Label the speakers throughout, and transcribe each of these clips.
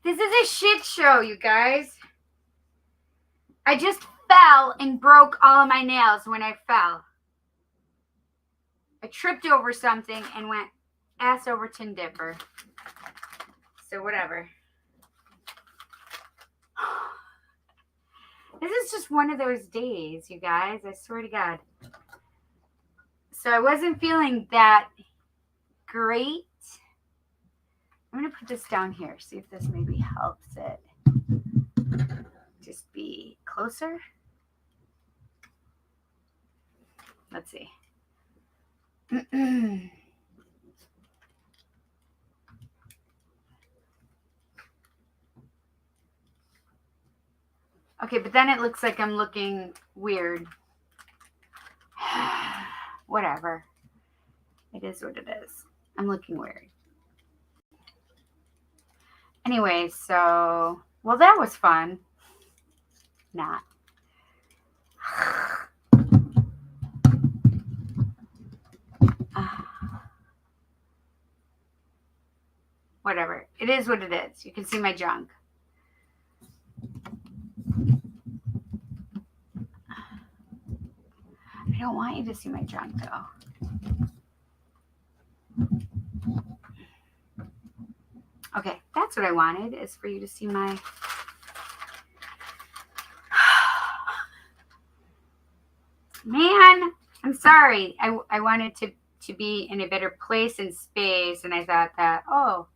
Speaker 1: This is a shit show, you guys. I just fell and broke all of my nails when I fell. I tripped over something and went ass over tin dipper. So whatever. This is just one of those days, you guys. I swear to God. So I wasn't feeling that great. I'm going to put this down here. See if this maybe helps it. Just be closer. Let's see. Okay, but then it looks like I'm looking weird. Whatever. It is what it is. I'm looking weird. Anyway, so, well, that was fun. Not. Whatever. It is what it is. You can see my junk. I don't want you to see my junk, though. Okay, that's what I wanted, is for you to see my... Man, I'm sorry. I wanted to be in a better place and space, and I thought that, oh,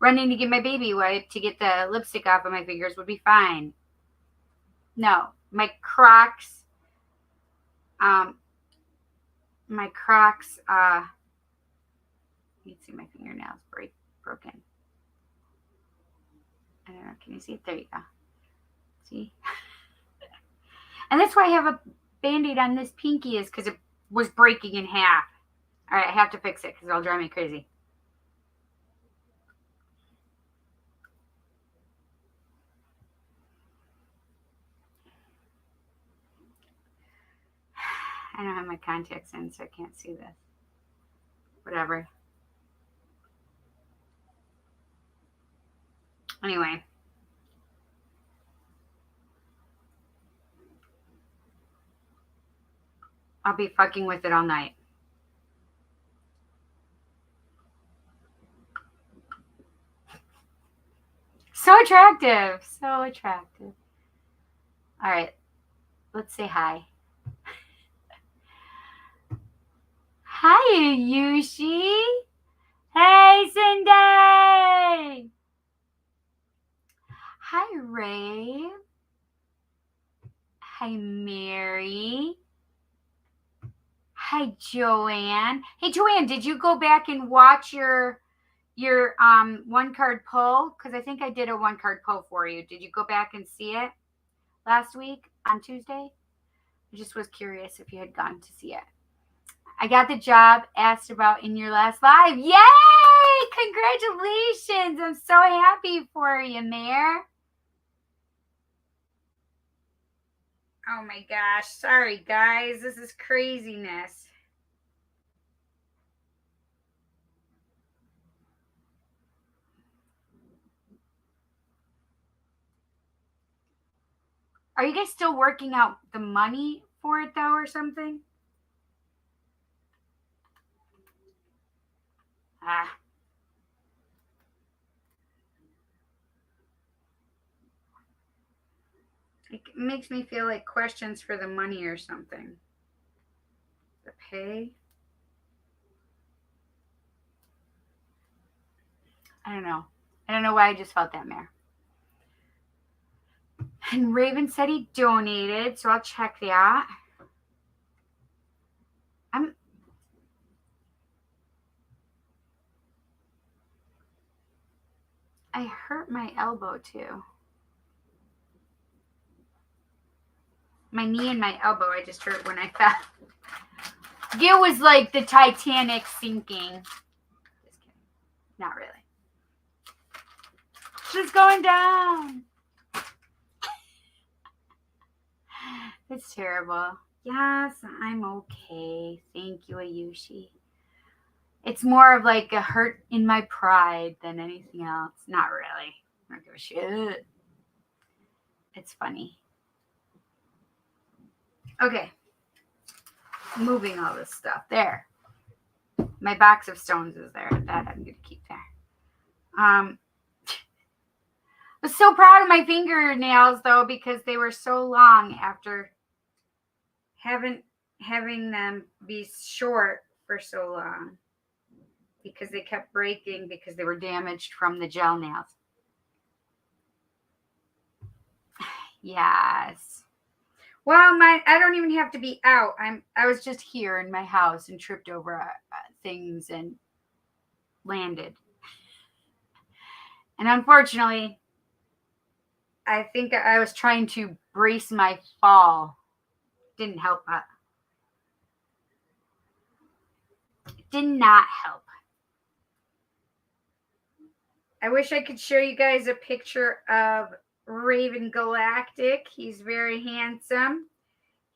Speaker 1: running to get my baby wipe to get the lipstick off of my fingers would be fine. No, my Crocs, you can see my fingernails broken. I don't know, can you see it? There you go. See? And that's why I have a Band-Aid on this pinky, is because it was breaking in half. All right, I have to fix it because it'll drive me crazy. I don't have my contacts in, so I can't see this. Whatever. Anyway. I'll be fucking with it all night. So attractive. So attractive. All right. Let's say hi. Hi, Yushi. Hey, Cindy. Hi, Ray. Hi, Mary. Hi, Joanne. Hey, Joanne, did you go back and watch your one card pull? Because I think I did a one card pull for you. Did you go back and see it last week on Tuesday? I just was curious if you had gone to see it. I got the job asked about in your last live. Yay! Congratulations. I'm so happy for you, Mayor. Oh my gosh. Sorry, guys. This is craziness. Are you guys still working out the money for it, though, or something? It makes me feel like questions for the money or something. The pay? I don't know. I don't know why I just felt that, Mayor. And Raven said he donated, so I'll check that. I hurt my elbow too. My knee and my elbow I just hurt when I fell. It was like the Titanic sinking. Just kidding. Not really. She's going down. It's terrible. Yes, I'm okay. Thank you, Ayushi. It's more of like a hurt in my pride than anything else. Not really. I don't give a shit. It's funny. Okay. Moving all this stuff. There. My box of stones is there. That I'm going to keep there. I was so proud of my fingernails, though, because they were so long after having them be short for so long. Because they kept breaking because they were damaged from the gel nails. Yes. Well, I don't even have to be out. I was just here in my house and tripped over things and landed. And unfortunately, I think I was trying to brace my fall. Didn't help. Did not help. I wish I could show you guys a picture of Raven Galactic. He's very handsome.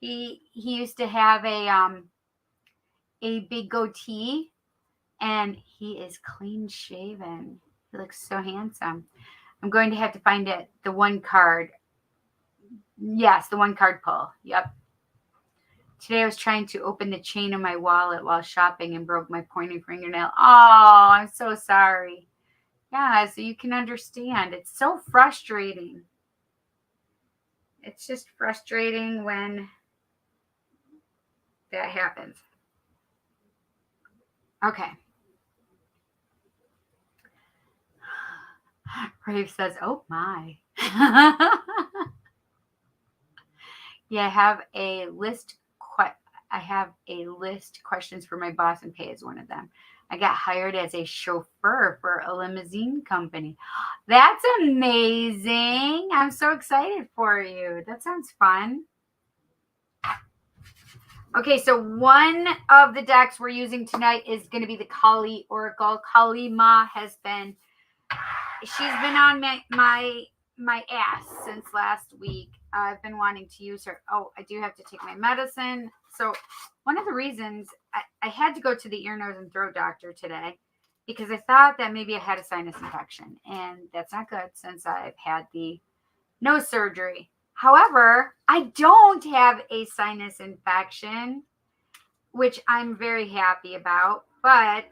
Speaker 1: He used to have a big goatee, and he is clean shaven. He looks so handsome. I'm going to have to find it. The one card. Yes, the one card pull. Yep. Today I was trying to open the chain of my wallet while shopping and broke my pointing fingernail. Oh, I'm so sorry. Yeah, so you can understand. It's so frustrating. It's just frustrating when that happens. Okay. Rave says, oh my. Yeah, I have a list questions for my boss and pay is one of them. I got hired as a chauffeur for a limousine company. That's amazing. I'm so excited for you. That sounds fun. Okay, so one of the decks we're using tonight is going to be the Kali Oracle. Kali Ma has been, she's been on my ass since last week. I've been wanting to use her. Oh, I do have to take my medicine. So one of the reasons I had to go to the ear, nose, and throat doctor today because I thought that maybe I had a sinus infection. And that's not good since I've had the nose surgery. However, I don't have a sinus infection, which I'm very happy about. But,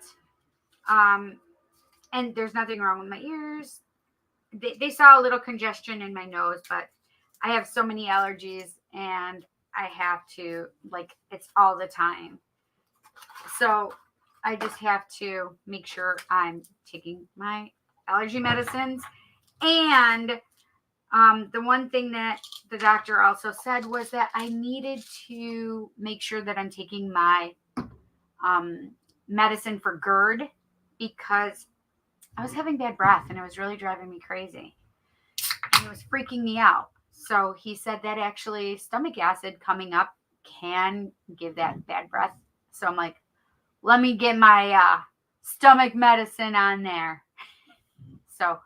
Speaker 1: and there's nothing wrong with my ears. They saw a little congestion in my nose, but I have so many allergies and I have to, like, it's all the time. So I just have to make sure I'm taking my allergy medicines. And the one thing that the doctor also said was that I needed to make sure that I'm taking my medicine for GERD because I was having bad breath and it was really driving me crazy. And it was freaking me out. So he said that actually stomach acid coming up can give that bad breath. So I'm like, let me get my stomach medicine on there. So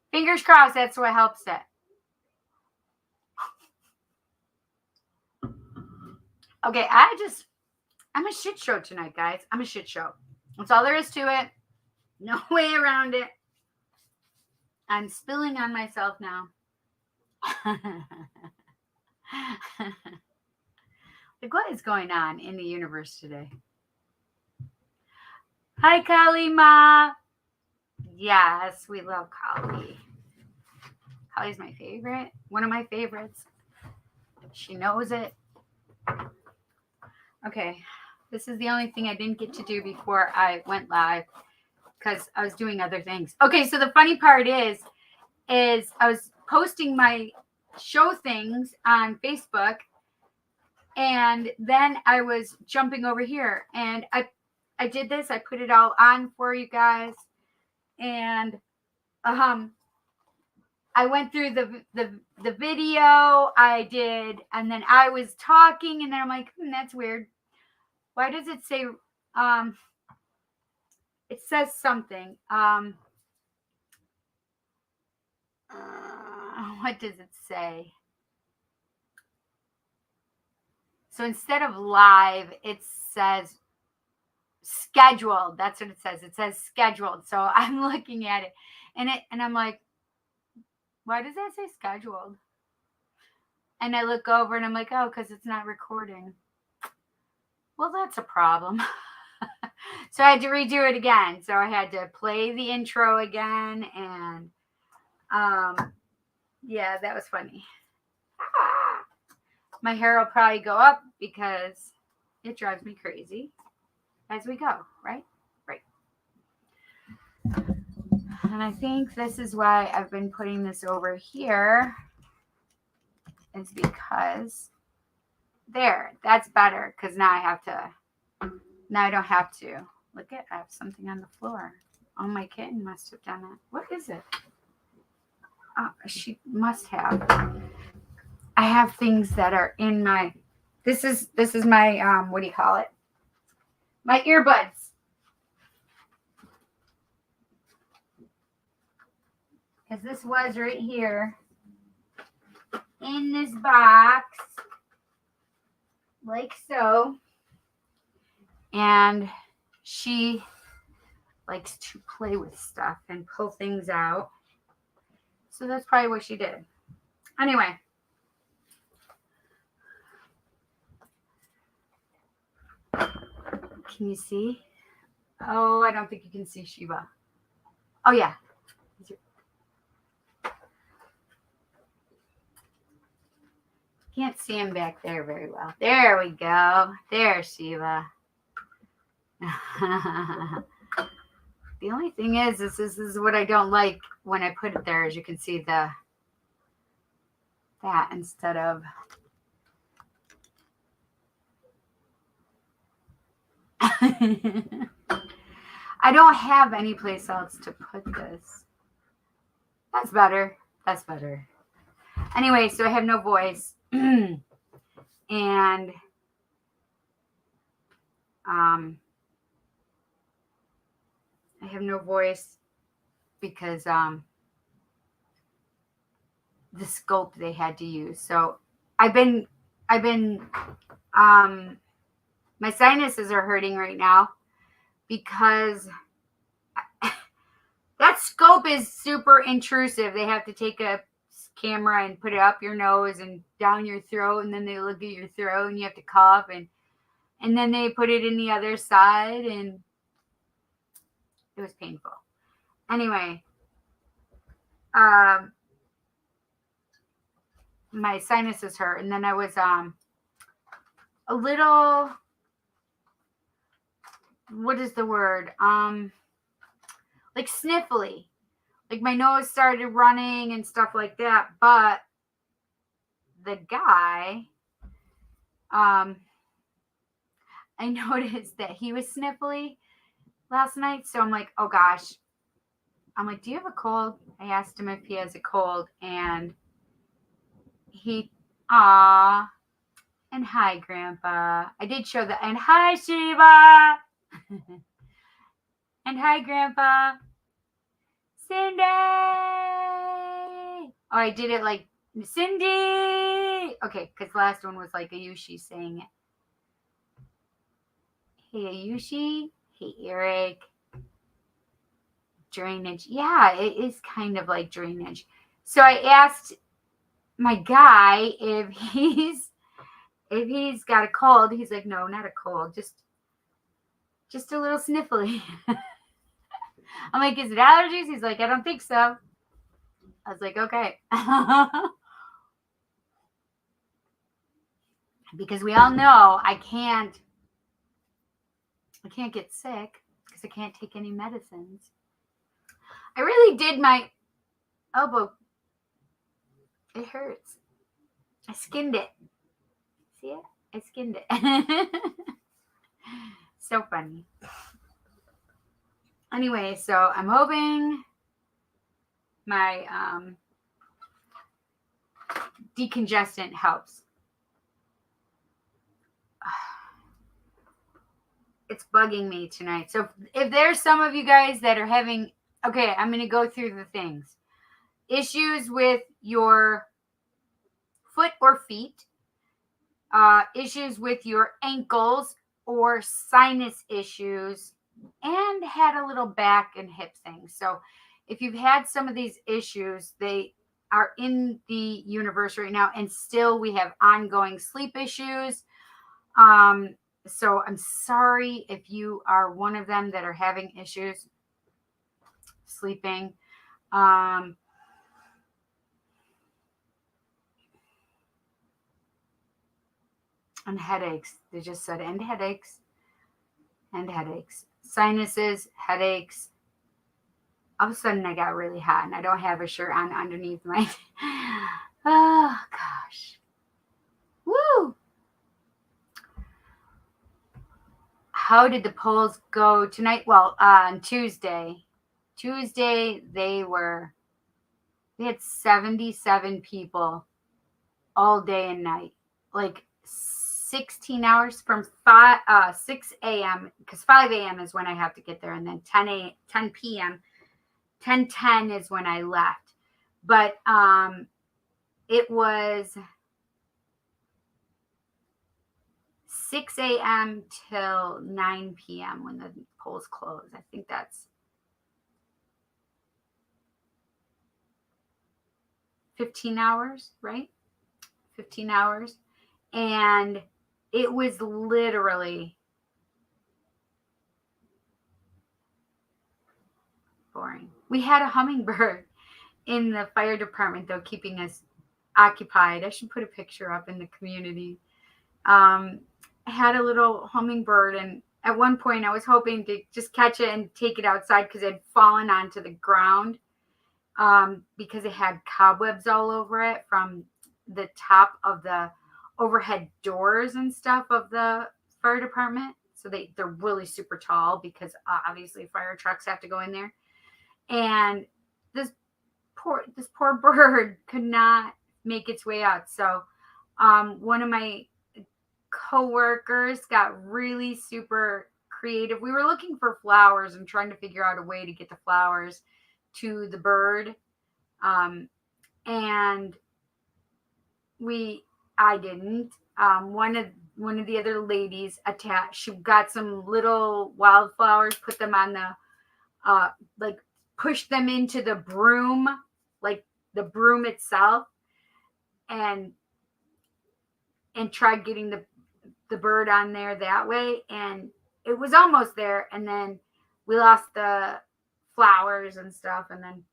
Speaker 1: fingers crossed that's what helps it. Okay, I'm a shit show tonight, guys. I'm a shit show. That's all there is to it. No way around it. I'm spilling on myself now. Like, what is going on in the universe today? Hi, Kali Ma. Yes, we love Kali. Kali's my favorite. One of my favorites. She knows it. Okay, this is the only thing I didn't get to do before I went live because I was doing other things. Okay, so the funny part is I was posting my show things on Facebook, and then I was jumping over here, and I did this. I put it all on for you guys, and I went through the video I did, and then I was talking, and then I'm like, that's weird. Why does it say, it says something. What does it say? So instead of live, it says scheduled. That's what it says. It says scheduled. So I'm looking at it and I'm like, why does that say scheduled? And I look over and I'm like, oh, because it's not recording. Well, that's a problem. So I had to redo it again. So I had to play the intro again. And yeah, that was funny. My hair will probably go up because it drives me crazy as we go, right? Right. And I think this is why I've been putting this over here, is because there, that's better, because now I don't have to. Look at, I have something on the floor. Oh, my kitten must have done it. What is it? Oh, she must have. I have things that are in my, this is my, what do you call it? My earbuds. Because this was right here in this box, like so. And she likes to play with stuff and pull things out. So that's probably what she did. Anyway. Can you see? Oh, I don't think you can see Shiva. Oh, yeah. Can't see him back there very well. There we go. There's Shiva. The only thing is, this is what I don't like when I put it there. As you can see, that instead of I don't have any place else to put this. That's better. That's better. Anyway, so I have no voice. And I have no voice because the scope they had to use. So I've been my sinuses are hurting right now because that scope is super intrusive. They have to take a camera and put it up your nose and down your throat, and then they look at your throat and you have to cough, and then they put it in the other side, and it was painful. Anyway, my sinuses hurt, and then I was a little, what is the word? Like sniffly. Like my nose started running and stuff like that. But the guy, I noticed that he was sniffly last night. So I'm like, oh gosh. I'm like, do you have a cold? I asked him if he has a cold, and he, and hi, Grandpa. I did show that. And hi, Shiva. And hi, Grandpa. Cindy. Oh, I did it like Cindy. Okay, because the last one was like Ayushi saying it. Hey, Ayushi. Hey, Eric. Drainage. Yeah, it is kind of like drainage. So I asked my guy if he's got a cold. He's like, no, not a cold, just a little sniffly. I'm like, is it allergies? He's like, I don't think so. I was like, okay. Because we all know I can't get sick because I can't take any medicines. I really did my elbow. It hurts. I skinned it. See it? I skinned it. So funny. Anyway, so I'm hoping my decongestant helps. It's bugging me tonight. So if there's some of you guys that are having, okay, I'm going to go through the things. Issues with your foot or feet, issues with your ankles or sinus issues, and had a little back and hip thing. So if you've had some of these issues, they are in the universe right now, and still we have ongoing sleep issues. So I'm sorry if you are one of them that are having issues sleeping. And headaches. They just said, and headaches. And headaches. Sinuses, headaches. All of a sudden I got really hot and I don't have a shirt on underneath my oh gosh. Woo. How did the polls go tonight? Well, on Tuesday they had 77 people all day and night, like 16 hours from 6 a.m. because 5 a.m. is when I have to get there, and then 10 p.m. 10:10 is when I left. But it was 6 a.m. till 9 p.m. when the polls close. I think that's 15 hours, right? 15 hours. And it was literally boring. We had a hummingbird in the fire department, though, keeping us occupied. I should put a picture up in the community. I had a little hummingbird, and at one point I was hoping to just catch it and take it outside because it had fallen onto the ground because it had cobwebs all over it from the top of the overhead doors and stuff of the fire department. So they're really super tall because obviously fire trucks have to go in there. And this poor bird could not make its way out. So one of my coworkers got really super creative. We were looking for flowers and trying to figure out a way to get the flowers to the bird. And I didn't. One of the other ladies she got some little wildflowers, put them on the like pushed them into the broom, like the broom itself, and tried getting the bird on there that way, and it was almost there, and then we lost the flowers and stuff, and then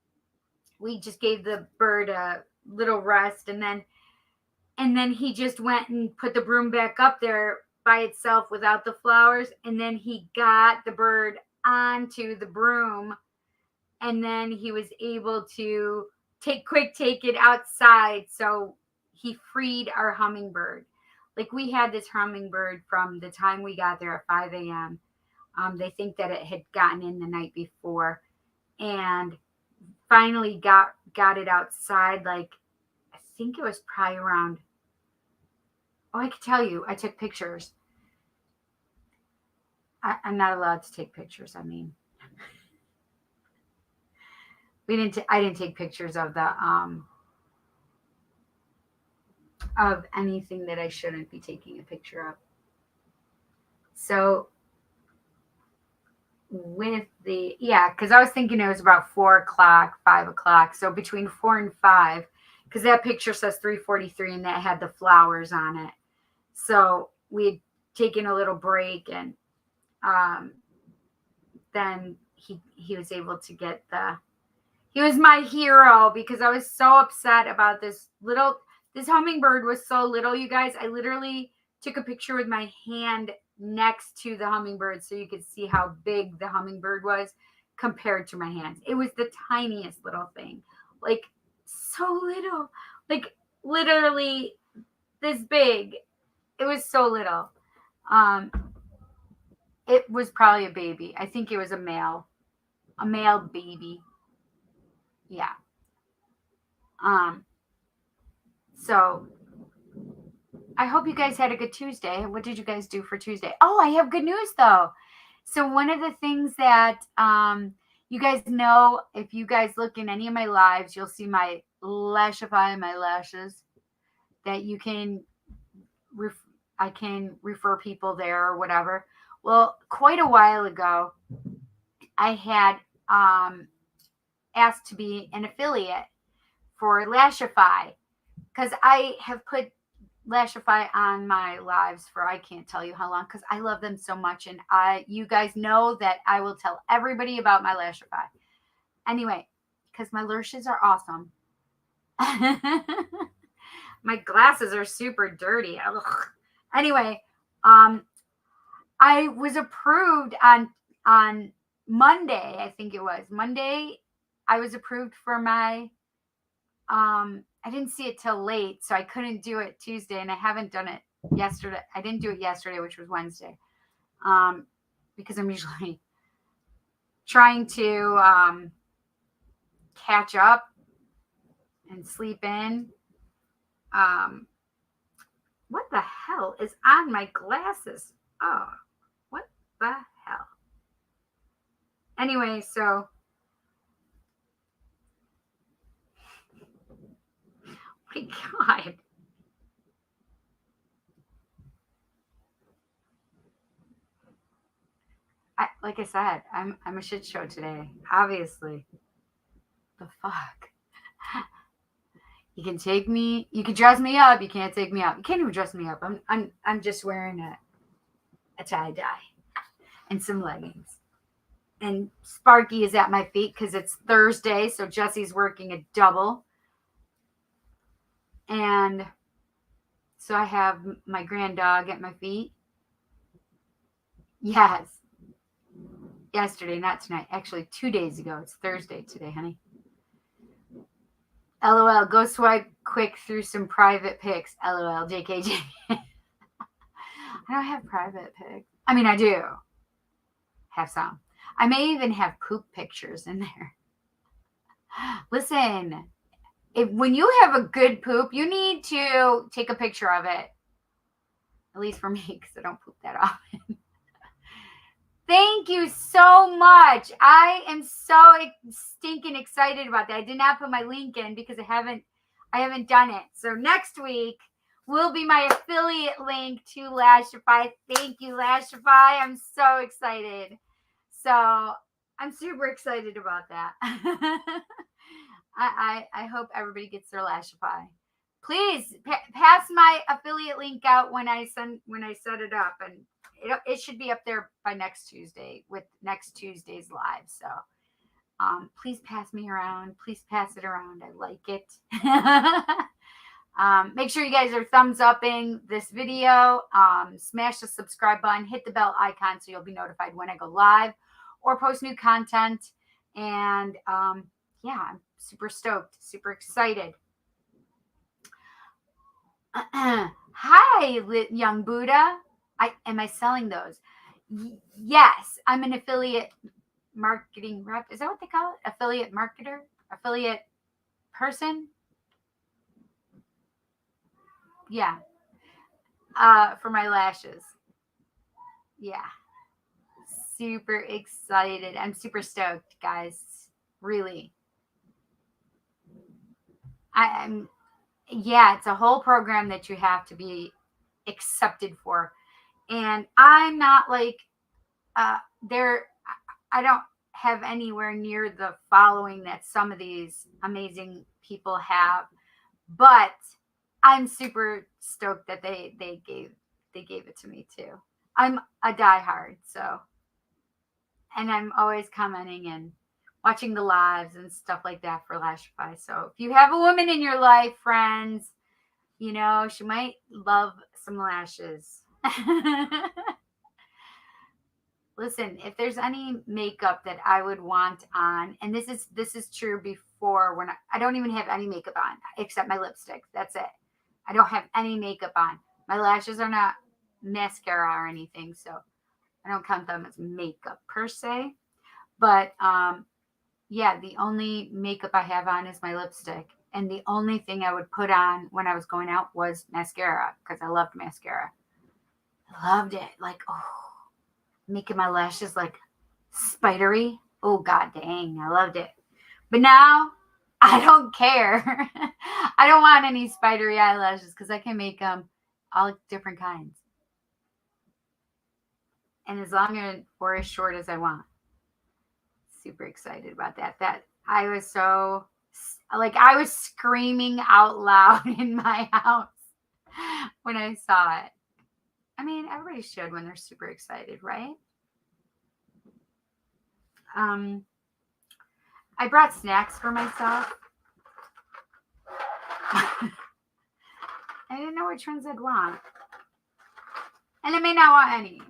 Speaker 1: we just gave the bird a little rest, and then he just went and put the broom back up there by itself without the flowers, and then he got the bird onto the broom, and then he was able to take it outside. So he freed our hummingbird. Like, we had this hummingbird from the time we got there at 5 a.m. They think that it had gotten in the night before, and finally got it outside. Like, I think it was probably around, I could tell you, I took pictures. I'm not allowed to take pictures. I mean, I didn't take pictures of the of anything that I shouldn't be taking a picture of. So because I was thinking it was about 4 o'clock, 5 o'clock. So between 4 and 5, because that picture says 3:43 and that had the flowers on it. So we had taken a little break, and then he was able to get he was my hero, because I was so upset about this hummingbird was so little, you guys. I literally took a picture with my hand next to the hummingbird so you could see how big the hummingbird was compared to my hands. It was the tiniest little thing, like so little, like literally this big. It was so little. It was probably a baby. I think it was a male baby. Yeah. So I hope you guys had a good Tuesday. What did you guys do for Tuesday? Oh, I have good news though. So one of the things that you guys know, if you guys look in any of my lives, you'll see my Lashify, my lashes, that you can I can refer people there or whatever. Well, quite a while ago, I had asked to be an affiliate for Lashify because I have put Lashify on my lives for I can't tell you how long because I love them so much, and you guys know that I will tell everybody about my Lashify. Anyway, because my lashes are awesome. My glasses are super dirty. Ugh. Anyway, I was approved on Monday. I think it was Monday. I was approved for my. I didn't see it till late, so I couldn't do it Tuesday, and I haven't done it yesterday. I didn't do it yesterday, which was Wednesday, because I'm usually trying to catch up and sleep in. What the hell is on my glasses? Oh, what the hell? Anyway, so my God. Like I said, I'm a shit show today. Obviously. The fuck. You can take me. You can dress me up. You can't take me up. You can't even dress me up. I'm just wearing a tie dye and some leggings. And Sparky is at my feet because it's Thursday, so Jesse's working a double. And so I have my grand dog at my feet. Yes. Yesterday, not tonight. Actually, 2 days ago. It's Thursday today, honey. LOL. Go swipe quick through some private pics. LOL. JKJ. I don't have private pics. I mean, I do have some. I may even have poop pictures in there. Listen, when you have a good poop, you need to take a picture of it. At least for me, because I don't poop that often. Thank you so much. I am so stinking excited about that. I did not put my link in because I haven't done it. So next week will be my affiliate link to Lashify. Thank you, Lashify. I'm so excited. So I'm super excited about that. I hope everybody gets their Lashify. Please pass my affiliate link out when I set it up, and it should be up there by next Tuesday with next Tuesday's live. So please pass me around. Please pass it around. I like it. Make sure you guys are thumbs upping this video. Smash the subscribe button. Hit the bell icon so you'll be notified when I go live or post new content. And yeah, I'm super stoked, super excited. Hi, young Buddha. Am I selling those? Yes, I'm an affiliate marketing rep. Is that what they call it? Affiliate marketer? Affiliate person? Yeah. For my lashes. Yeah. Super excited. I'm super stoked, guys. Really. I'm yeah, it's a whole program that you have to be accepted for. And I'm not like there I don't have anywhere near the following that some of these amazing people have, but I'm super stoked that they gave it to me too. I'm a diehard, so, and I'm always commenting and watching the lives and stuff like that for Lashify. So if you have a woman in your life, friends, you know, she might love some lashes. Listen, if there's any makeup that I would want on, and this is true before when I don't even have any makeup on except my lipstick. That's it. I don't have any makeup on. My lashes are not mascara or anything, so I don't count them as makeup per se. But yeah, the only makeup I have on is my lipstick. And the only thing I would put on when I was going out was mascara because I loved mascara. I loved it. Like, oh, making my lashes like spidery. Oh, god dang. I loved it. But now I don't care. I don't want any spidery eyelashes because I can make them all different kinds. and as long or as short as I want. Super excited about that. That I was so like I was screaming out loud in my house when I saw it. I mean, everybody should when they're super excited, right? I brought snacks for myself. I didn't know which ones I'd want. And I may not want any.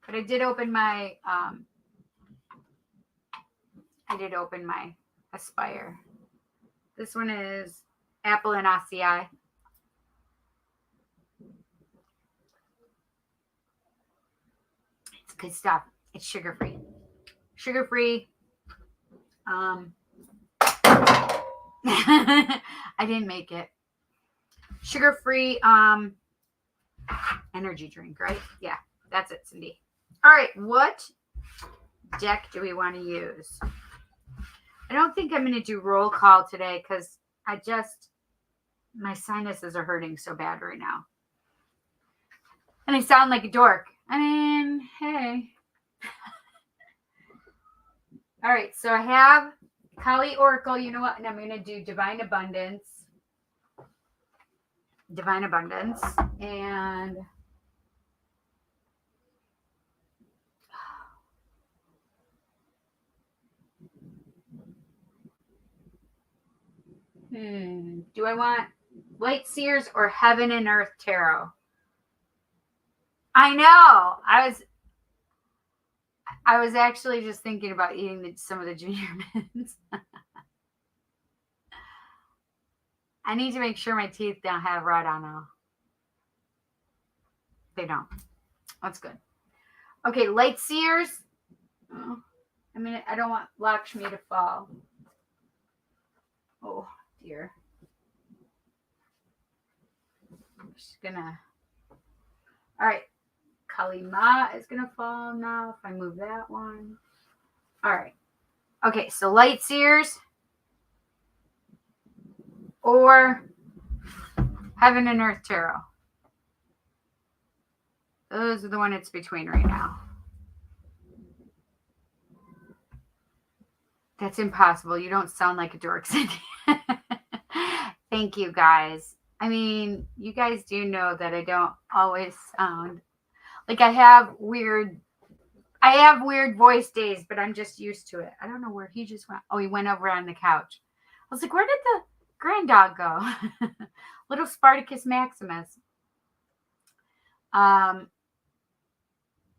Speaker 1: But I did open my Aspire. This one is apple and acai. It's good stuff. It's sugar-free. Sugar-free. I didn't make it. Sugar-free energy drink, right? Yeah, that's it, Cindy. All right, what deck do we want to use? I don't think I'm going to do roll call today because my sinuses are hurting so bad right now. And I sound like a dork. I mean, hey. All right, so I have Kali Oracle. You know what? And I'm going to do Divine Abundance. And do I want Light Seers or Heaven and Earth Tarot? I know. I was actually just thinking about eating some of the junior mints. I need to make sure my teeth don't have red on them. They don't. That's good. Okay, Light Seers. Oh, I don't want Lakshmi to fall. Oh, dear. I'm just gonna. All right. Kali Ma is gonna fall now if I move that one. All right. Okay, so Light Seers or Heaven and Earth Tarot. Those are the one it's between right now. That's impossible. You don't sound like a dork, Cindy. Thank you, guys. I mean, you guys do know that I don't always sound like I have weird voice days, but I'm just used to it. I don't know where he just went. Oh, he went over on the couch. I was like, where did the grand dog go? Little Spartacus Maximus.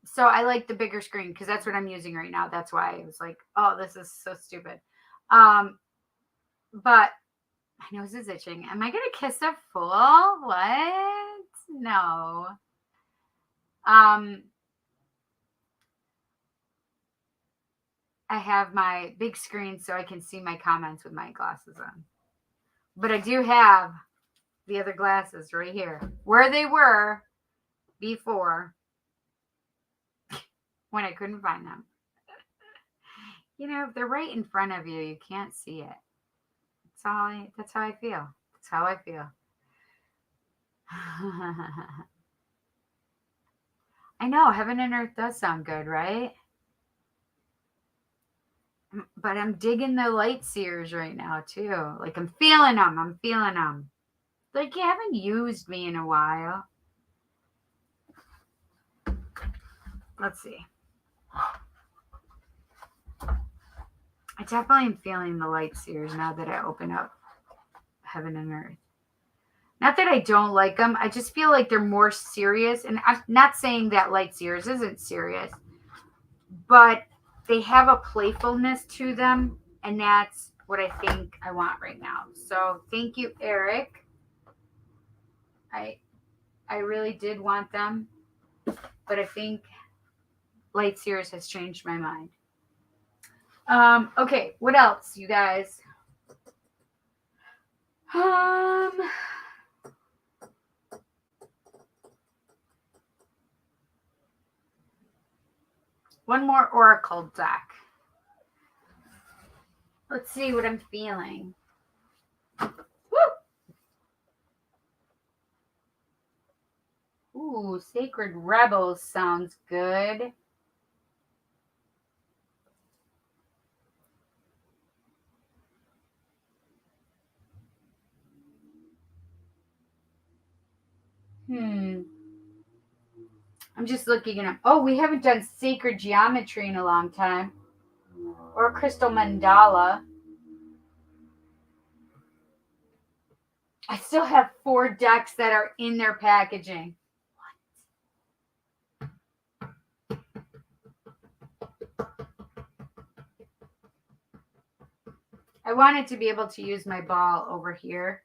Speaker 1: So I like the bigger screen because that's what I'm using right now. That's why I was like, oh, this is so stupid. But my nose is itching. Am I going to kiss a fool? What? No. I have my big screen so I can see my comments with my glasses on. But I do have the other glasses right here where they were before when I couldn't find them. You know, if they're right in front of you, you can't see it. That's how I feel. That's how I feel. I know, Heaven and Earth does sound good, right? But I'm digging the Light Seers right now, too. Like, I'm feeling them. Like, you haven't used me in a while. Let's see. I definitely am feeling the Light Seers now that I open up Heaven and Earth. Not that I don't like them. I just feel like they're more serious. And I'm not saying that Light Seers isn't serious. But they have a playfulness to them. And that's what I think I want right now. So thank you, Eric. I really did want them. But I think Light Seers has changed my mind. Okay, what else, you guys? One more Oracle deck. Let's see what I'm feeling. Woo! Ooh, Sacred Rebels sounds good. I'm just looking at. Oh, we haven't done Sacred Geometry in a long time. Or Crystal Mandala. I still have 4 decks that are in their packaging. I wanted to be able to use my ball over here.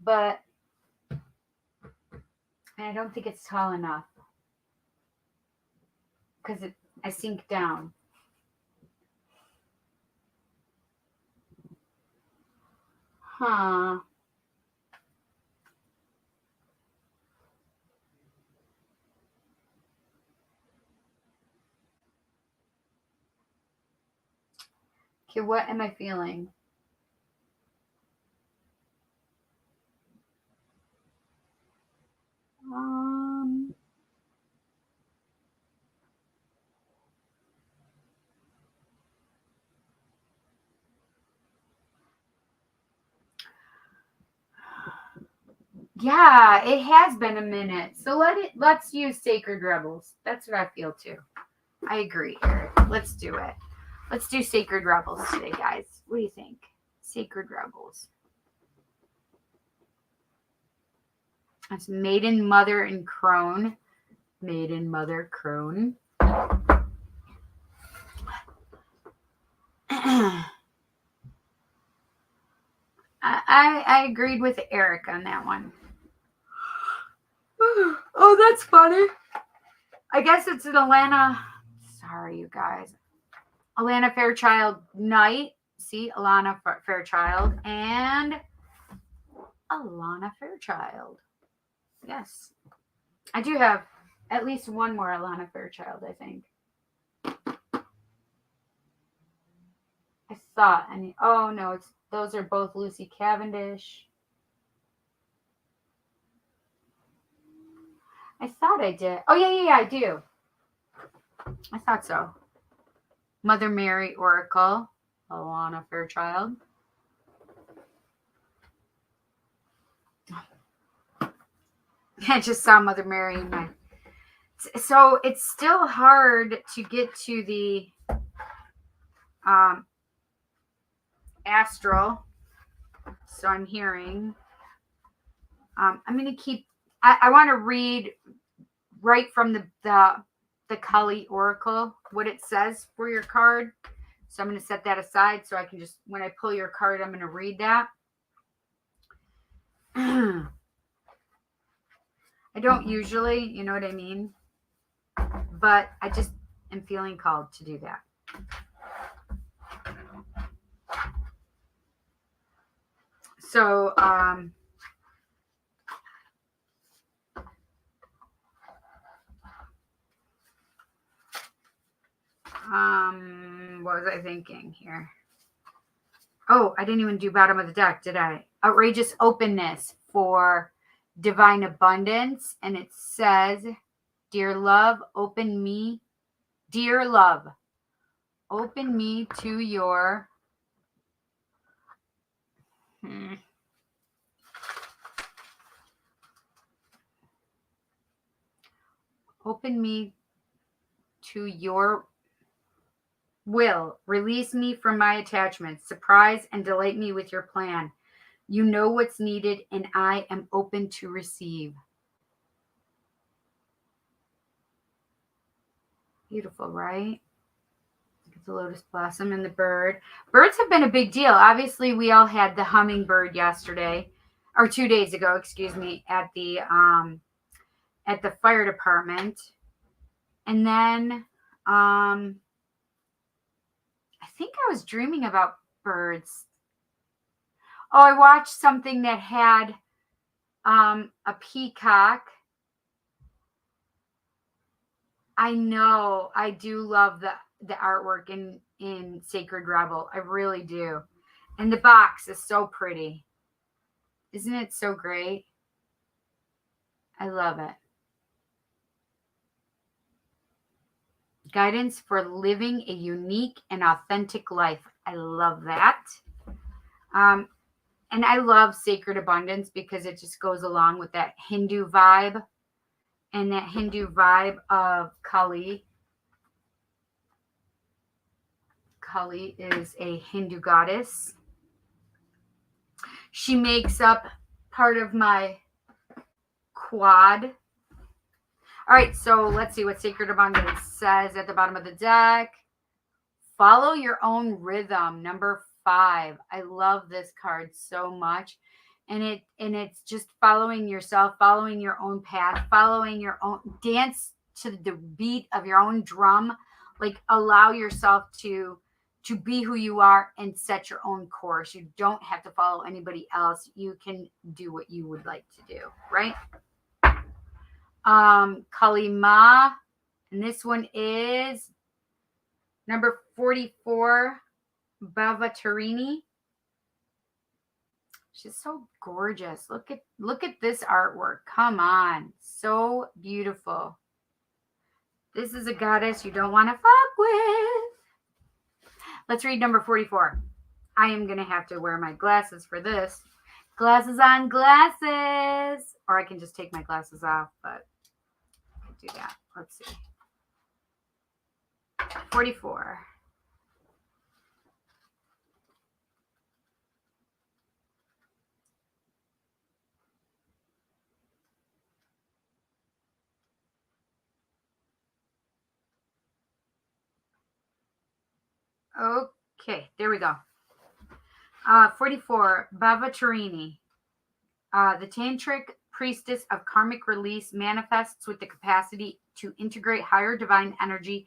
Speaker 1: But I don't think it's tall enough. Because I sink down. Huh. Okay, what am I feeling? Yeah, it has been a minute. So let's use Sacred Rebels. That's what I feel too. I agree, Eric. Let's do it. Let's do Sacred Rebels today, guys. What do you think? Sacred Rebels. That's Maiden, Mother, and Crone. Maiden, Mother, Crone. I agreed with Eric on that one. Oh, that's funny. I guess it's an Alana. Sorry, you guys. Alana Fairchild Knight. See, Alana Fairchild and Alana Fairchild. Yes. I do have at least one more Alana Fairchild, I think. I thought. Oh, no, those are both Lucy Cavendish. I thought I did. Oh, yeah, I do. I thought so. Mother Mary Oracle, Alana Fairchild. I just saw Mother Mary in my. So it's still hard to get to the astral. So I'm hearing. I'm going to keep. I want to read right from the Kali Oracle what it says for your card. So I'm going to set that aside so I can just, when I pull your card, I'm going to read that. I don't usually, you know what I mean? But I just am feeling called to do that. So, what was I thinking here? Oh, I didn't even do bottom of the deck, did I? Outrageous Openness for Divine Abundance. And it says, Dear love, open me. Dear love, open me to your open me to your will. Release me from my attachments. Surprise and delight me with your plan. You know what's needed, and I am open to receive. Beautiful, right? The lotus blossom and the bird. Birds have been a big deal. Obviously, we all had the hummingbird yesterday, or 2 days ago, excuse me, at the fire department. And then I think I was dreaming about birds. Oh, I watched something that had a peacock. I know. I do love the artwork in Sacred Rebel. I really do. And the box is so pretty. Isn't it so great? I love it. Guidance for living a unique and authentic life. I love that. And I love sacred abundance because it just goes along with that Hindu vibe and that Hindu vibe of Kali. Kali is a Hindu goddess. She makes up part of my quad. All right, so let's see what Sacred Abundance says at the bottom of the deck. Follow your own rhythm, number 5. I love this card so much. And it's just following yourself, following your own path, following your own dance to the beat of your own drum. Like allow yourself to be who you are and set your own course. You don't have to follow anybody else. You can do what you would like to do, right? Kalima, and this one is number 44, Bhavatarini. She's so gorgeous. Look at this artwork. Come on. So beautiful. This is a goddess you don't want to fuck with. Let's read number 44. I am going to have to wear my glasses for this. Glasses on glasses. Or I can just take my glasses off, but I can do that. Let's see. 44. Okay, there we go. 44, Bhavatarini. The tantric priestess of karmic release manifests with the capacity to integrate higher divine energy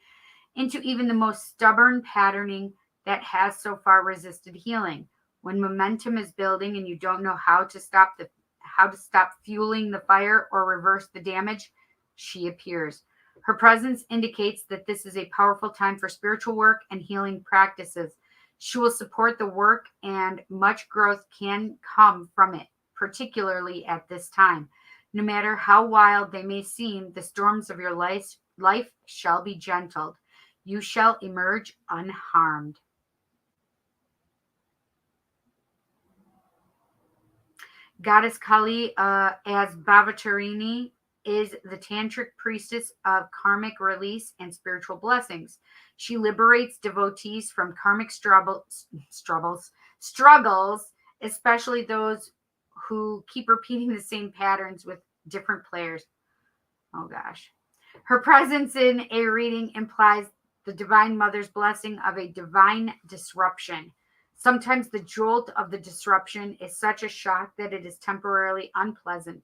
Speaker 1: into even the most stubborn patterning that has so far resisted healing. When momentum is building and you don't know how to stop fueling the fire or reverse the damage, she appears. Her presence indicates that this is a powerful time for spiritual work and healing practices. She will support the work, and much growth can come from it, particularly at this time. No matter how wild they may seem, the storms of your life shall be gentled. You shall emerge unharmed. Goddess Kali, as Bhavatarini, is the tantric priestess of karmic release and spiritual blessings. She liberates devotees from karmic struggles, especially those who keep repeating the same patterns with different players. Oh gosh. Her presence in a reading implies the Divine Mother's blessing of a divine disruption. Sometimes the jolt of the disruption is such a shock that it is temporarily unpleasant,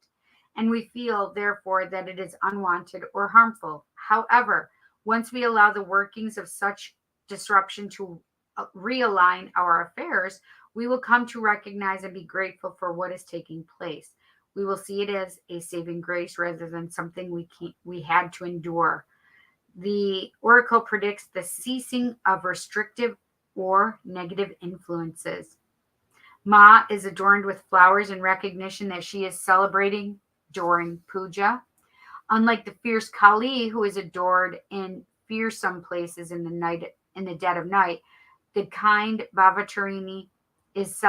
Speaker 1: and we feel, therefore, that it is unwanted or harmful. However, once we allow the workings of such disruption to realign our affairs, we will come to recognize and be grateful for what is taking place. We will see it as a saving grace rather than something we had to endure. The oracle predicts the ceasing of restrictive or negative influences. Ma is adorned with flowers in recognition that she is celebrating during puja. Unlike the fierce Kali, who is adored in fearsome places in the dead of night, the kind Bhavatarini is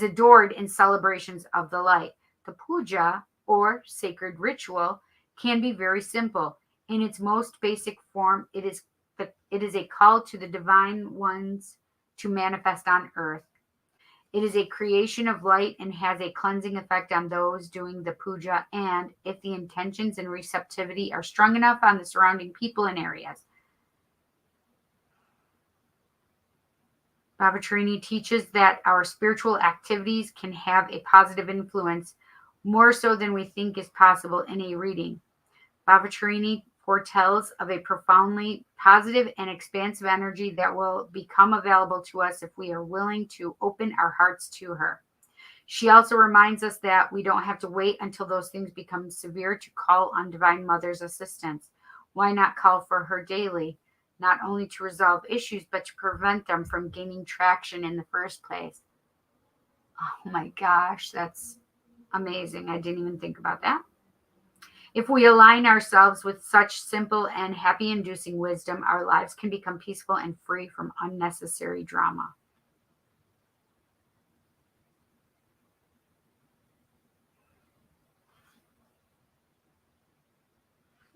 Speaker 1: adored in celebrations of the light. The puja, or sacred ritual, can be very simple. In its most basic form, it is a call to the divine ones to manifest on earth. It is a creation of light and has a cleansing effect on those doing the puja, and if the intentions and receptivity are strong enough, on the surrounding people and areas. Bhavatarini teaches that our spiritual activities can have a positive influence, more so than we think is possible in a reading. Bhavatarini foretells of a profoundly positive and expansive energy that will become available to us if we are willing to open our hearts to her. She also reminds us that we don't have to wait until those things become severe to call on Divine Mother's assistance. Why not call for her daily, not only to resolve issues, but to prevent them from gaining traction in the first place? Oh my gosh, that's amazing. I didn't even think about that. If we align ourselves with such simple and happy-inducing wisdom, our lives can become peaceful and free from unnecessary drama.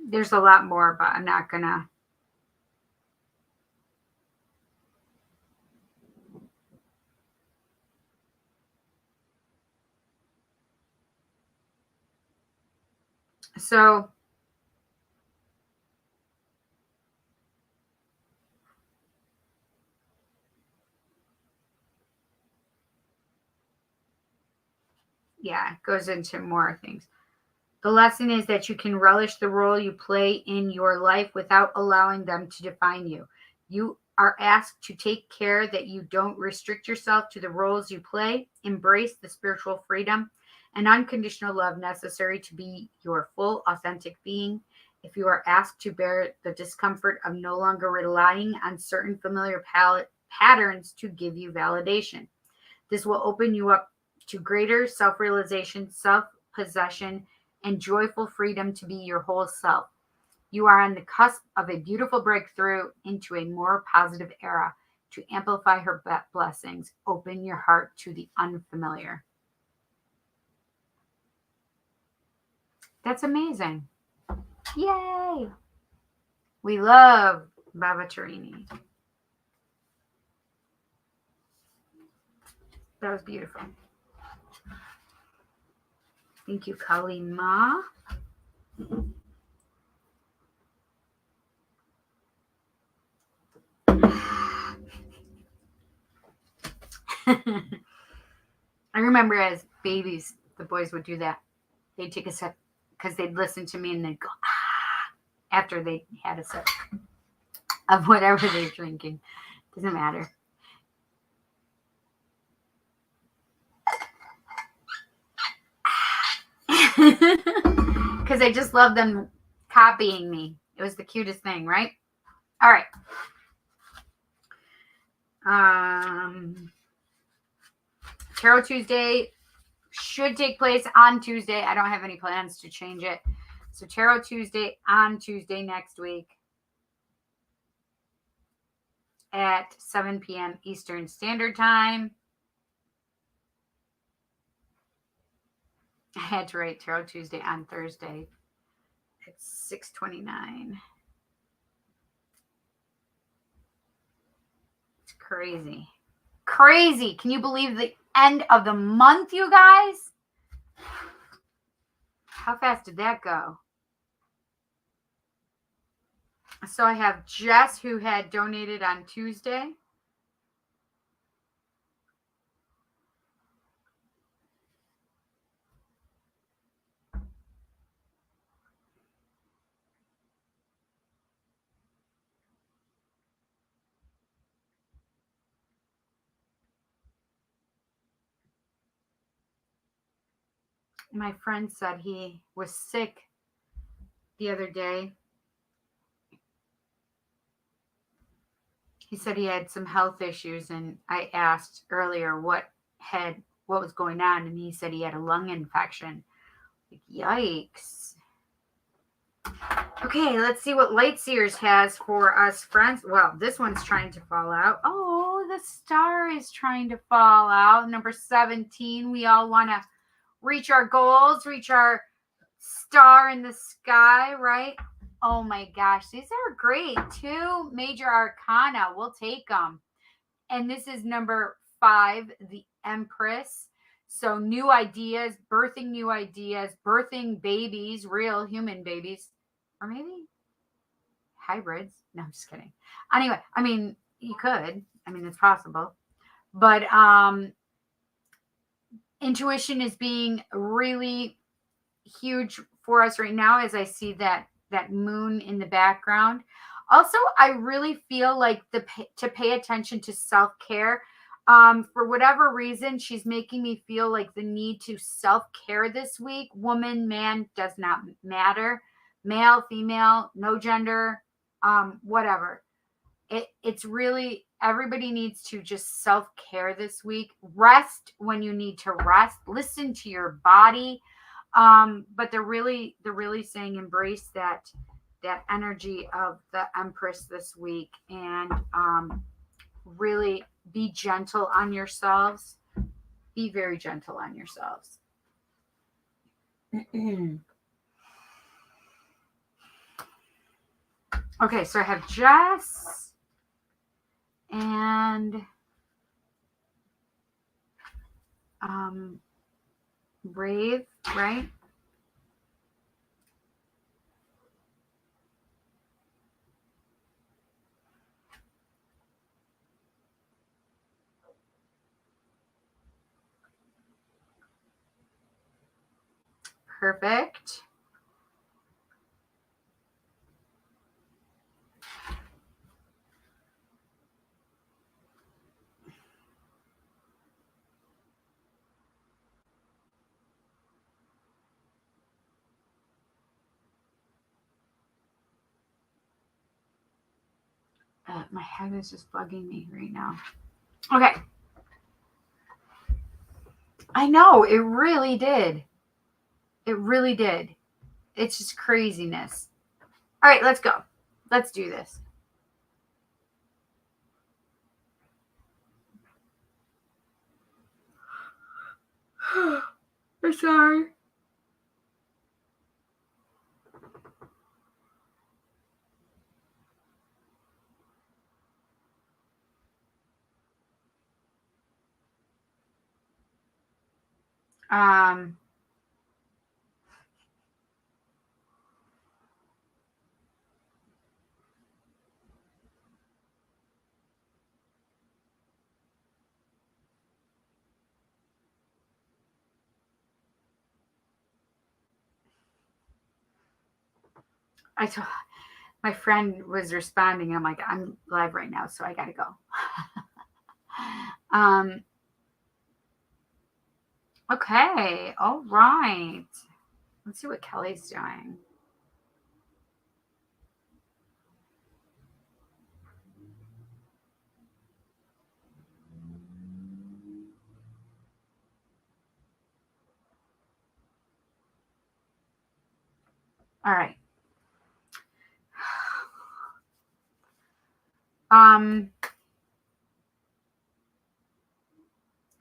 Speaker 1: There's a lot more, but I'm not gonna. So yeah, it goes into more things. The lesson is that you can relish the role you play in your life without allowing them to define you. You are asked to take care that you don't restrict yourself to the roles you play, embrace the spiritual freedom and unconditional love necessary to be your full, authentic being. If you are asked to bear the discomfort of no longer relying on certain familiar patterns to give you validation, this will open you up to greater self realization, self possession, and joyful freedom to be your whole self. You are on the cusp of a beautiful breakthrough into a more positive era. To amplify her blessings, open your heart to the unfamiliar. That's amazing. Yay! We love Baba Tarini. That was beautiful. Thank you, Kalima. I remember as babies, the boys would do that. They'd take a sip because they'd listen to me and they'd go, ah, after they had a sip of whatever they're drinking. Doesn't matter. Because I just love them copying me. It was the cutest thing, right? All right. Tarot Tuesday should take place on Tuesday. I don't have any plans to change it. So Tarot Tuesday on Tuesday next week at 7 p.m. Eastern Standard Time. I had to write Tarot Tuesday on Thursday. It's 6:29. It's crazy. Crazy. Can you believe the end of the month, you guys? How fast did that go? So I have Jess, who had donated on Tuesday. My friend said he was sick the other day. He said he had some health issues, and I asked earlier what was going on, and he said he had a lung infection. Yikes. Okay, let's see what Lightseers has for us, friends. Well, this one's trying to fall out. Oh, the star is trying to fall out. Number 17. We all want to reach our goals, reach our star in the sky, right? Oh my gosh, these are great. 2 major arcana. We'll take them. And this is number 5, the Empress. So new ideas, birthing babies, real human babies, or maybe hybrids. No, I'm just kidding. Anyway, I mean, you could. I mean, it's possible. But intuition is being really huge for us right now as I see that moon in the background. Also, I really feel like to pay attention to self-care. For whatever reason, she's making me feel like the need to self-care this week. Woman, man, does not matter. Male, female, no gender, whatever. It's really, everybody needs to just self-care this week. Rest when you need to rest. Listen to your body. But they're really saying embrace that energy of the Empress this week, and really be gentle on yourselves. Be very gentle on yourselves. Okay, so I have Jess and Brave, right? Perfect. My head is just bugging me right now. Okay. I know, it really did. It really did. It's just craziness. All right, let's go. Let's do this. I'm sorry. I told my friend was responding. I'm like, I'm live right now, so I gotta go. Okay, all right. Let's see what Kelly's doing. All right.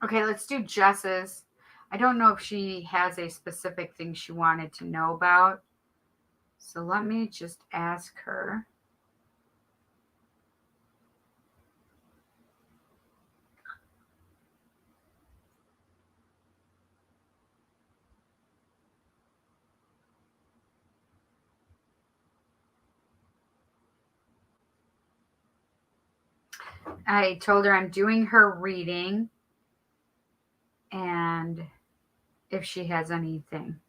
Speaker 1: Okay, let's do Jess's. I don't know if she has a specific thing she wanted to know about. So let me just ask her. I told her I'm doing her reading and if she has anything.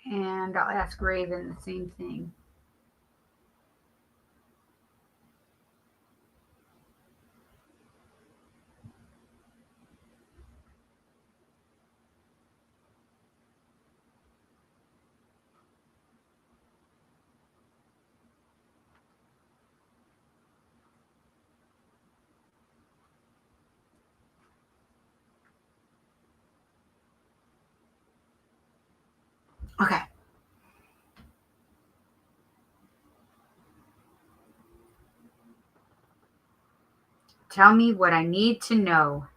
Speaker 1: And I'll ask Raven the same thing. Okay. Tell me what I need to know.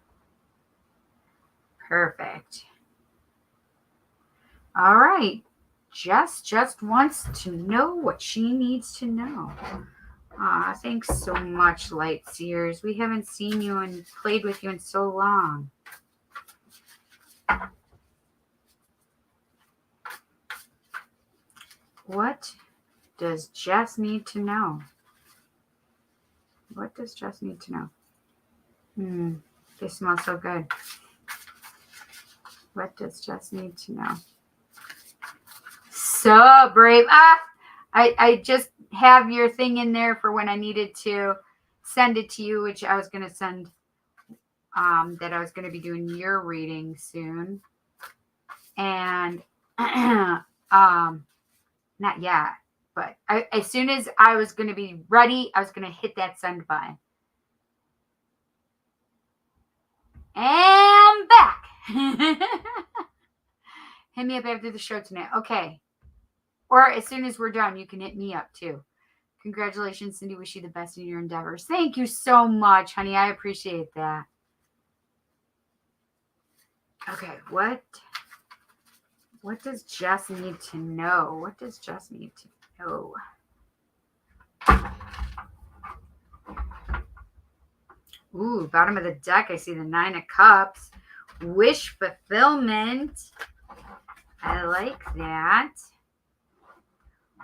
Speaker 1: Perfect. All right. Jess just wants to know what she needs to know. Thanks so much, Lightseers. We haven't seen you and played with you in so long. What does Jess need to know? What does Jess need to know? They smell so good. What does Jess need to know? So brave. I just have your thing in there for when I needed to send it to you, which I was going to send, that I was going to be doing your reading soon. And not yet, but as soon as I was going to be ready, I was going to hit that send button. And back. Hit me up after the show tonight. Okay. Or as soon as we're done, you can hit me up too. Congratulations, Cindy. Wish you the best in your endeavors. Thank you so much, honey. I appreciate that. Okay, what does Jess need to know? What does Jess need to know? Ooh, bottom of the deck, I see the 9 of Cups. Wish fulfillment. I like that.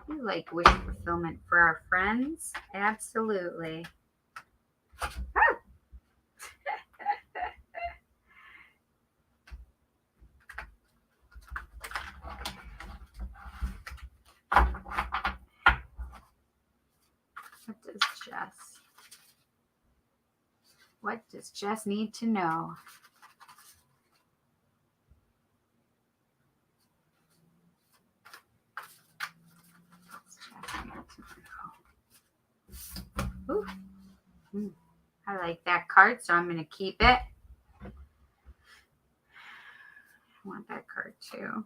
Speaker 1: We like wish fulfillment for our friends. Absolutely. Ah. What does Jess need to know? Ooh. I like that card, so I'm going to keep it. I want that card too.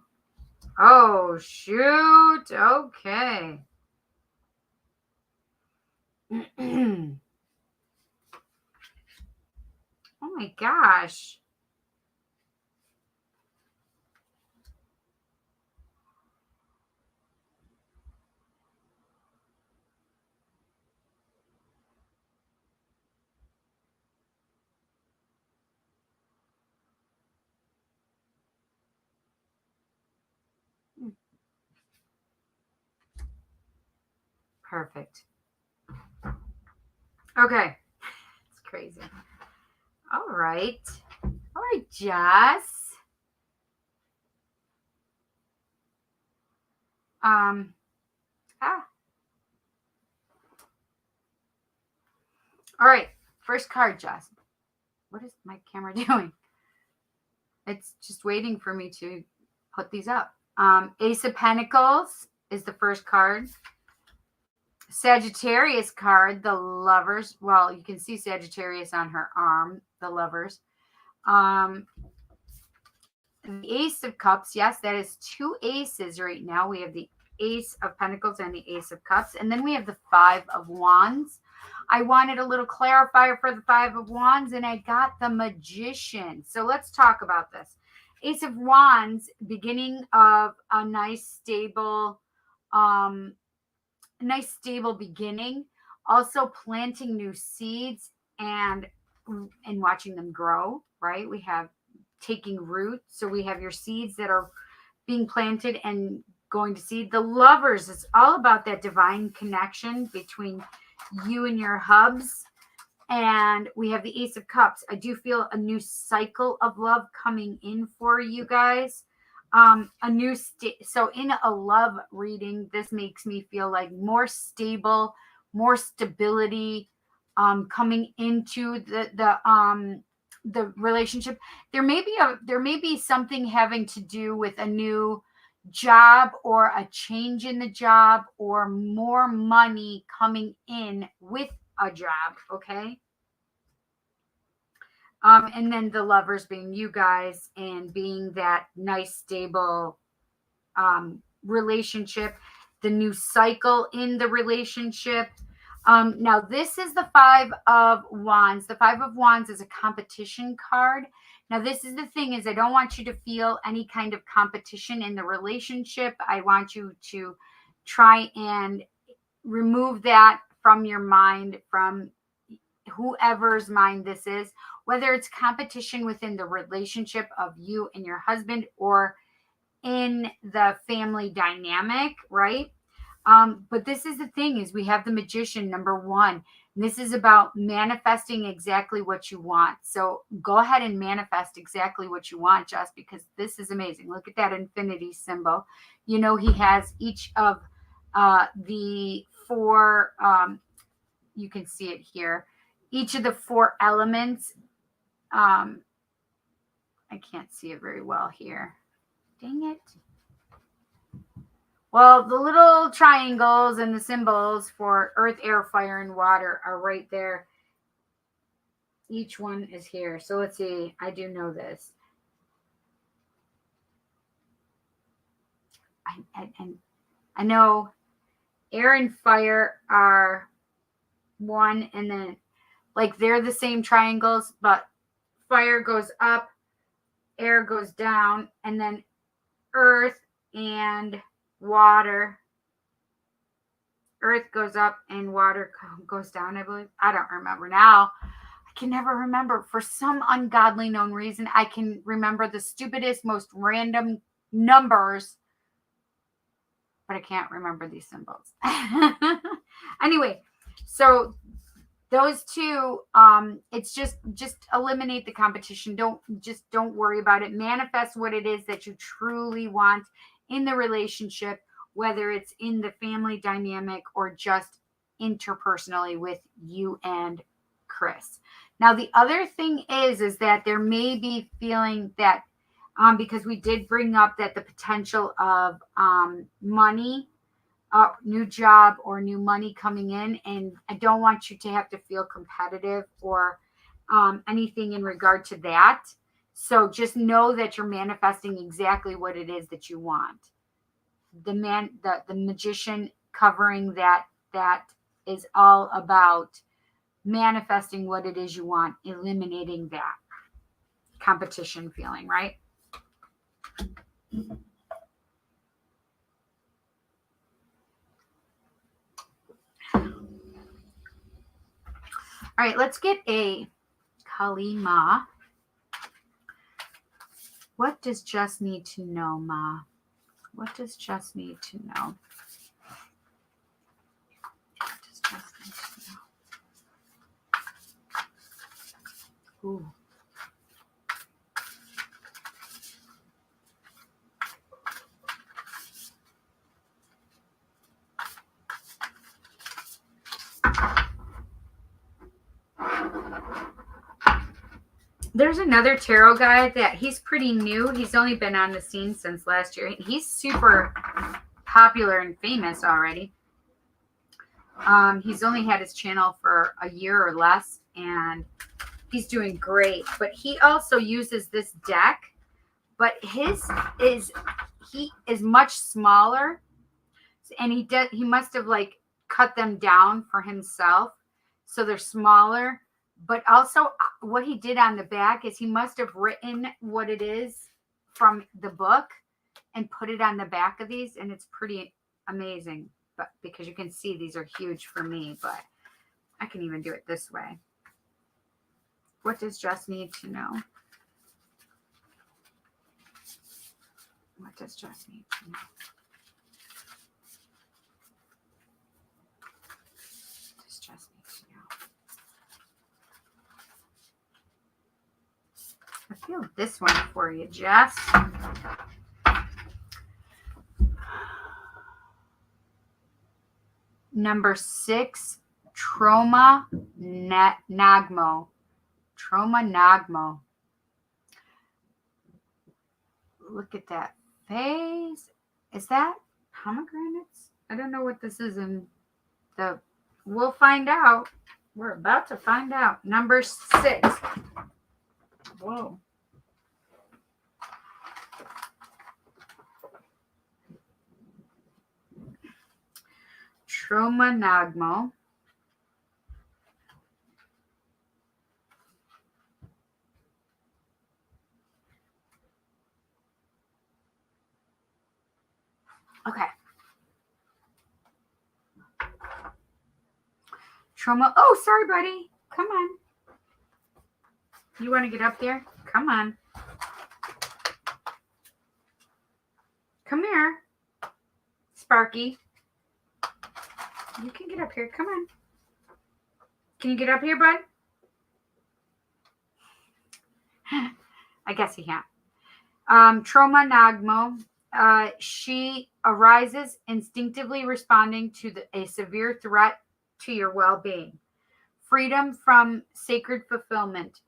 Speaker 1: Oh, shoot. Okay. Oh my gosh. Perfect. Okay. It's crazy. All right. All right, Jess. All right. First card, Jess. What is my camera doing? It's just waiting for me to put these up. Ace of Pentacles is the first card. Sagittarius card, the Lovers. Well, you can see Sagittarius on her arm, the Lovers. The Ace of Cups. Yes, that is 2 aces right now. We have the Ace of Pentacles and the Ace of Cups. And then we have the 5 of Wands. I wanted a little clarifier for the 5 of Wands, and I got the Magician. So let's talk about this. Ace of Wands, beginning of a nice stable beginning. Also planting new seeds and watching them grow, right? We have taking root. So we have your seeds that are being planted and going to seed. The Lovers, it's all about that divine connection between you and your hubs. And we have the Ace of Cups. I do feel a new cycle of love coming in for you guys. So in a love reading, this makes me feel like more stable, more stability coming into the relationship. There may be something having to do with a new job or a change in the job or more money coming in with a job. Okay. And then the Lovers being you guys and being that nice, stable relationship, the new cycle in the relationship. Now, this is the 5 of Wands. The 5 of Wands is a competition card. Now, this is the thing is I don't want you to feel any kind of competition in the relationship. I want you to try and remove that from your mind, from whoever's mind this is, whether it's competition within the relationship of you and your husband or in the family dynamic, right? But this is the thing is we have the Magician, number 1. And this is about manifesting exactly what you want. So go ahead and manifest exactly what you want, just because this is amazing. Look at that infinity symbol. You know, he has each of the four, you can see it here, each of the four elements. I can't see it very well here. Dang it. Well, the little triangles and the symbols for earth, air, fire, and water are right there. Each one is here. So let's see. I do know this. And I know air and fire are one, and then like they're the same triangles, but fire goes up, air goes down, and then earth and water. Earth goes up and water goes down, I believe. I don't remember now. I can never remember. For some ungodly known reason, I can remember the stupidest, most random numbers, but I can't remember these symbols. Anyway, so those two, it's just eliminate the competition. Don't worry about it. Manifest what it is that you truly want in the relationship, whether it's in the family dynamic or just interpersonally with you and Chris. Now, the other thing is that there may be feeling that, because we did bring up that the potential of money, new job or new money coming in, and I don't want you to have to feel competitive or anything in regard to that. So just know that you're manifesting exactly what it is that you want. The magician covering that is all about manifesting what it is you want, eliminating that competition feeling, right? All right, let's get a Kalima. What does Jess need to know, Ma? What does Jess need to know? What does Jess need to know? Ooh. There's another tarot guy that he's pretty new. He's only been on the scene since last year. He's super popular and famous already. He's only had his channel for a year or less, and he's doing great. But he also uses this deck, but he is much smaller, and he must have like cut them down for himself, so they're smaller. But also what he did on the back is he must have written what it is from the book and put it on the back of these. And it's pretty amazing, but because you can see these are huge for me, but I can even do it this way. What does Jess need to know? What does Jess need to know? What does Jess need to know? I feel this one for you, Jess. Number 6, Trauma Nagmo. Trauma Nagmo. Look at that face. Is that pomegranates? I don't know what this is in the... We'll find out. We're about to find out. Number 6. Whoa. Trauma Nagmo. Okay. Trauma. Oh, sorry, buddy. Come on. You want to get up there? Come on. Come here, Sparky. You can get up here. Come on. Can you get up here, bud? I guess he can't. Trauma Nagmo. She arises instinctively responding to a severe threat to your well-being. Freedom from sacred fulfillment.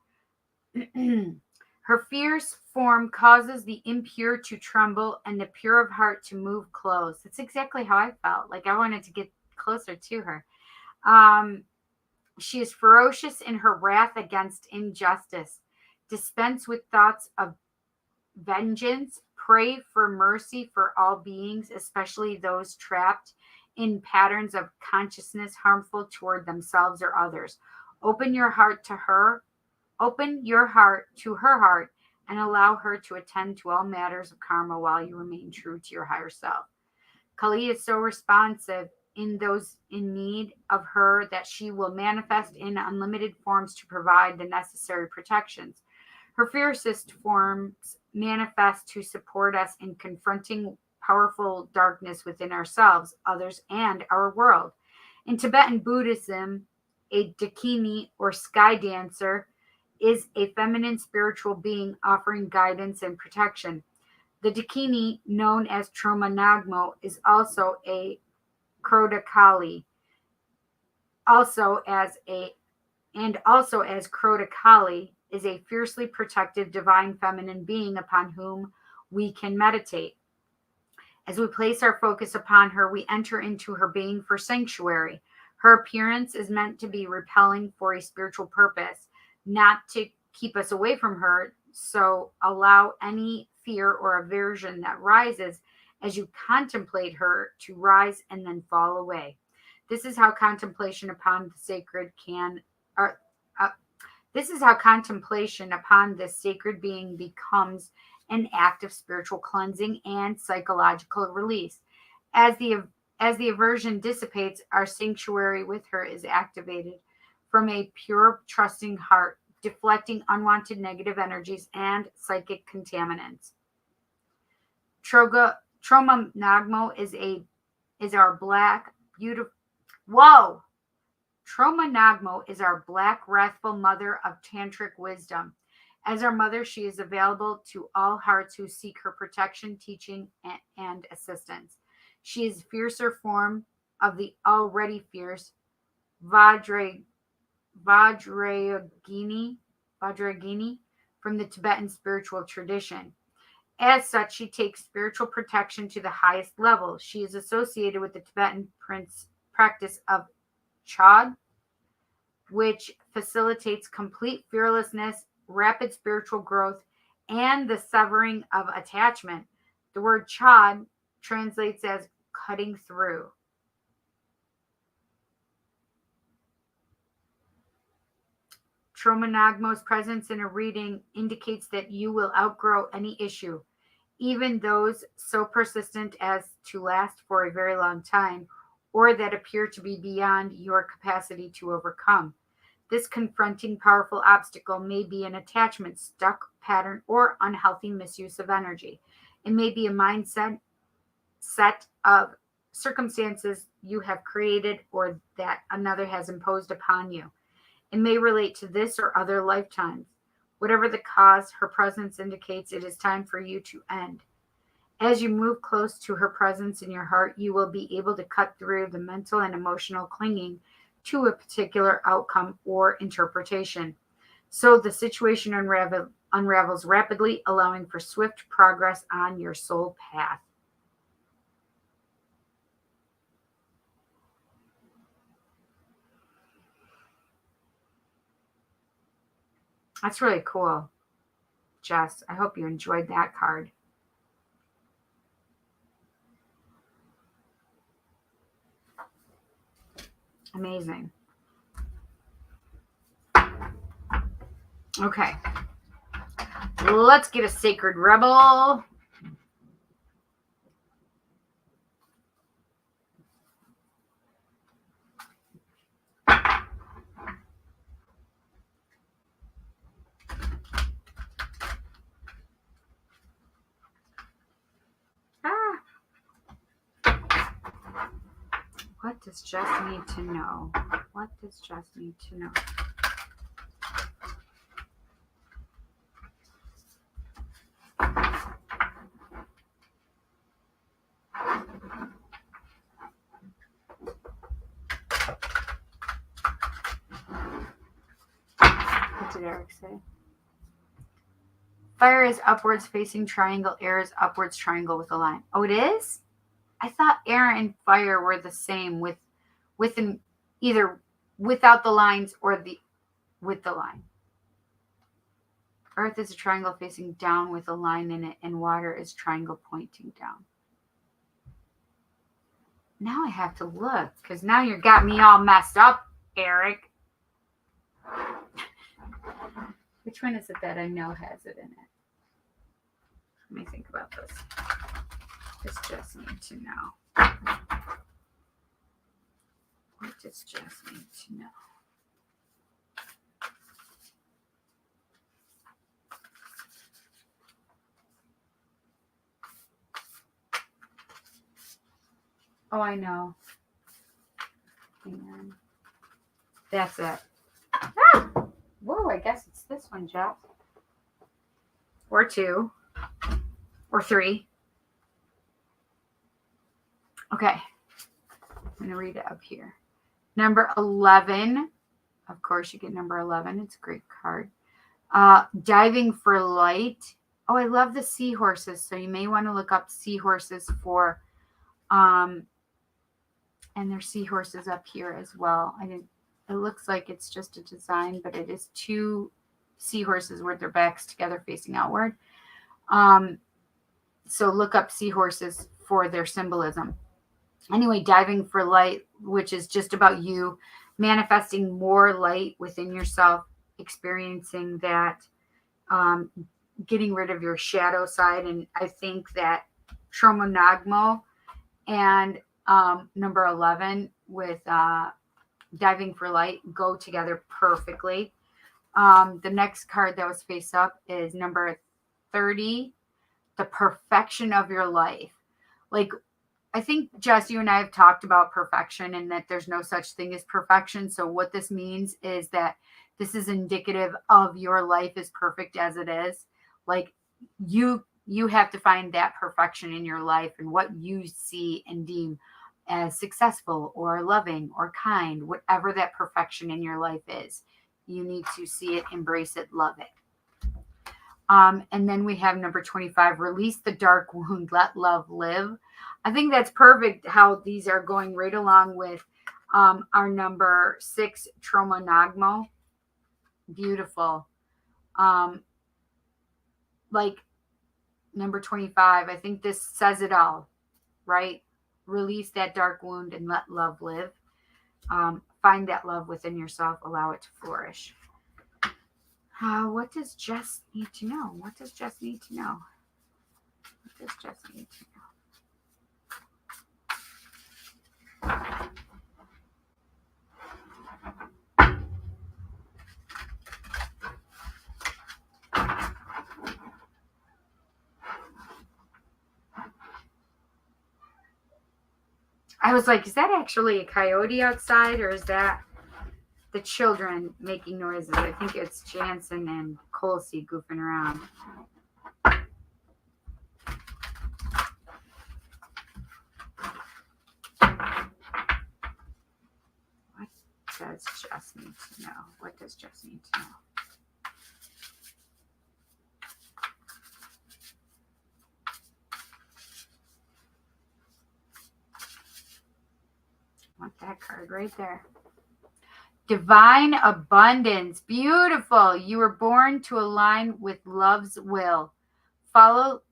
Speaker 1: Her fierce form causes the impure to tremble and the pure of heart to move close. That's exactly how I felt. Like I wanted to get closer to her. She is ferocious in her wrath against injustice. Dispense with thoughts of vengeance. Pray for mercy for all beings, especially those trapped in patterns of consciousness harmful toward themselves or others. Open your heart to her. Open your heart to her heart and allow her to attend to all matters of karma while you remain true to your higher self. Kali is so responsive in those in need of her that she will manifest in unlimited forms to provide the necessary protections. Her fiercest forms manifest to support us in confronting powerful darkness within ourselves, others, and our world. In Tibetan Buddhism, a dakini or sky dancer is a feminine spiritual being offering guidance and protection. The dakini, known as Troma Nagmo, is also a Krodakali, also as Krodakali is a fiercely protective divine feminine being upon whom we can meditate. As we place our focus upon her, we enter into her being for sanctuary. Her appearance is meant to be repelling for a spiritual purpose, not to keep us away from her. So allow any fear or aversion that rises as you contemplate her to rise and then fall away. This is how contemplation upon the sacred this is how contemplation upon this sacred being becomes an act of spiritual cleansing and psychological release. As the aversion dissipates, our sanctuary with her is activated from a pure, trusting heart, deflecting unwanted negative energies and psychic contaminants. Troma Nagmo is our black, beautiful. Whoa! Troma Nagmo is our black, wrathful mother of tantric wisdom. As our mother, she is available to all hearts who seek her protection, teaching, and assistance. She is a fiercer form of the already fierce Vajrayogini from the Tibetan spiritual tradition. As such, she takes spiritual protection to the highest level. She is associated with the Tibetan practice of Chod, which facilitates complete fearlessness, rapid spiritual growth, and the severing of attachment. The word Chod translates as cutting through. Troma Nagmo's presence in a reading indicates that you will outgrow any issue, even those so persistent as to last for a very long time, or that appear to be beyond your capacity to overcome. This confronting powerful obstacle may be an attachment, stuck pattern, or unhealthy misuse of energy. It may be a mindset set of circumstances you have created or that another has imposed upon you. It may relate to this or other lifetimes. Whatever the cause, her presence indicates it is time for you to end. As you move close to her presence in your heart, you will be able to cut through the mental and emotional clinging to a particular outcome or interpretation. So the situation unravels rapidly, allowing for swift progress on your soul path. That's really cool, Jess. I hope you enjoyed that card. Amazing. Okay. Let's get a sacred rebel. What does Jess need to know? What does Jess need to know? What did Eric say? Fire is upwards facing triangle. Air is upwards triangle with a line. Oh, it is? I thought air and fire were the same with either without the lines or with the line. Earth is a triangle facing down with a line in it, and water is triangle pointing down. Now I have to look, because now you got me all messed up, Eric. Which one is it that I know has it in it? Let me think about this. This just need to know. What does just need to know? Oh, I know. And that's it. Ah! Whoa, I guess it's this one, Jeff. Or 2. Or 3. Okay. I'm going to read it up here. Number 11. Of course, you get number 11. It's a great card. Diving for light. Oh, I love the seahorses. So you may want to look up seahorses for... and there's seahorses up here as well. It looks like it's just a design, but it is 2 seahorses with their backs together facing outward. So look up seahorses for their symbolism. Anyway, diving for light, which is just about you manifesting more light within yourself, experiencing that, getting rid of your shadow side. And I think that Tromonagmo and number 11 with diving for light go together perfectly. The next card that was face up is number 30, the perfection of your life. Like, I think, Jess, you and I have talked about perfection and that there's no such thing as perfection. So what this means is that this is indicative of your life is perfect as it is. Like, you have to find that perfection in your life and what you see and deem as successful or loving or kind, whatever that perfection in your life is. You need to see it, embrace it, love it. And then we have number 25, release the dark wound, let love live. I think that's perfect how these are going right along with our number 6, Tromonagmo. Beautiful. Like number 25, I think this says it all, right? Release that dark wound and let love live. Find that love within yourself. Allow it to flourish. What does Jess need to know? What does Jess need to know? What does Jess need to know? I was like, is that actually a coyote outside, or is that the children making noises? I think it's Jansen and Colsey goofing around. What does Jess need to know? What does Jess need to know? I want that card right there. Divine abundance. Beautiful. You were born to align with love's will. Follow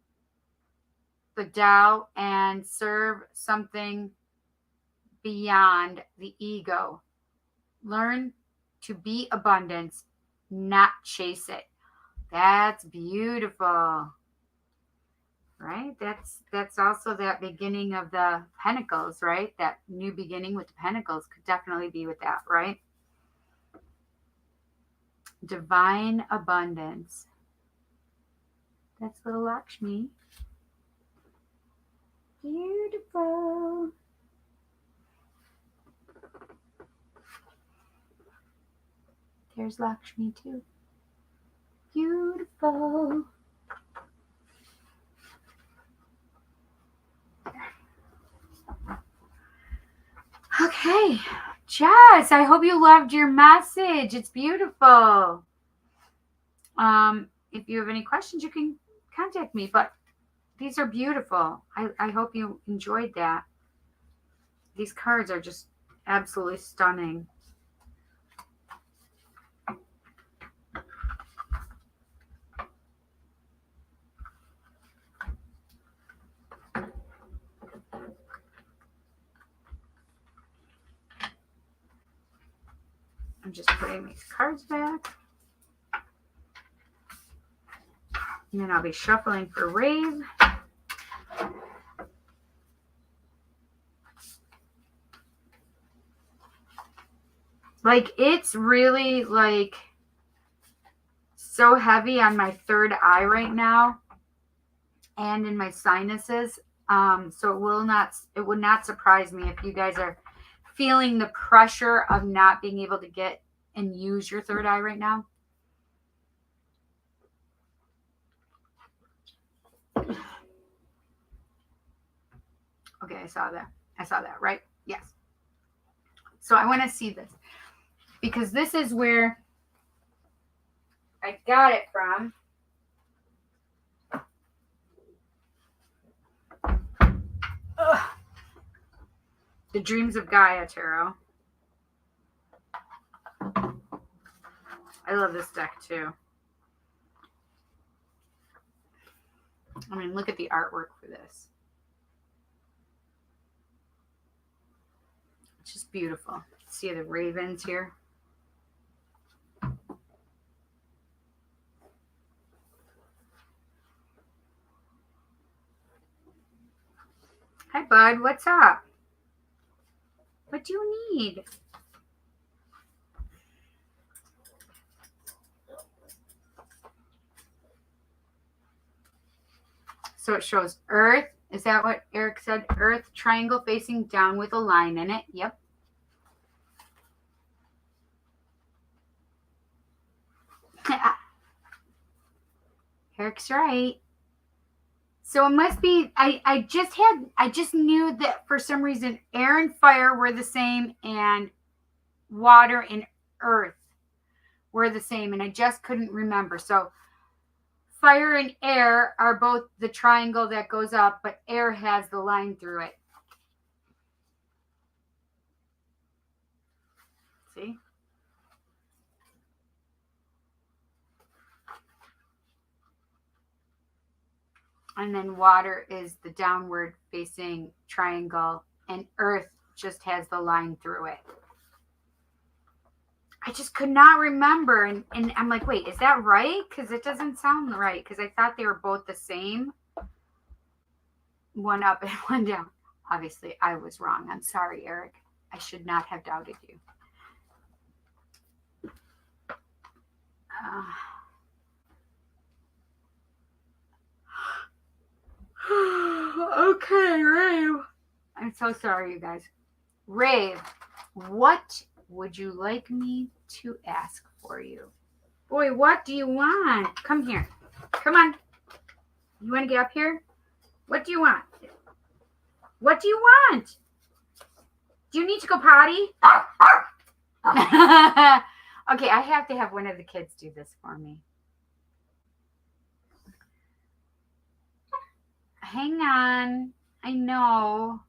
Speaker 1: the Tao and serve something beyond the ego. Learn to be abundance, not chase it. That's beautiful. Right? That's also that beginning of the Pentacles, right? That new beginning with the Pentacles could definitely be with that, right? Divine abundance. That's little Lakshmi. Beautiful. There's Lakshmi too. Beautiful. Okay, Jess, I hope you loved your message. It's beautiful. If you have any questions, you can contact me. But these are beautiful. I hope you enjoyed that. These cards are just absolutely stunning. I'm just putting these cards back. And then I'll be shuffling for Rave. Like, it's really, like, so heavy on my third eye right now and in my sinuses. So it would not surprise me if you guys are feeling the pressure of not being able to get and use your third eye right now. Okay, I saw that. I saw that, right? Yes. So I want to see this because this is where I got it from. Ugh. The Dreams of Gaia Tarot. I love this deck too. I mean, look at the artwork for this. It's just beautiful. See the ravens here? Hi, bud. What's up? What do you need? So it shows Earth. Is that what Eric said? Earth triangle facing down with a line in it. Yep. Eric's right. So it must be, I just knew that for some reason air and fire were the same and water and earth were the same. And I just couldn't remember. So fire and air are both the triangle that goes up, but air has the line through it. See? And then water is the downward facing triangle, and earth just has the line through it. I just could not remember. And I'm like, wait, is that right? Because it doesn't sound right. Because I thought they were both the same. One up and one down. Obviously, I was wrong. I'm sorry, Eric. I should not have doubted you. Okay, Rave. I'm so sorry, you guys. Rave, what would you like me to ask for you? Boy, what do you want? Come here. Come on. You want to get up here? What do you want? What do you want? Do you need to go potty? Okay, I have to have one of the kids do this for me. Hang on. I know.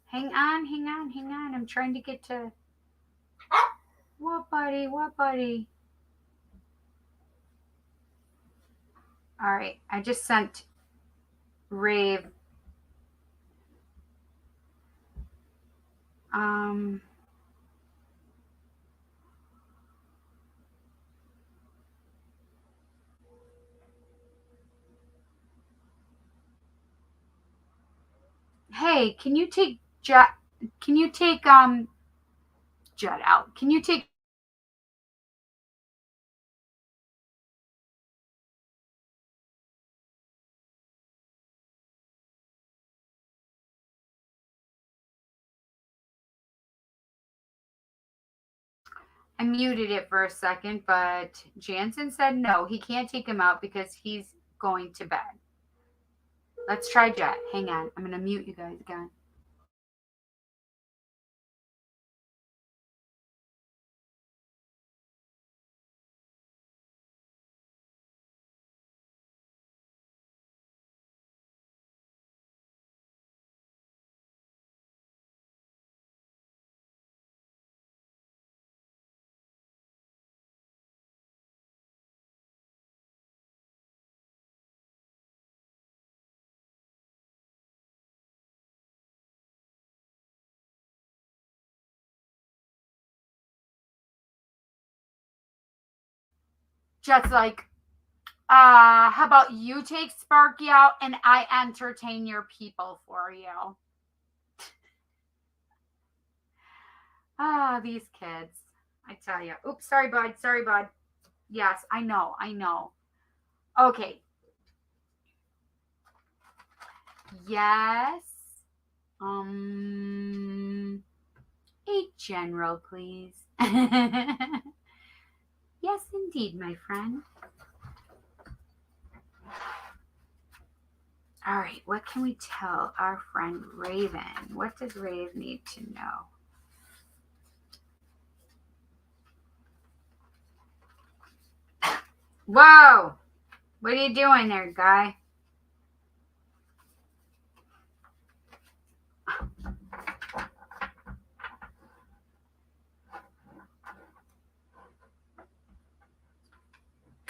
Speaker 1: Hang on, hang on, hang on. I'm trying to get to... What, buddy? What, buddy? All right. I just sent Rave. Hey, can you take Judd out? Can you take I muted it for a second, but Jansen said no, he can't take him out because he's going to bed. Let's try Jet. Hang on. I'm going to mute you guys again. Jet's like, how about you take Sparky out and I entertain your people for you? These kids. I tell you. Oops, sorry, bud. Sorry, bud. Yes, I know. Okay. Yes. A general, please. Yes, indeed, my friend. All right, what can we tell our friend Raven? What does Rave need to know? Whoa! What are you doing there, guy?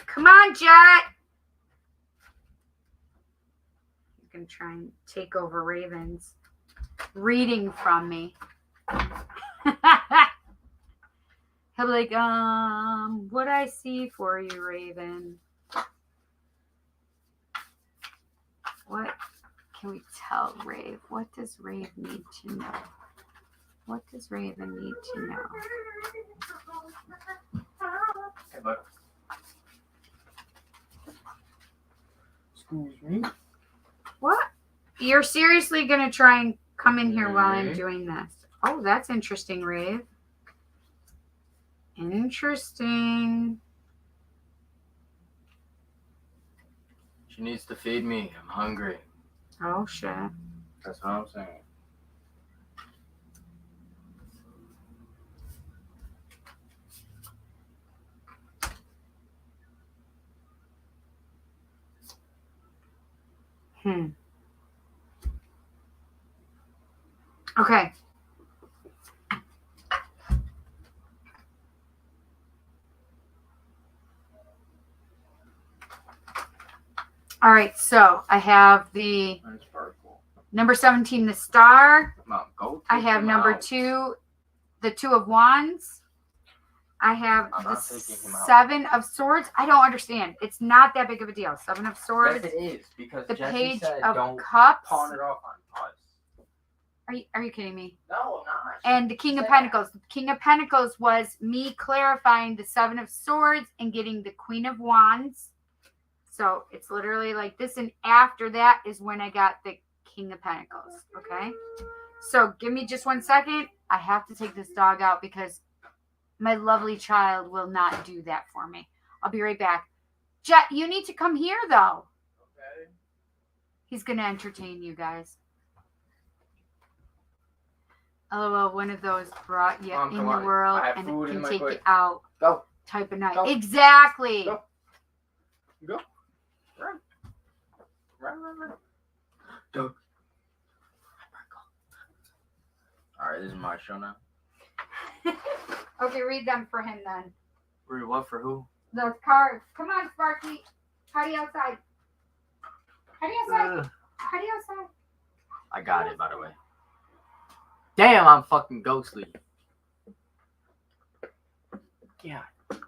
Speaker 1: Come on, Jet! You can try and take over Raven's reading from me. He'll be like, what I see for you, Raven? What can we tell Rave? What does Rave need to know? What does Raven need to know?
Speaker 2: Hey, bud. Excuse me?
Speaker 1: What? You're seriously going to try and come in here while I'm doing this? Oh, that's interesting, Rave. Interesting.
Speaker 2: She needs to feed me. I'm hungry.
Speaker 1: Oh, shit.
Speaker 2: That's what I'm saying.
Speaker 1: Okay. All right, so I have the number 17, the star.
Speaker 2: Go
Speaker 1: I have number 2, the 2 of wands. I have the 7 of swords. I don't understand. It's not that big of a deal. 7 of swords.
Speaker 2: Yes, it is, because
Speaker 1: the
Speaker 2: Jesse
Speaker 1: page
Speaker 2: said,
Speaker 1: of
Speaker 2: don't
Speaker 1: cups.
Speaker 2: pawn it off on us.
Speaker 1: Are you kidding me?
Speaker 2: No, I'm not.
Speaker 1: And the King of Pentacles. The King of Pentacles was me clarifying the 7 of swords and getting the Queen of Wands. So it's literally like this. And after that is when I got the King of Pentacles. Okay. So give me just 1 second. I have to take this dog out because my lovely child will not do that for me. I'll be right back. Jet, you need to come here, though.
Speaker 2: Okay.
Speaker 1: He's going to entertain you guys. LOL, one of those brought you in the world and can take you out.
Speaker 2: Go.
Speaker 1: Type of night.
Speaker 2: Go.
Speaker 1: Exactly.
Speaker 2: Go. Go. Run. Run. Go. All right, this is my show now.
Speaker 1: Okay, read them for him then.
Speaker 2: Read what for who?
Speaker 1: Those cards. Come on, Sparky. Howdy outside. Howdy outside. Howdy outside.
Speaker 2: I got it, by the way. Damn, I'm fucking ghostly. Yeah. Oh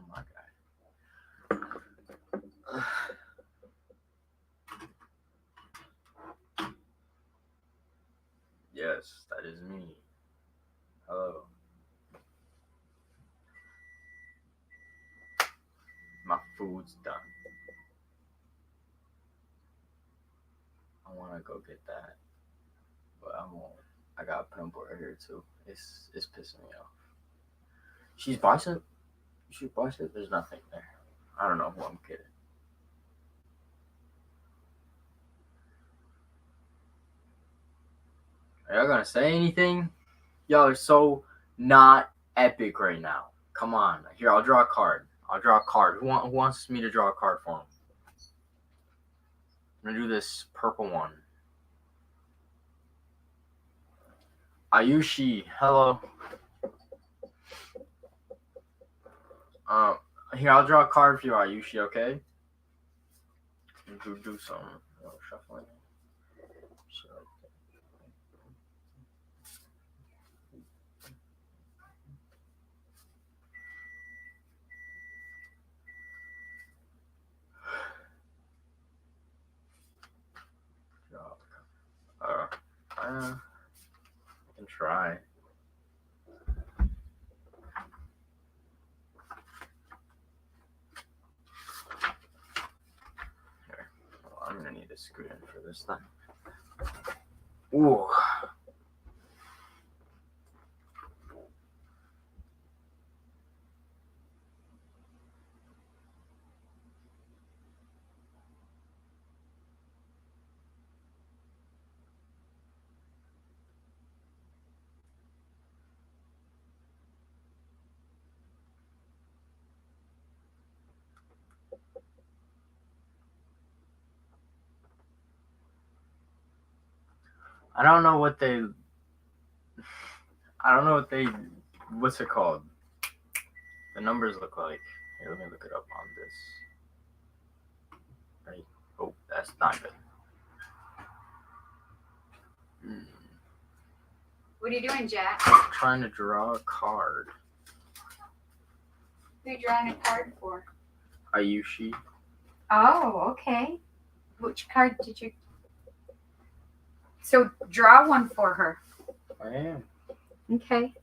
Speaker 2: my god. Yes, that is me. Hello. My food's done. I want to go get that, but I won't. I got a pimple right here too. It's pissing me off. She's bicep. There's nothing there. I don't know who I'm kidding. Are y'all gonna say anything? Y'all are so not epic right now. Come on. Here, I'll draw a card. Who wants me to draw a card for him? I'm gonna do this purple one. Ayushi, hello. Here, I'll draw a card for you, Ayushi, okay? Do some shuffling. I can try. Here, well, I'm gonna need a scoot in for this thing. Ooh. I don't know what what's it called? The numbers look like. Here, let me look it up on this. Right. Oh, that's not good.
Speaker 1: What are you doing, Jack?
Speaker 2: I'm trying to draw a card.
Speaker 1: Who are you drawing a card for?
Speaker 2: Ayushi.
Speaker 1: Oh, okay. Which card did you... So draw one for her.
Speaker 2: I am.
Speaker 1: Okay.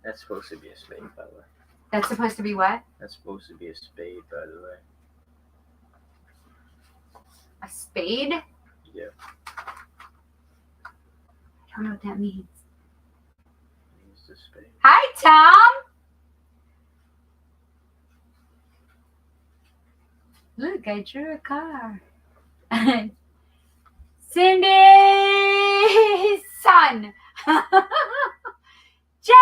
Speaker 2: That's supposed to be a spade, by the way.
Speaker 1: That's supposed to be what?
Speaker 2: That's supposed to be a spade, by the way.
Speaker 1: A spade?
Speaker 2: Yeah.
Speaker 1: I don't know what that means.
Speaker 2: It's a spade.
Speaker 1: Hi, Tom. Look, I drew a car. Cindy's son. Jet.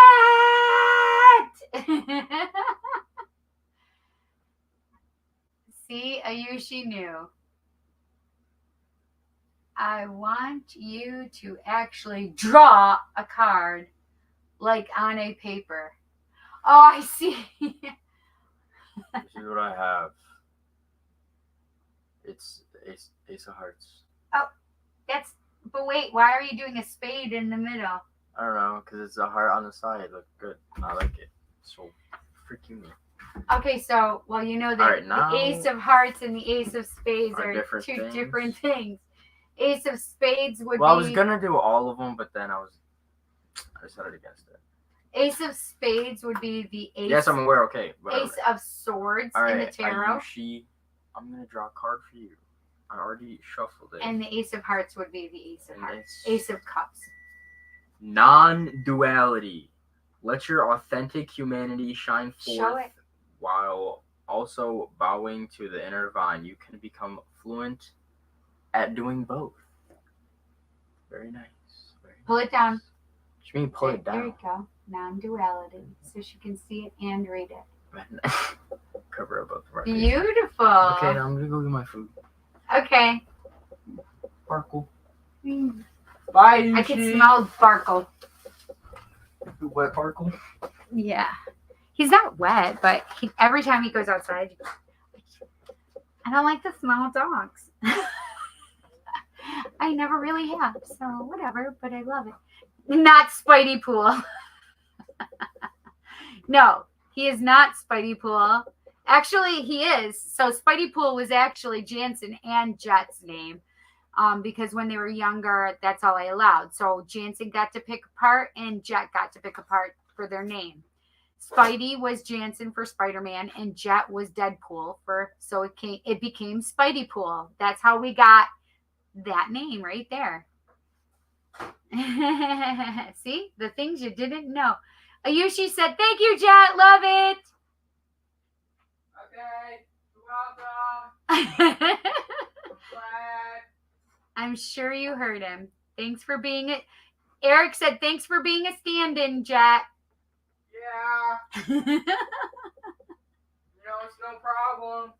Speaker 1: See, Ayushi knew. I want you to actually draw a card like on a paper. Oh, I see.
Speaker 2: This is what I have. It's Ace of Hearts.
Speaker 1: Oh, but wait, why are you doing a spade in the middle?
Speaker 2: I don't know, because it's a heart on the side. Look good. I like it. So freaking me.
Speaker 1: Okay, so, well, you know that
Speaker 2: Right, now,
Speaker 1: the Ace of Hearts and the Ace of Spades are
Speaker 2: different
Speaker 1: different things. Ace of Spades would
Speaker 2: well,
Speaker 1: be...
Speaker 2: I was going to do all of them, but then I decided against it.
Speaker 1: Ace of Spades would be the Ace...
Speaker 2: Yes, I'm aware, okay. Whatever.
Speaker 1: Ace of Swords in the tarot.
Speaker 2: Ayushi, I'm going to draw a card for you. I already shuffled it.
Speaker 1: And the Ace of Hearts would be the Ace of Hearts. Ace of Cups.
Speaker 2: Non-duality. Let your authentic humanity shine forth.
Speaker 1: Show it.
Speaker 2: While also bowing to the inner vine. You can become fluent at doing both. Very nice.
Speaker 1: Pull it down.
Speaker 2: What do you mean pull it down?
Speaker 1: There you go. Non-duality. So she can see it and read it.
Speaker 2: Cover up both of our
Speaker 1: Beautiful.
Speaker 2: Okay, now I'm going to go get my food.
Speaker 1: Okay.
Speaker 2: Sparkle. Bye, Yushi.
Speaker 1: I can smell Barkle.
Speaker 2: Wet Sparkle?
Speaker 1: Yeah. He's not wet, but every time he goes outside, I don't like the smell of dogs. I never really have, so whatever, but I love it. Not Spidey Pool. No, he is not Spidey Pool. Actually, he is. So Spidey Pool was actually Jansen and Jet's name. Because when they were younger, that's all I allowed. So Jansen got to pick a part and Jet got to pick a part for their name. Spidey was Jansen for Spider-Man and Jet was Deadpool so it became Spidey Pool. That's how we got that name right there. See? The things you didn't know. Ayushi said, thank you, Jet. Love it.
Speaker 2: Okay. welcome.
Speaker 1: I'm sure you heard him. Thanks for being it. Eric said, thanks for being a stand-in, Jet.
Speaker 2: Yeah. It's no problem.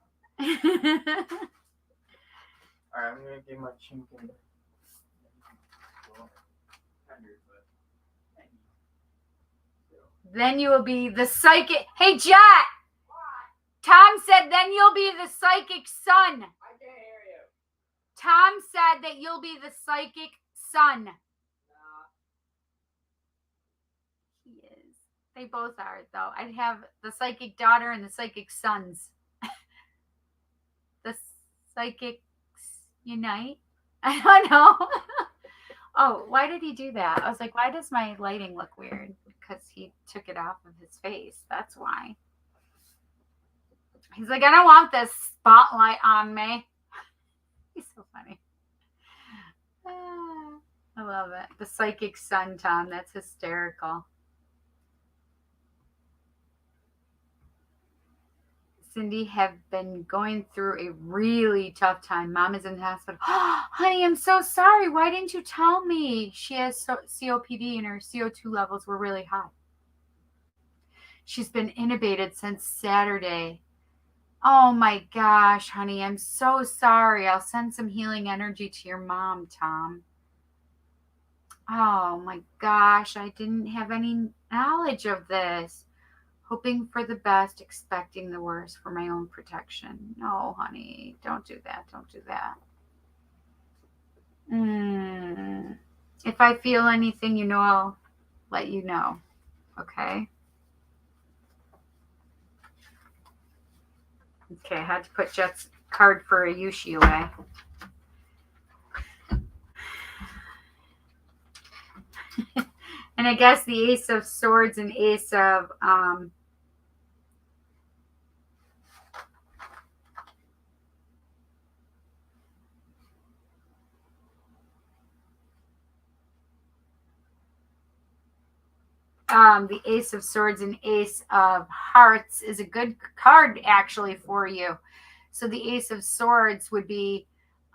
Speaker 2: Alright, I'm gonna get my chink.
Speaker 1: Then you will be the psychic. Hey, Jet. Tom said, then you'll be the psychic son.
Speaker 2: I can't hear you.
Speaker 1: Tom said that you'll be the psychic son. He is. They both are, though. I'd have the psychic daughter and the psychic sons. The psychics unite? I don't know. Oh, why did he do that? I was like, why does my lighting look weird? Because he took it off of his face. That's why. He's like, I don't want this spotlight on me. He's so funny. I love it. The psychic son, Tom. That's hysterical. Cindy, have been going through a really tough time. Mom is in the hospital. Oh, honey, I'm so sorry. Why didn't you tell me? She has COPD and her CO2 levels were really high. She's been intubated since Saturday. Oh my gosh, honey, I'm so sorry. I'll send some healing energy to your mom, Tom. Oh my gosh, I didn't have any knowledge of this. Hoping for the best, expecting the worst for my own protection. No, honey, don't do that. Don't do that. If I feel anything, you know, I'll let you know. Okay? Okay, I had to put Jet's card for Ayushi away. And I guess the Ace of Swords and Ace of the Ace of Swords and Ace of Hearts is a good card actually for you. So the Ace of Swords would be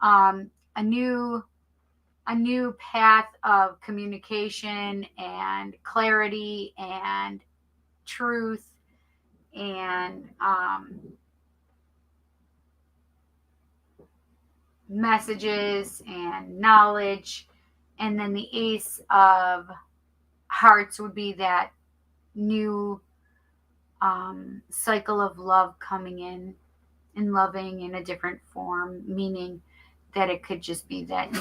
Speaker 1: a new path of communication and clarity and truth and messages and knowledge. And then the Ace of Hearts would be that new cycle of love coming in and loving in a different form, meaning that it could just be that,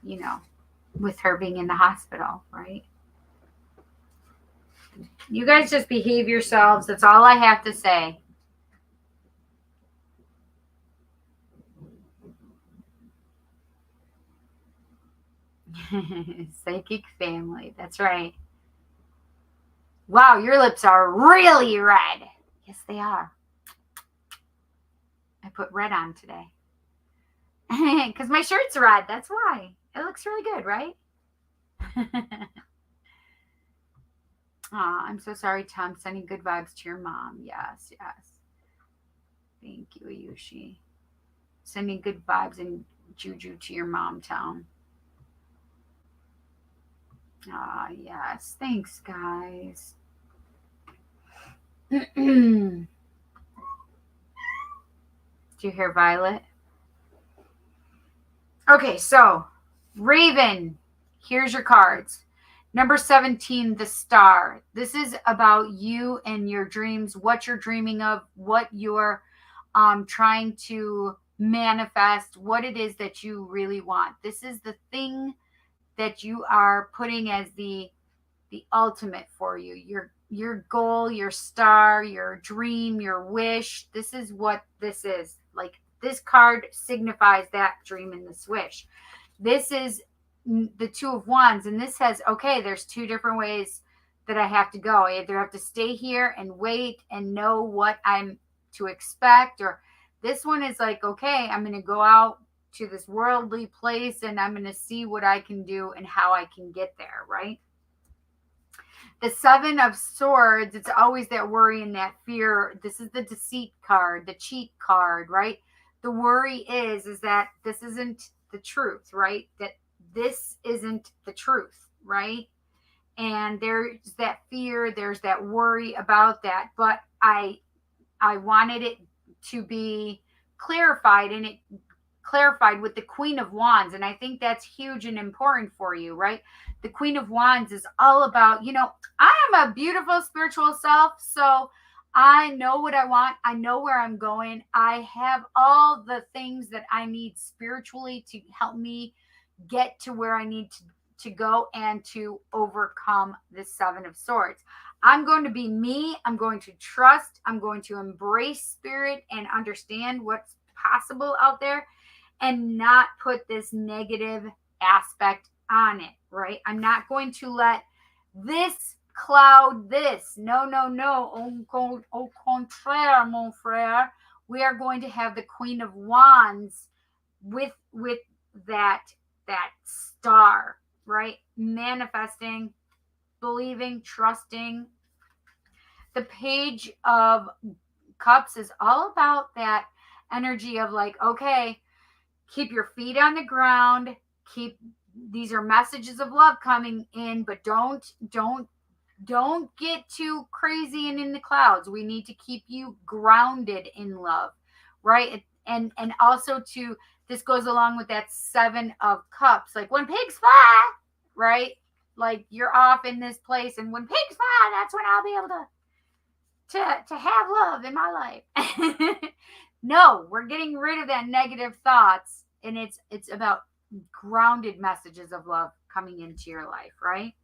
Speaker 1: you know, with her being in the hospital, right? You guys just behave yourselves. That's all I have to say. Psychic family. That's right. Wow, your lips are really red. Yes, they are. I put red on today. Because my shirt's red. That's why. It looks really good, right? I'm so sorry, Tom. Sending good vibes to your mom. Yes, yes. Thank you, Ayushi. Sending good vibes and juju to your mom, Tom. Yes. Thanks, guys. Do you hear Violet? Okay, so Raven, here's your cards. Number 17, the Star. This is about you and your dreams, what you're dreaming of, what you're trying to manifest, what it is that you really want. This is the thing that you are putting as the ultimate for you. Your goal, your star, your dream, your wish. This is what this is. Like, this card signifies that dream and this wish. This is the Two of Wands, and this says, okay, there's two different ways that I have to go. I either have to stay here and wait and know what I'm to expect, or this one is like, okay, I'm going to go out to this worldly place and I'm going to see what I can do and how I can get there, right? The Seven of Swords, it's always that worry and that fear. This is the deceit card, the cheat card, right? The worry is that this isn't the truth, right? That this isn't the truth, right? And there's that fear, there's that worry about that. But I wanted it to be clarified, and it clarified with the Queen of Wands. And I think that's huge and important for you, right? The Queen of Wands is all about, I am a beautiful spiritual self. So I know what I want. I know where I'm going. I have all the things that I need spiritually to help me get to where I need to go and to overcome the Seven of Swords. I'm going to be me. I'm going to trust. I'm going to embrace spirit and understand what's possible out there and not put this negative aspect on it, right? I'm not going to let this cloud this. No, no, no. Au contraire, mon frère. We are going to have the Queen of Wands with that star, right? Manifesting, believing, trusting. The Page of Cups is all about that energy of like, okay, keep your feet on the ground. These are messages of love coming in, but don't get too crazy and in the clouds. We need to keep you grounded in love, right? And also to this goes along with that Seven of Cups. Like when pigs fly, right? Like you're off in this place, and when pigs fly, that's when I'll be able to have love in my life. No, we're getting rid of that negative thoughts, and it's about grounded messages of love coming into your life, right?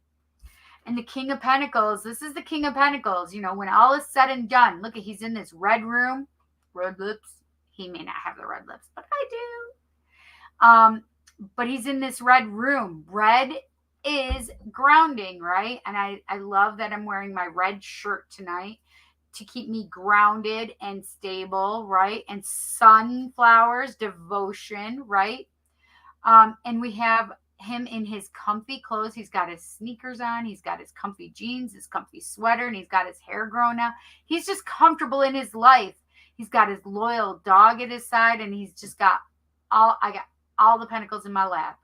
Speaker 1: And the King of Pentacles, this is the King of Pentacles. When all is said and done, look at, he's in this red room, red lips. He may not have the red lips, but I do. But he's in this red room. Red is grounding, right? And I love that I'm wearing my red shirt tonight to keep me grounded and stable, right? And sunflowers, devotion, right? And we have him in his comfy clothes. He's got his sneakers on. He's got his comfy jeans, his comfy sweater, and he's got his hair grown out. He's just comfortable in his life. He's got his loyal dog at his side, and he's just got I got all the pentacles in my lap.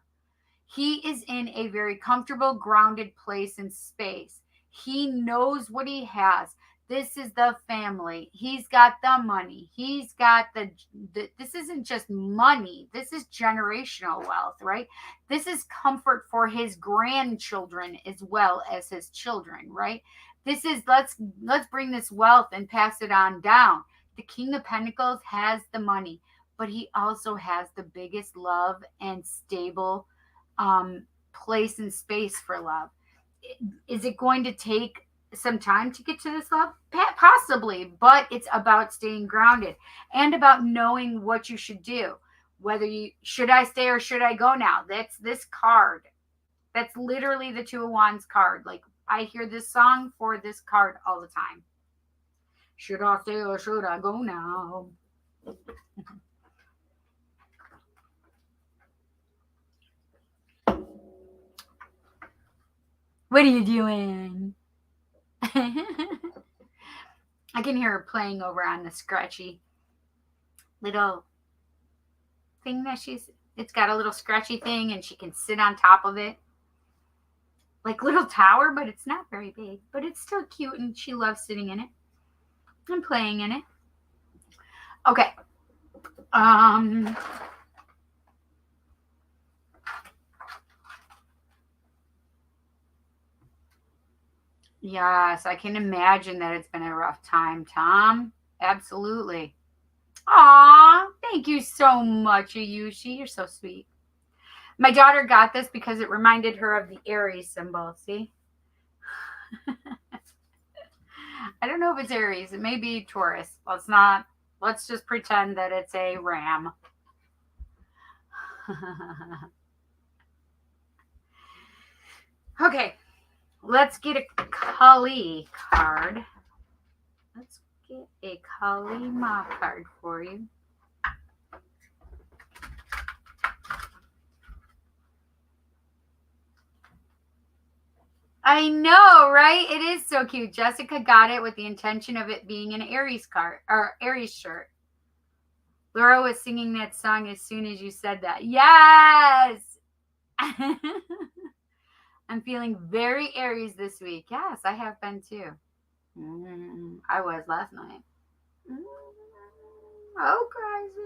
Speaker 1: He is in a very comfortable, grounded place and space. He knows what he has. This is the family. He's got the money. He's got this isn't just money. This is generational wealth, right? This is comfort for his grandchildren as well as his children, right? This is, let's bring this wealth and pass it on down. The King of Pentacles has the money, but he also has the biggest love and stable place and space for love. Is it going to take some time to get to this love? Possibly, but it's about staying grounded and about knowing what you should do. Whether should I stay or should I go now? That's this card. That's literally the Two of Wands card. Like I hear this song for this card all the time. Should I stay or should I go now? What are you doing? I can hear her playing over on the scratchy little thing that it's got a little scratchy thing, and she can sit on top of it. Like little tower, but it's not very big, but it's still cute, and she loves sitting in it and playing in it. Okay. Yes, I can imagine that it's been a rough time, Tom. Absolutely. Aw, thank you so much, Ayushi. You're so sweet. My daughter got this because it reminded her of the Aries symbol. See? I don't know if it's Aries. It may be Taurus. Let's just pretend that it's a ram. Okay. Let's get a Kali card. Let's get a Kali Ma card for you. I know, right? It is so cute. Jessica got it with the intention of it being an Aries card or Aries shirt. Laura was singing that song as soon as you said that. Yes. I'm feeling very Aries this week. Yes, I have been too. I was last night. Oh, crazy.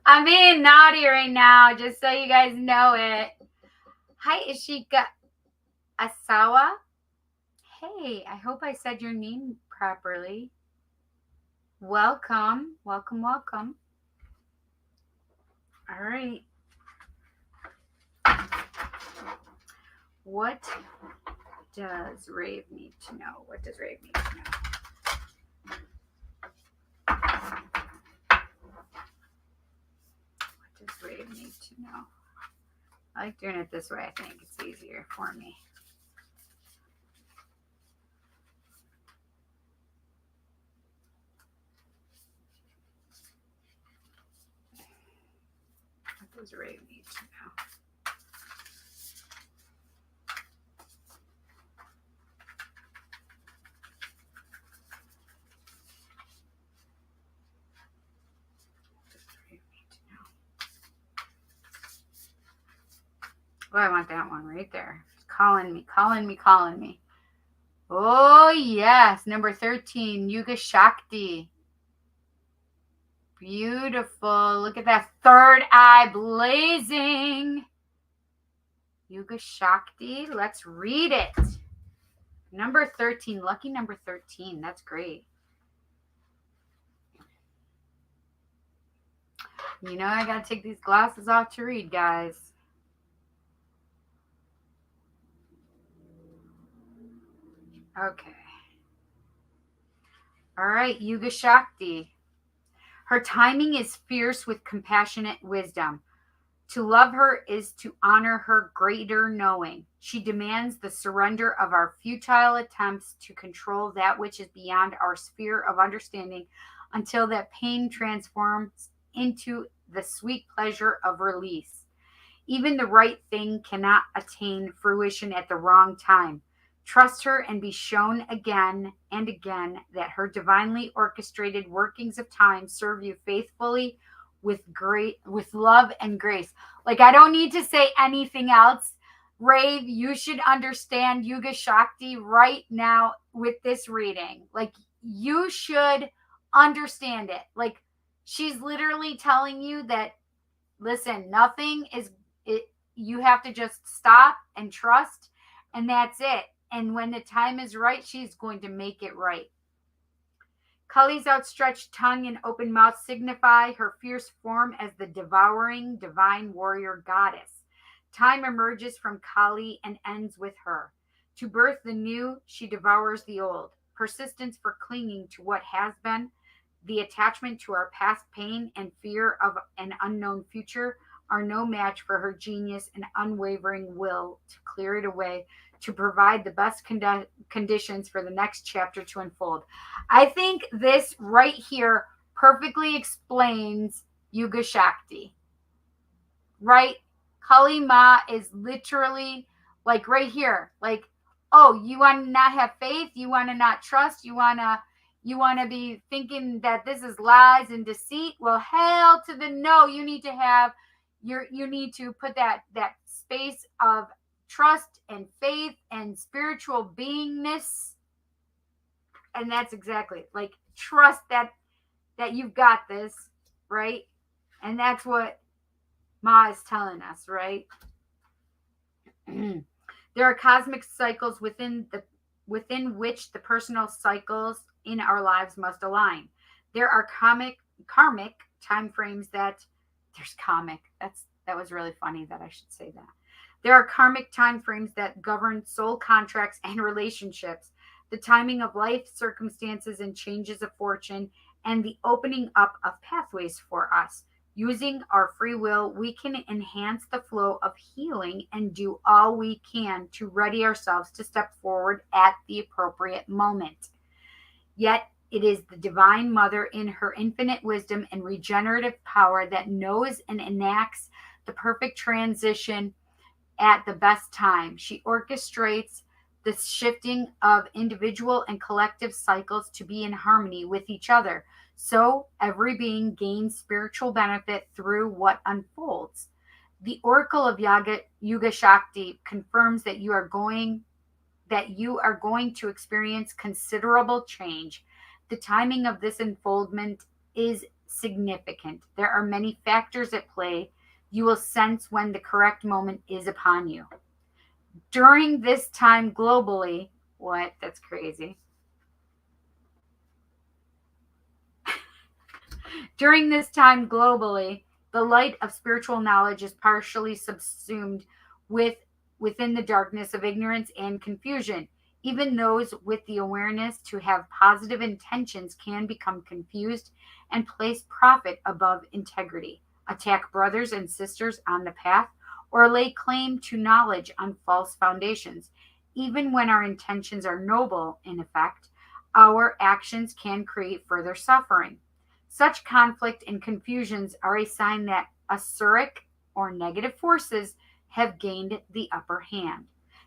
Speaker 1: I'm being naughty right now, just so you guys know it. Hi, Ishika Asawa. Hey, I hope I said your name properly. Welcome, welcome, welcome. All right. What does Rave need to know? What does Rave need to know? What does Rave need to know? I like doing it this way. I think it's easier for me. What does Rave need to know? Oh, I want that one right there. It's calling me, calling me, calling me. Oh, yes. Number 13, Yuga Shakti. Beautiful. Look at that third eye blazing. Yuga Shakti. Let's read it. Number 13. Lucky number 13. That's great. You know, I got to take these glasses off to read, guys. Okay. All right, Yuga Shakti. Her timing is fierce with compassionate wisdom. To love her is to honor her greater knowing. She demands the surrender of our futile attempts to control that which is beyond our sphere of understanding until that pain transforms into the sweet pleasure of release. Even the right thing cannot attain fruition at the wrong time. Trust her and be shown again and again that her divinely orchestrated workings of time serve you faithfully with love and grace. Like, I don't need to say anything else. Rave, you should understand Yuga Shakti right now with this reading. Like, you should understand it. Like, she's literally telling you that, listen, nothing is it. You have to just stop and trust, and that's it. And when the time is right, she's going to make it right. Kali's outstretched tongue and open mouth signify her fierce form as the devouring divine warrior goddess. Time emerges from Kali and ends with her. To birth the new, she devours the old. Persistence for clinging to what has been, the attachment to our past pain and fear of an unknown future are no match for her genius and unwavering will to clear it away, to provide the best conditions for the next chapter to unfold. I think this right here perfectly explains Yuga Shakti. Right? Kali Ma is literally like right here. Like, oh, you want to not have faith? You want to not trust? You want to be thinking that this is lies and deceit? Well, hell to the no. You need to have you need to put that space of trust and faith and spiritual beingness. And that's exactly like trust that you've got this, right? And that's what Ma is telling us, right? There are cosmic cycles within which the personal cycles in our lives must align. There are karmic time frames that there's comic. That was really funny that I should say that. There are karmic time frames that govern soul contracts and relationships, the timing of life circumstances and changes of fortune, and the opening up of pathways for us. Using our free will, we can enhance the flow of healing and do all we can to ready ourselves to step forward at the appropriate moment. Yet, it is the Divine Mother in her infinite wisdom and regenerative power that knows and enacts the perfect transition at the best time. She orchestrates the shifting of individual and collective cycles to be in harmony with each other. So every being gains spiritual benefit through what unfolds. The Oracle of Yuga Shakti confirms that you are going to experience considerable change. The timing of this unfoldment is significant. There are many factors at play. You will sense when the correct moment is upon you. During this time globally, what? That's crazy. During this time globally, the light of spiritual knowledge is partially subsumed within the darkness of ignorance and confusion. Even those with the awareness to have positive intentions can become confused and place profit above integrity, attack brothers and sisters on the path, or lay claim to knowledge on false foundations. Even when our intentions are noble, in effect, our actions can create further suffering. Such conflict and confusions are a sign that asuric or negative forces have gained the upper hand.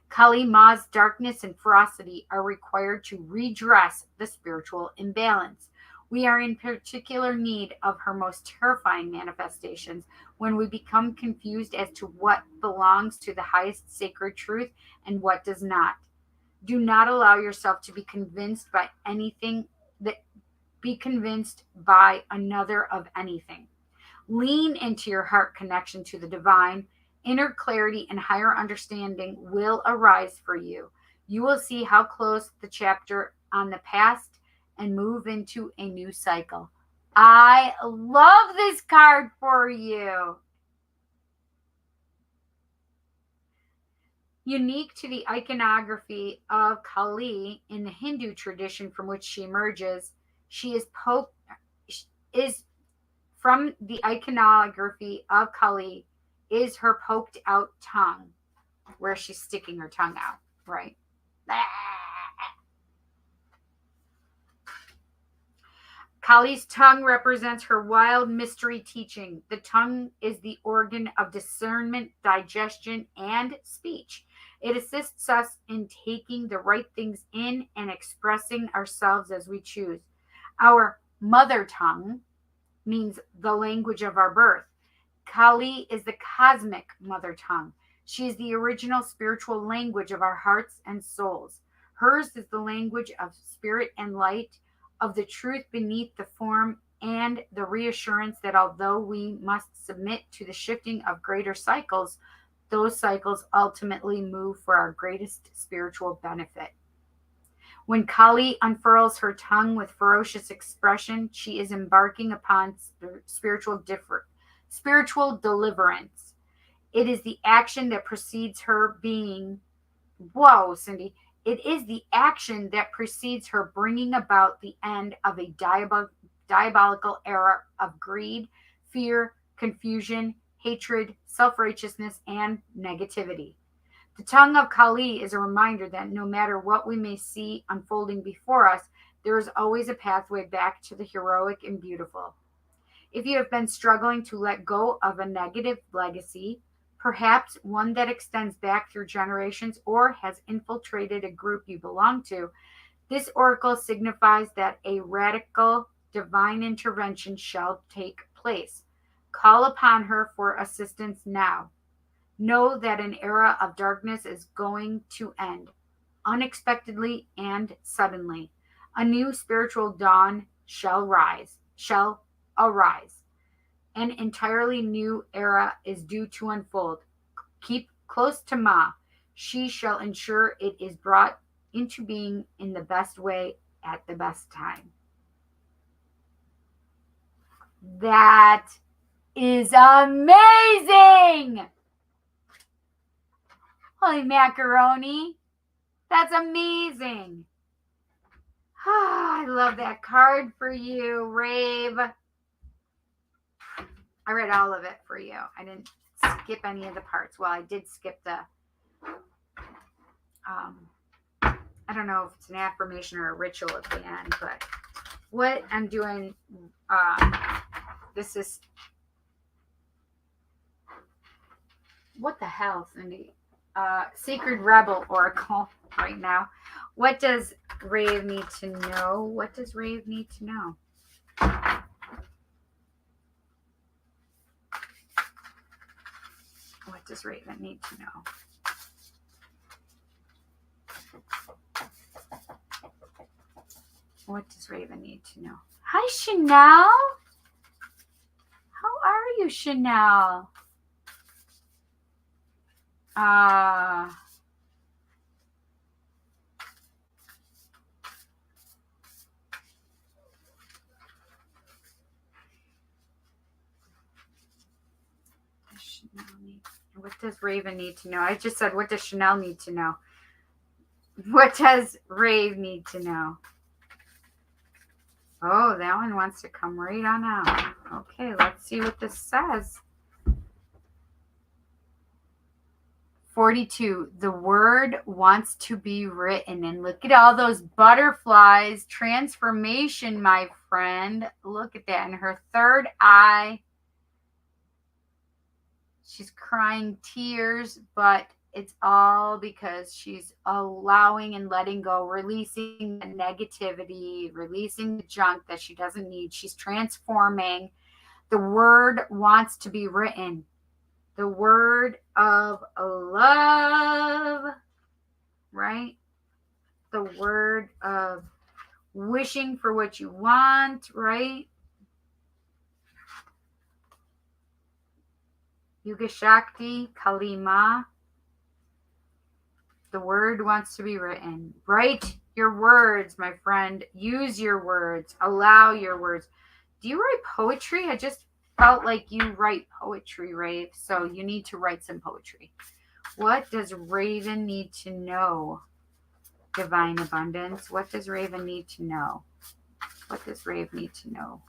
Speaker 1: Kali Ma's darkness and ferocity are required to redress the spiritual imbalance. We are in particular need of her most terrifying manifestations when we become confused as to what belongs to the highest sacred truth and what does not. Do not allow yourself to be convinced by another of anything. Lean into your heart connection to the divine. Inner clarity and higher understanding will arise for you. You will see how close the chapter on the past and move into a new cycle. I love this card for you. Unique to the iconography of Kali in the Hindu tradition from which she emerges, from the iconography of Kali is her poked out tongue, where she's sticking her tongue out, right? Kali's tongue represents her wild mystery teaching. The tongue is the organ of discernment, digestion, and speech. It assists us in taking the right things in and expressing ourselves as we choose. Our mother tongue means the language of our birth. Kali is the cosmic mother tongue. She is the original spiritual language of our hearts and souls. Hers is the language of spirit and light, of the truth beneath the form, and the reassurance that although we must submit to the shifting of greater cycles, those cycles ultimately move for our greatest spiritual benefit. When Kali unfurls her tongue with ferocious expression, she is embarking upon spiritual deliverance. It is the action that precedes her being, whoa, Cindy, it is the action that precedes her bringing about the end of a diabolical era of greed, fear, confusion, hatred, self-righteousness, and negativity. The tongue of Kali is a reminder that no matter what we may see unfolding before us, there is always a pathway back to the heroic and beautiful. If you have been struggling to let go of a negative legacy, perhaps one that extends back through generations or has infiltrated a group you belong to, this oracle signifies that a radical divine intervention shall take place. Call upon her for assistance now. Know that an era of darkness is going to end, unexpectedly and suddenly. A new spiritual dawn shall arise. An entirely new era is due to unfold. Keep close to Ma. She shall ensure it is brought into being in the best way at the best time. That is amazing! Holy macaroni. That's amazing. I love that card for you, Rave. I read all of it for you. I didn't skip any of the parts. Well, I did skip the, I don't know if it's an affirmation or a ritual at the end, but what I'm doing, this is, what the hell, Cindy? Sacred Rebel Oracle right now. What does Rave need to know? What does Rave need to know? What does Raven need to know? What does Raven need to know? Hi, Chanel. How are you, Chanel? What does Raven need to know? I just said, what does Chanel need to know? What does Rave need to know? Oh, that one wants to come right on out. Okay, let's see what this says. 42, the word wants to be written. And look at all those butterflies. Transformation, my friend. Look at that. And her third eye. She's crying tears, but it's all because she's allowing and letting go, releasing the negativity, releasing the junk that she doesn't need. She's transforming. The word wants to be written. The word of love, right? The word of wishing for what you want, right? Yuga Shakti, Kalima. The word wants to be written. Write your words, my friend. Use your words. Allow your words. Do you write poetry? I just felt like you write poetry, Rave. So you need to write some poetry. What does Raven need to know? Divine Abundance. What does Raven need to know? What does Rave need to know?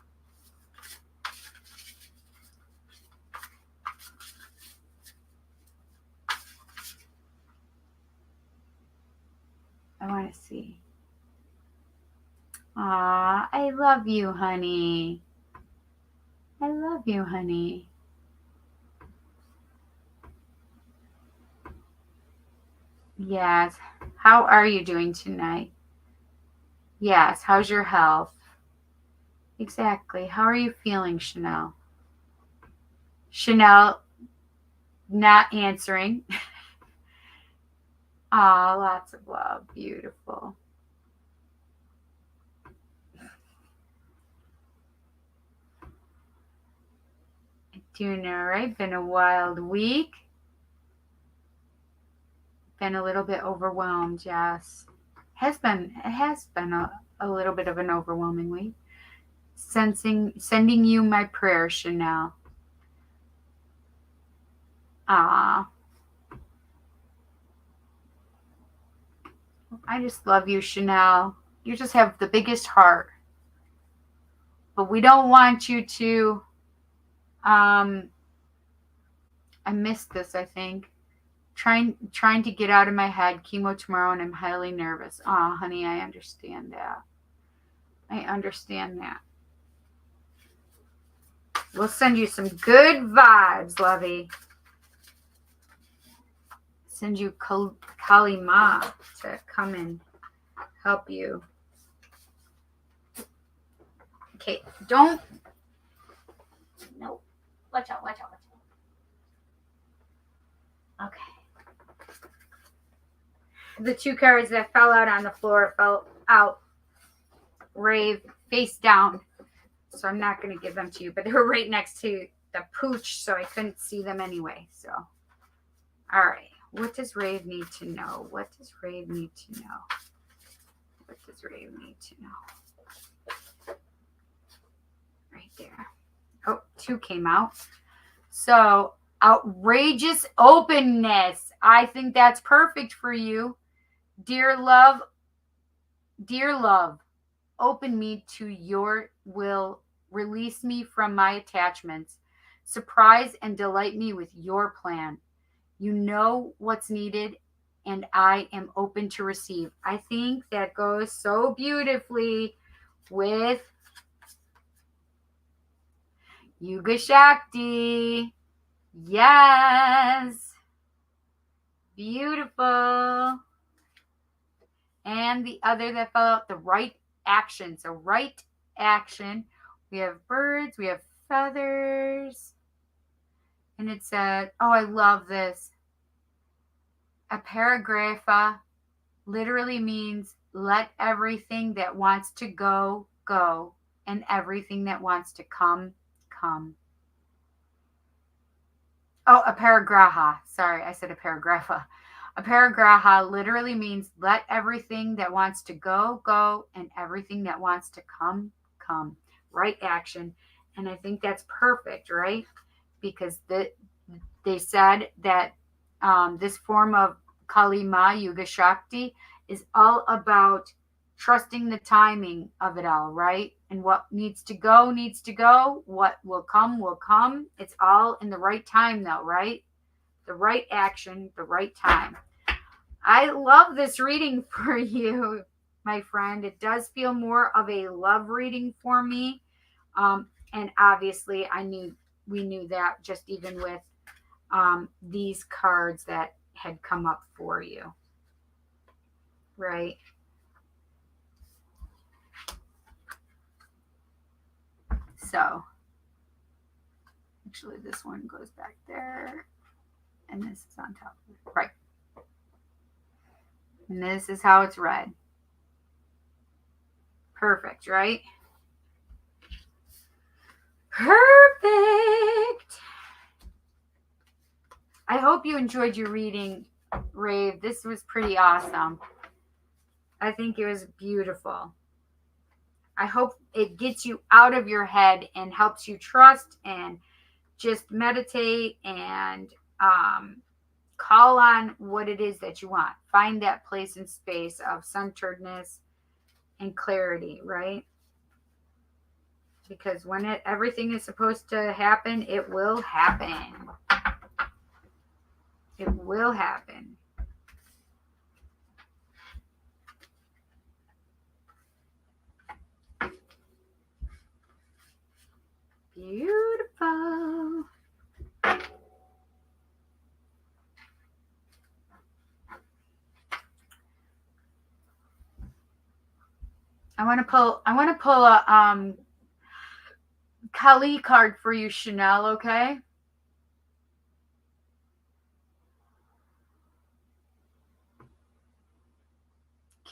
Speaker 1: I want to see. Aw, I love you, honey. I love you, honey. Yes. How are you doing tonight? Yes. How's your health? Exactly. How are you feeling, Chanel? Chanel not answering. Aw, lots of love. Beautiful. Doing all right. Been a wild week. Been a little bit overwhelmed, yes. It has been a little bit of an overwhelming week. Sending you my prayer, Chanel. Ah, I just love you, Chanel. You just have the biggest heart. But we don't want you to I missed this, I think. Trying to get out of my head. Chemo tomorrow and I'm highly nervous. Aw, honey, I understand that. I understand that. We'll send you some good vibes, lovey. Send you Kali Ma to come and help you. Okay, don't. No. Watch out. Okay. The two cards that fell out on the floor fell out. Rave face down. So I'm not going to give them to you, but they were right next to the pooch, so I couldn't see them anyway. So, all right. What does Rave need to know? What does Rave need to know? What does Rave need to know? Right there. Oh, 2 came out. So, outrageous openness. I think that's perfect for you. Dear love, open me to your will. Release me from my attachments. Surprise and delight me with your plan. You know what's needed, and I am open to receive. I think that goes so beautifully with Yuga Shakti. Yes. Beautiful. And the other that fell out, the right action. So right action. We have birds, we have feathers. And it said, oh, I love this. A paragrapha literally means let everything that wants to go, go, and everything that wants to come, come. Oh, a paragraha. Sorry, I said a paragrapha. A paragraha literally means let everything that wants to go, go, and everything that wants to come, come. Right action. And I think that's perfect, right? Because they said that this form of Kalima Yuga Shakti is all about trusting the timing of it all, right? And what needs to go, needs to go. What will come, will come. It's all in the right time, though, right? The right action, the right time. I love this reading for you, my friend. It does feel more of a love reading for me. And obviously, we knew that just even with these cards that had come up for you, right? So, actually, this one goes back there, and this is on top of it, right? And this is how it's read. Perfect, right? Perfect. I hope you enjoyed your reading, Rave. This was pretty awesome. I think it was beautiful. I hope it gets you out of your head and helps you trust and just meditate and call on what it is that you want. Find that place and space of centeredness and clarity, right? Because when everything is supposed to happen, it will happen. It will happen. Beautiful. I want to pull a Kali card for you, Chanel, okay?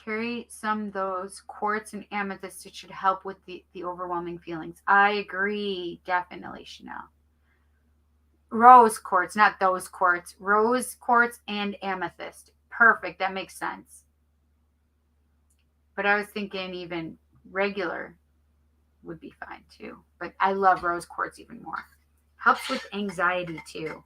Speaker 1: Carry some of those quartz and amethyst. It should help with the overwhelming feelings. I agree, definitely, Chanel. Rose quartz, not those quartz. Rose quartz and amethyst. Perfect. That makes sense. But I was thinking even regular would be fine too. But I love rose quartz even more. Helps with anxiety too.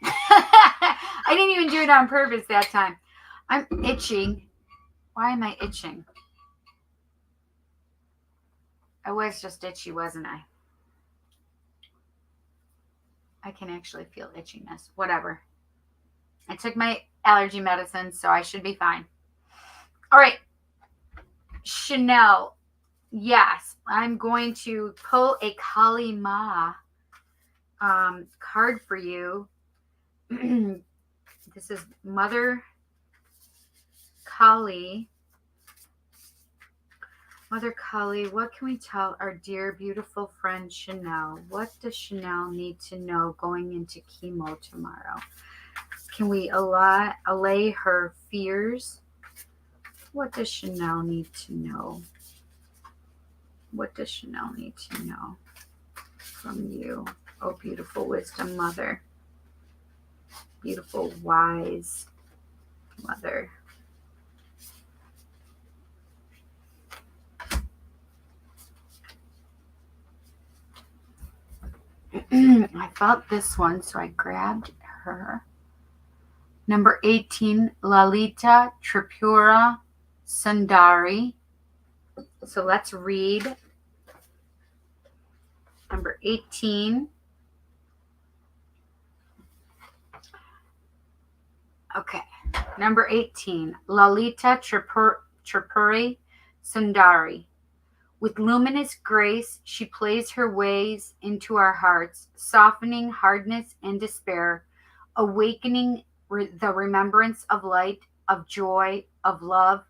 Speaker 1: I didn't even do it on purpose that time. I'm itching. Why am I itching? I was just itchy, wasn't I? I can actually feel itchiness. Whatever. I took my allergy medicine, so I should be fine. All right. Chanel. Yes, I'm going to pull a Kali Ma card for you. This is Mother Kali. Mother Kali, what can we tell our dear, beautiful friend Chanel? What does Chanel need to know going into chemo tomorrow? Can we allay her fears? What does Chanel need to know? What does Chanel need to know from you? Oh, beautiful wisdom mother. Beautiful, wise mother. I felt this one, so I grabbed her. Number 18, Lalita Tripura Sundari. So let's read number 18. Okay, number 18, Lalita Tripuri Sundari. With luminous grace, she plays her ways into our hearts, softening hardness and despair, awakening the remembrance of light, of joy, of love.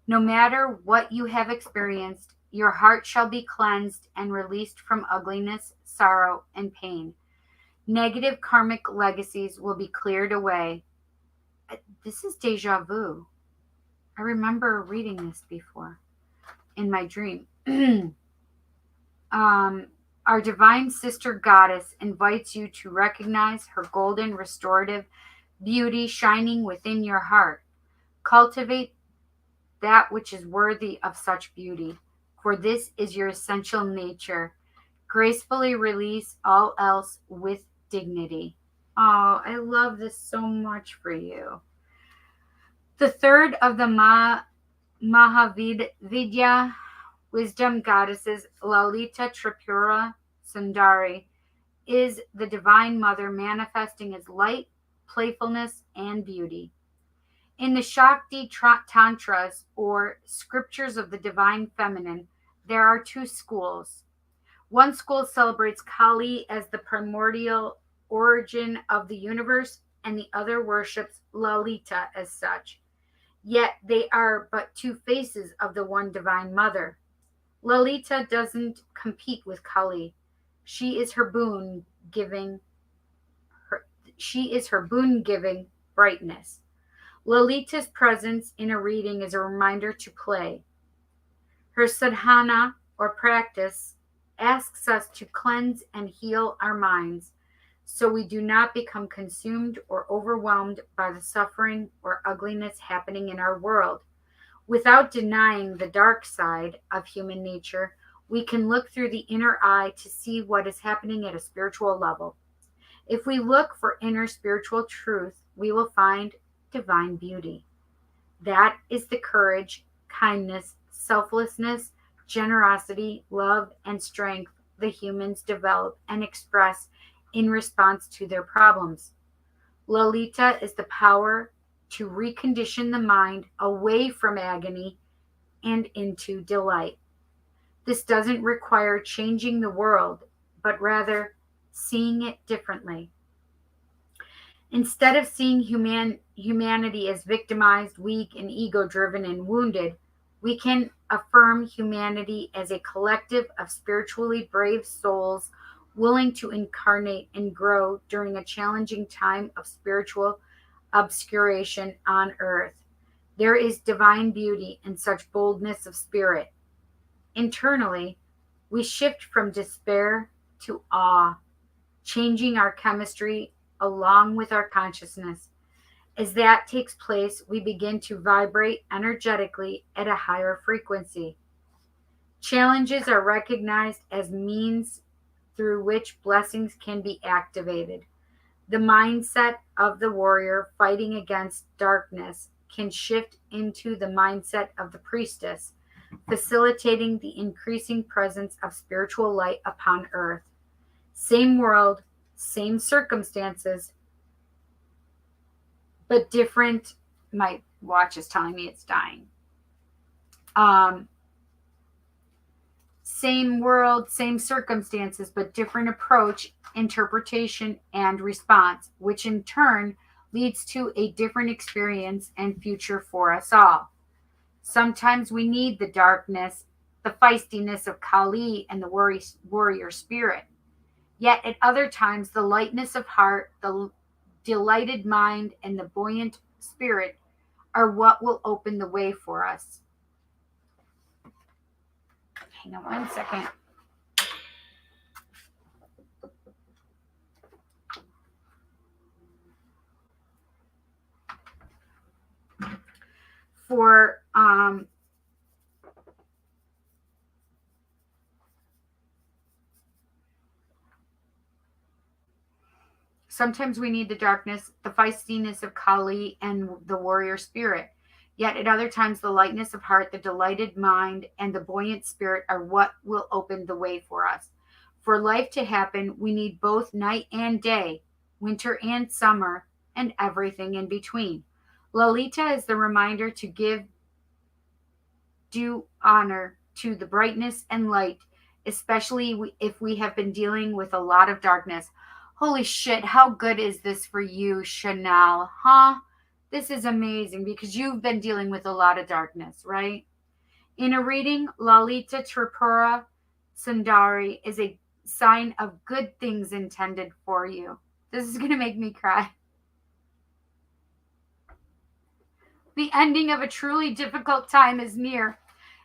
Speaker 1: No matter what you have experienced, your heart shall be cleansed and released from ugliness, sorrow, and pain. Negative karmic legacies will be cleared away. This is deja vu. I remember reading this before in my dream. Our divine sister goddess invites you to recognize her golden restorative beauty shining within your heart. Cultivate that which is worthy of such beauty, for this is your essential nature. Gracefully release all else with dignity. Oh, I love this so much for you. The third of the Mahavidya wisdom goddesses, Lalita Tripura Sundari, is the divine mother manifesting as light, playfulness, and beauty. In the Shakti Tantras, or scriptures of the divine feminine, there are two schools. One school celebrates Kali as the primordial origin of the universe, and the other worships Lalita as such. Yet they are but two faces of the one divine mother. Lalita doesn't compete with Kali. She is her boon giving brightness. Lalita's presence in a reading is a reminder to play. Her sadhana, or practice, asks us to cleanse and heal our minds so we do not become consumed or overwhelmed by the suffering or ugliness happening in our world. Without denying the dark side of human nature, we can look through the inner eye to see what is happening at a spiritual level. If we look for inner spiritual truth, we will find divine beauty. That is the courage, kindness, selflessness, generosity, love, and strength the humans develop and express in response to their problems. Lalita is the power to recondition the mind away from agony and into delight. This doesn't require changing the world, but rather seeing it differently. Instead of seeing humanity as victimized, weak, and ego-driven and wounded, we can affirm humanity as a collective of spiritually brave souls willing to incarnate and grow during a challenging time of spiritual obscuration on earth. There is divine beauty in such boldness of spirit. Internally, we shift from despair to awe, changing our chemistry along with our consciousness. As that takes place, we begin to vibrate energetically at a higher frequency. Challenges are recognized as means through which blessings can be activated. The mindset of the warrior fighting against darkness can shift into the mindset of the priestess, facilitating the increasing presence of spiritual light upon earth. Same world, same circumstances, but different. My watch is telling me it's dying. Same world, same circumstances, but different approach, interpretation, and response, which in turn leads to a different experience and future for us all. Sometimes we need the darkness, the feistiness of Kali and the warrior spirit. Yet at other times, the lightness of heart, the delighted mind, and the buoyant spirit are what will open the way for us. Hang on one second. For sometimes we need the darkness, the feistiness of Kali, and the warrior spirit. Yet at other times, the lightness of heart, the delighted mind, and the buoyant spirit are what will open the way for us. For life to happen, we need both night and day, winter and summer, and everything in between. Lalita is the reminder to give due honor to the brightness and light, especially if we have been dealing with a lot of darkness. Holy shit, how good is this for you, Chanel? Huh? This is amazing because you've been dealing with a lot of darkness, right? In a reading, Lalita Tripura Sundari is a sign of good things intended for you. This is going to make me cry. The ending of a truly difficult time is near,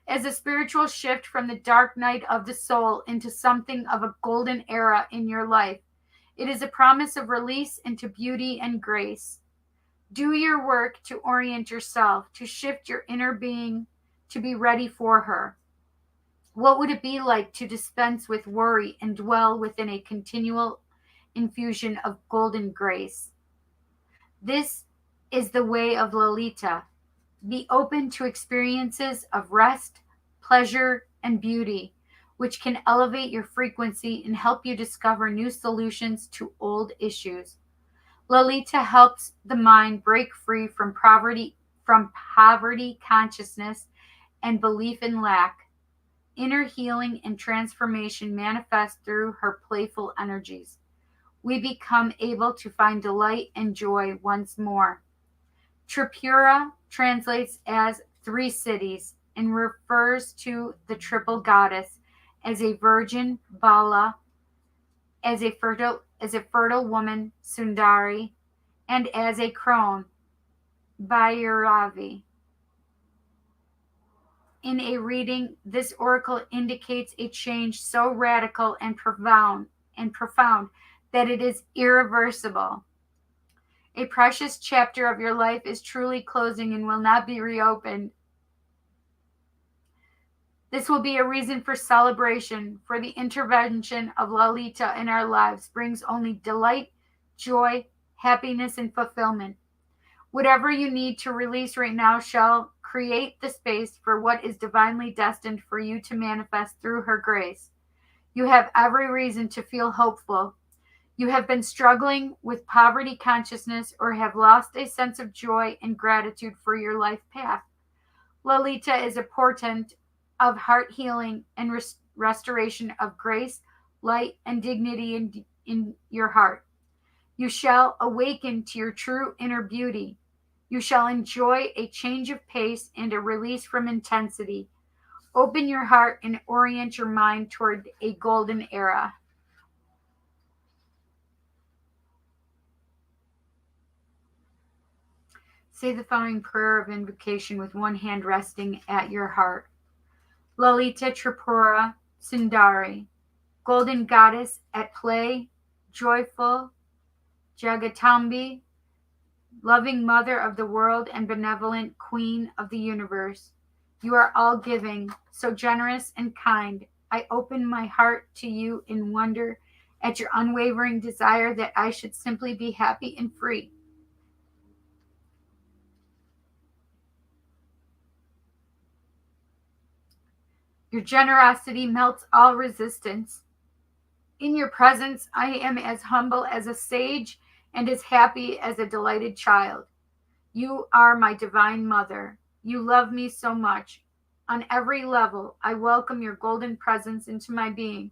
Speaker 1: as a spiritual shift from the dark night of the soul into something of a golden era in your life. It is a promise of release into beauty and grace. Do your work to orient yourself, to shift your inner being, to be ready for her. What would it be like to dispense with worry and dwell within a continual infusion of golden grace? This is the way of Lalita. Be open to experiences of rest, pleasure, and beauty, which can elevate your frequency and help you discover new solutions to old issues. Lalita helps the mind break free from poverty consciousness and belief in lack. Inner healing and transformation manifest through her playful energies. We become able to find delight and joy once more. Tripura translates as three cities and refers to the triple goddess as a virgin, Bala, as a fertile woman, Sundari, and as a crone, Bhairavi. In a reading, this oracle indicates a change so radical and profound that it is irreversible. A precious chapter of your life is truly closing and will not be reopened. This will be a reason for celebration, for the intervention of Lalita in our lives brings only delight, joy, happiness, and fulfillment. Whatever you need to release right now shall create the space for what is divinely destined for you to manifest through her grace. You have every reason to feel hopeful. You have been struggling with poverty consciousness or have lost a sense of joy and gratitude for your life path. Lalita is a portent of heart healing and restoration of grace, light, and dignity in your heart. You shall awaken to your true inner beauty. You shall enjoy a change of pace and a release from intensity. Open your heart and orient your mind toward a golden era. Say the following prayer of invocation with one hand resting at your heart. Lalita Tripura Sundari, golden goddess at play, joyful, Jagatambi, loving mother of the world and benevolent queen of the universe. You are all giving, so generous and kind. I open my heart to you in wonder at your unwavering desire that I should simply be happy and free. Your generosity melts all resistance. In your presence, I am as humble as a sage and as happy as a delighted child. You are my divine mother. You love me so much. On every level, I welcome your golden presence into my being,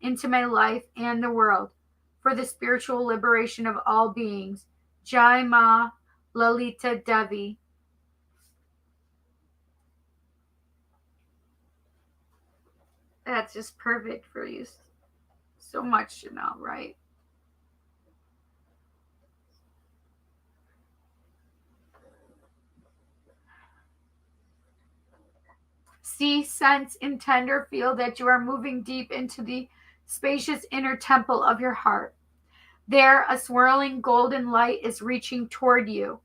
Speaker 1: into my life and the world, for the spiritual liberation of all beings. Jai Ma Lalita Devi. That's just perfect for you. So much, Chanel, right? See, sense, intend, or feel that you are moving deep into the spacious inner temple of your heart. There, a swirling golden light is reaching toward you.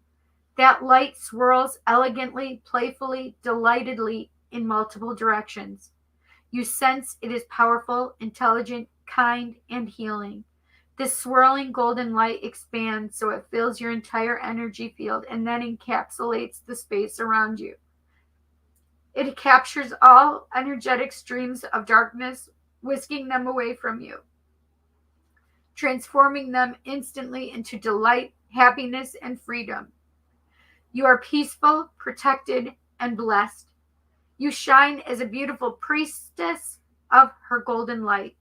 Speaker 1: That light swirls elegantly, playfully, delightedly in multiple directions. You sense it is powerful, intelligent, kind, and healing. This swirling golden light expands so it fills your entire energy field and then encapsulates the space around you. It captures all energetic streams of darkness, whisking them away from you, transforming them instantly into delight, happiness, and freedom. You are peaceful, protected, and blessed. You shine as a beautiful priestess of her golden light.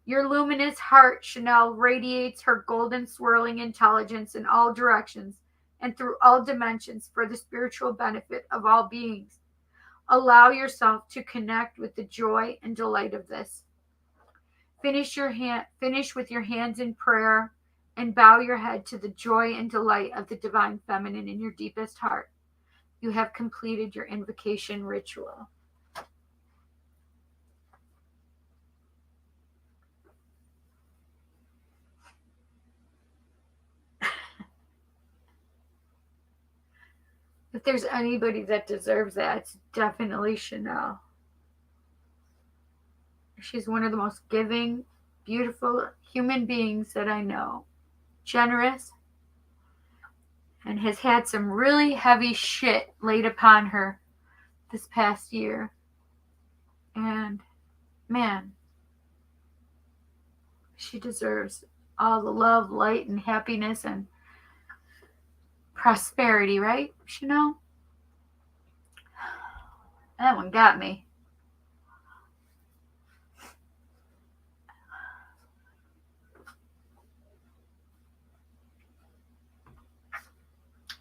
Speaker 1: Your luminous heart, Chanel, radiates her golden swirling intelligence in all directions and through all dimensions for the spiritual benefit of all beings. Allow yourself to connect with the joy and delight of this. Finish with your hands in prayer and bow your head to the joy and delight of the divine feminine in your deepest heart. You have completed your invocation ritual. If there's anybody that deserves that, it's definitely Chanel. She's one of the most giving, beautiful human beings that I know. Generous, and has had some really heavy shit laid upon her this past year. And man, she deserves all the love, light, and happiness and prosperity, right, Chanel? That one got me.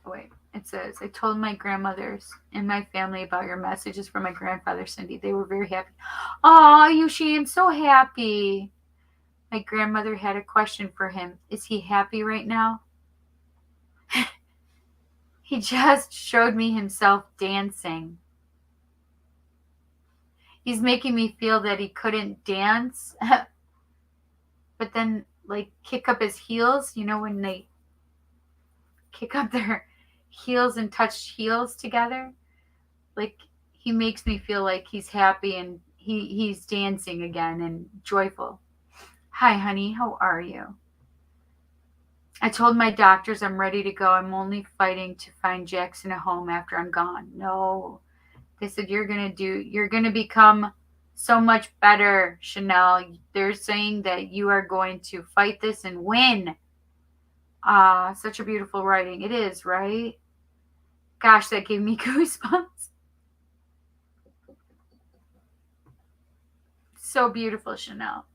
Speaker 1: Wait, it says, I told my grandmothers and my family about your messages from my grandfather, Cindy. They were very happy. Oh, Yushi, I'm so happy. My grandmother had a question for him. Is he happy right now? He just showed me himself dancing. He's making me feel that he couldn't dance, but then like kick up his heels, you know, when they kick up their heels and touch heels together. Like he makes me feel like he's happy and he's dancing again and joyful. Hi, honey, how are you? I told my doctors I'm ready to go. I'm only fighting to find Jackson a home after I'm gone. No. They said you're going to become so much better, Chanel. They're saying that you are going to fight this and win. Such a beautiful writing. It is, right? Gosh, that gave me goosebumps. So beautiful, Chanel.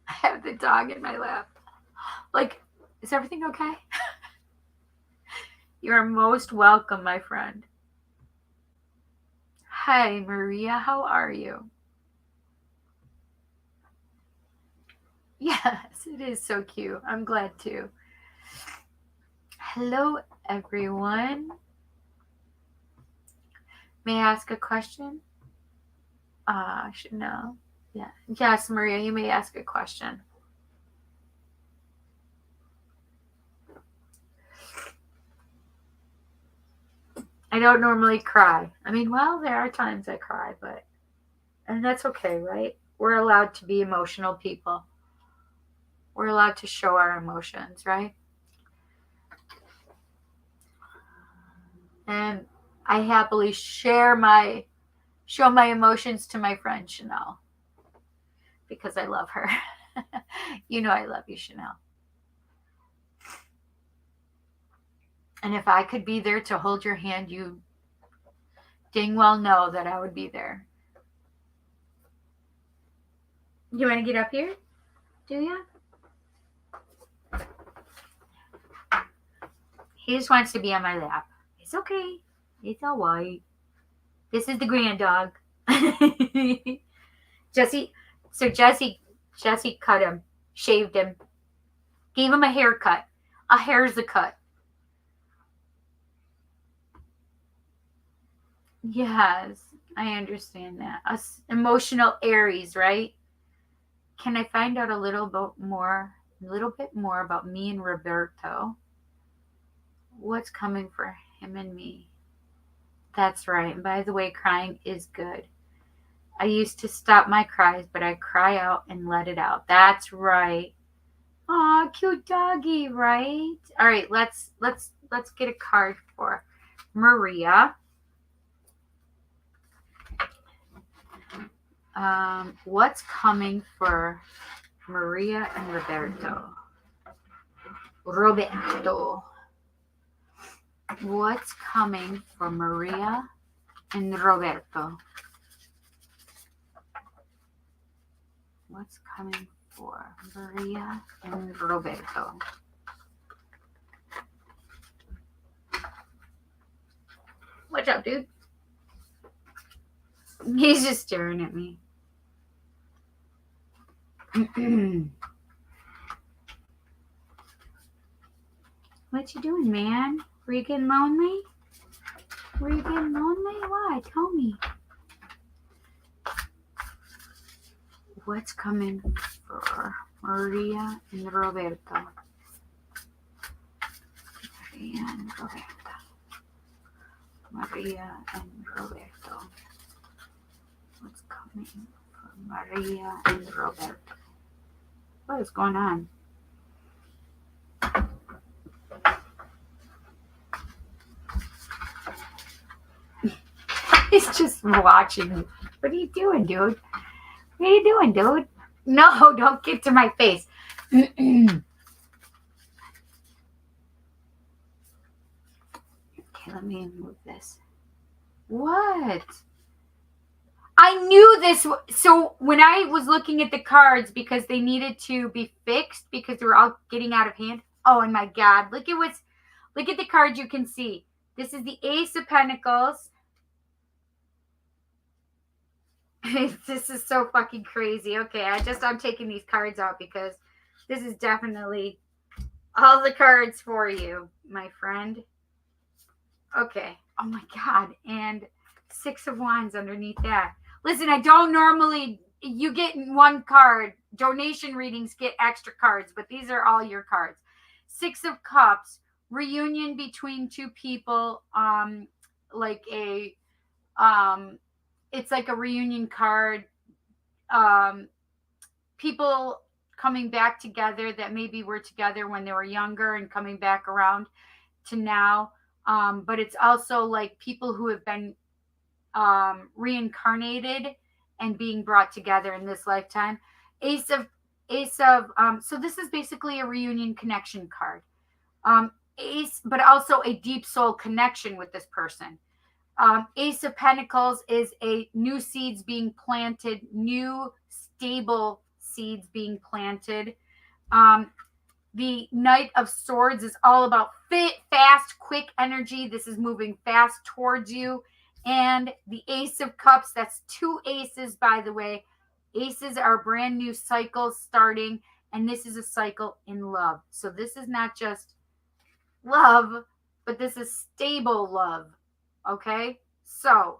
Speaker 1: I have the dog in my lap. Like, is everything okay? You're most welcome, my friend. Hi, Maria. How are you? Yes, it is so cute. I'm glad to. Hello, everyone. May I ask a question? I should know. Yeah. Yes, Maria, you may ask a question. I don't normally cry. I mean, well, there are times I cry, and that's okay, right? We're allowed to be emotional people. We're allowed to show our emotions, right? And I happily show my emotions to my friend Chanel because I love her. You know I love you, Chanel. And if I could be there to hold your hand, you dang well know that I would be there. You want to get up here? Do you? He just wants to be on my lap. It's okay. It's all right. This is the grand dog. Jesse cut him, shaved him, gave him a haircut. A hair's a cut. Yes, I understand that. Us emotional Aries, right? Can I find out a little bit more about me and Roberto? What's coming for him and me? That's right. And by the way, crying is good. I used to stop my cries, but I cry out and let it out. That's right. Aw, cute doggy, right? All right, let's let's get a card for Maria. What's coming for Maria and Roberto? What's coming for Maria and Roberto? What's coming for Maria and Roberto? Watch out, dude. He's just staring at me. What you doing, man? Were you getting lonely? Were you getting lonely? Why? Tell me. What's coming for Maria and Roberto? Maria and Roberto. Maria and Roberto. What's coming for Maria and Roberto? What is going on? He's just watching me. What are you doing, dude? What are you doing, dude? No, don't get to my face. Okay, let me move this. What? I knew this. So when I was looking at the cards, because they needed to be fixed because they were all getting out of hand. Oh, and my God. Look at the cards you can see. This is the Ace of Pentacles. This is so fucking crazy. Okay, I'm taking these cards out because this is definitely all the cards for you, my friend. Okay. Oh my God. And Six of Wands underneath that. Listen, I don't normally, you get one card. Donation readings get extra cards, but these are all your cards. Six of Cups, reunion between two people, it's like a reunion card. People coming back together that maybe were together when they were younger and coming back around to now. But it's also like people who have been reincarnated and being brought together in this lifetime. So this is basically a reunion connection card. Ace, but also a deep soul connection with this person. Ace of Pentacles is a new seeds being planted, new stable seeds being planted. The Knight of Swords is all about fast, quick energy. This is moving fast towards you. And the Ace of Cups, that's two aces, by the way. Aces are brand new cycles starting, and this is a cycle in love. So this is not just love, but this is stable love. Okay, so,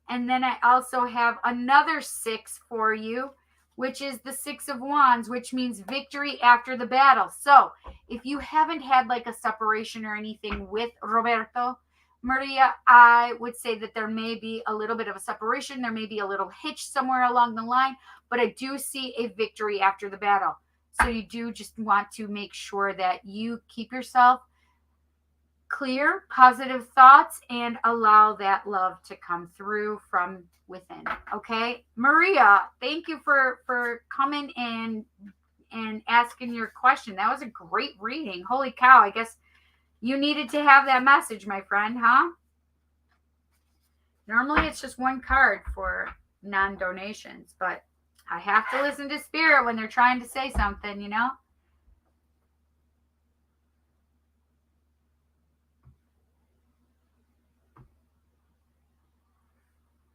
Speaker 1: and then I also have another six for you, which is the Six of Wands, which means victory after the battle. So if you haven't had like a separation or anything with Roberto, Maria, I would say that there may be a little bit of a separation. There may be a little hitch somewhere along the line, but I do see a victory after the battle. So you do just want to make sure that you keep yourself clear, positive thoughts, and allow that love to come through from within. Okay, Maria, thank you for coming in and asking your question. That was a great reading. Holy cow, I guess you needed to have that message, my friend, huh? Normally it's just one card for non-donations, but I have to listen to spirit when they're trying to say something, you know?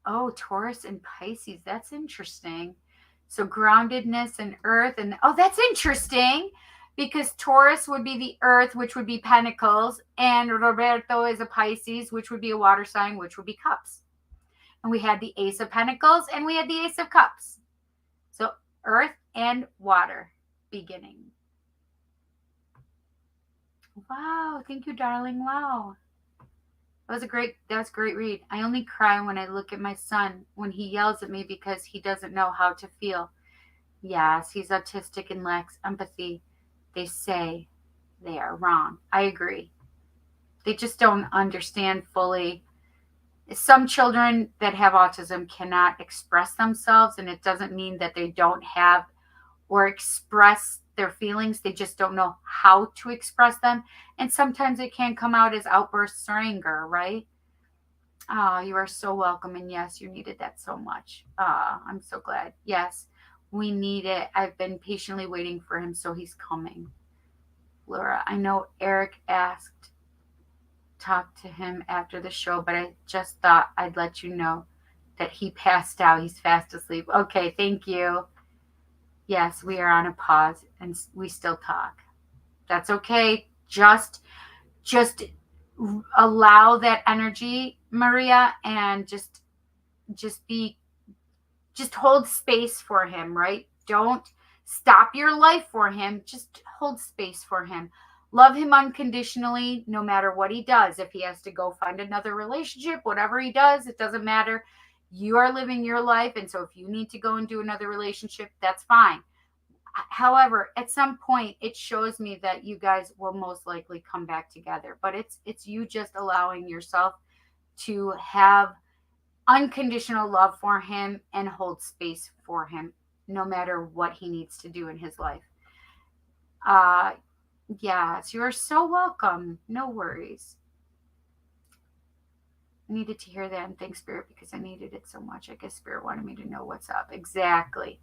Speaker 1: Oh, Taurus and Pisces. That's interesting. So groundedness and earth. And oh, that's interesting because Taurus would be the earth, which would be pentacles. And Roberto is a Pisces, which would be a water sign, which would be cups. And we had the Ace of Pentacles and we had the Ace of Cups. So earth and water beginning. Wow. Thank you, darling. Wow. That was a great read. I only cry when I look at my son when he yells at me because he doesn't know how to feel. Yes, he's autistic and lacks empathy. They say they are wrong. I agree. They just don't understand fully. Some children that have autism cannot express themselves, and it doesn't mean that they don't have or express their feelings. They just don't know how to express them. And sometimes it can come out as outbursts or anger, right? Oh, you are so welcome. And yes, you needed that so much. I'm so glad. Yes, we need it. I've been patiently waiting for him, so he's coming. Laura, I know Eric asked talk to him after the show, but I just thought I'd let you know that he passed out. He's fast asleep. Okay, thank you. Yes, we are on a pause and we still talk. That's okay. Just allow that energy, Maria, and just be just hold space for him, right? Don't stop your life for him. Just hold space for him. Love him unconditionally, no matter what he does. If he has to go find another relationship, whatever he does, it doesn't matter. You are living your life. And so if you need to go and do another relationship, that's fine. However, at some point, it shows me that you guys will most likely come back together. But it's you just allowing yourself to have unconditional love for him and hold space for him no matter what he needs to do in his life. Uh yes, you are so welcome. No worries. I needed to hear that, and thanks Spirit, because I needed it so much. I guess Spirit wanted me to know what's up. Exactly.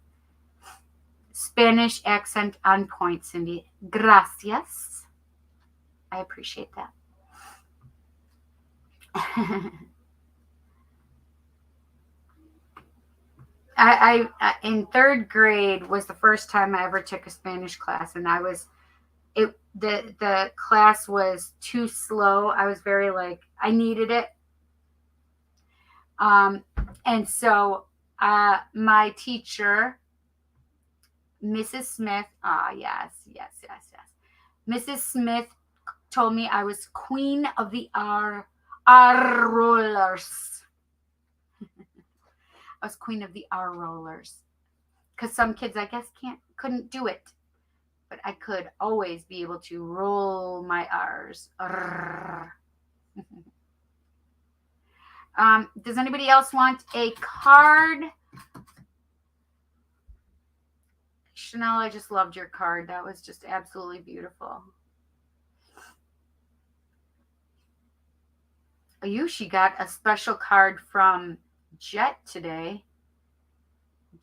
Speaker 1: Spanish accent on point, Cindy. Gracias. I appreciate that. I in third grade was the first time I ever took a Spanish class, and the class was too slow. I was very like I needed it, um, and so my teacher, Mrs. Smith, Mrs. Smith told me I was queen of the R rollers. I was queen of the R rollers because some kids I guess couldn't do it, but I could always be able to roll my R's. Does anybody else want a card? Chanel, I just loved your card. That was just absolutely beautiful. She got a special card from Jet today.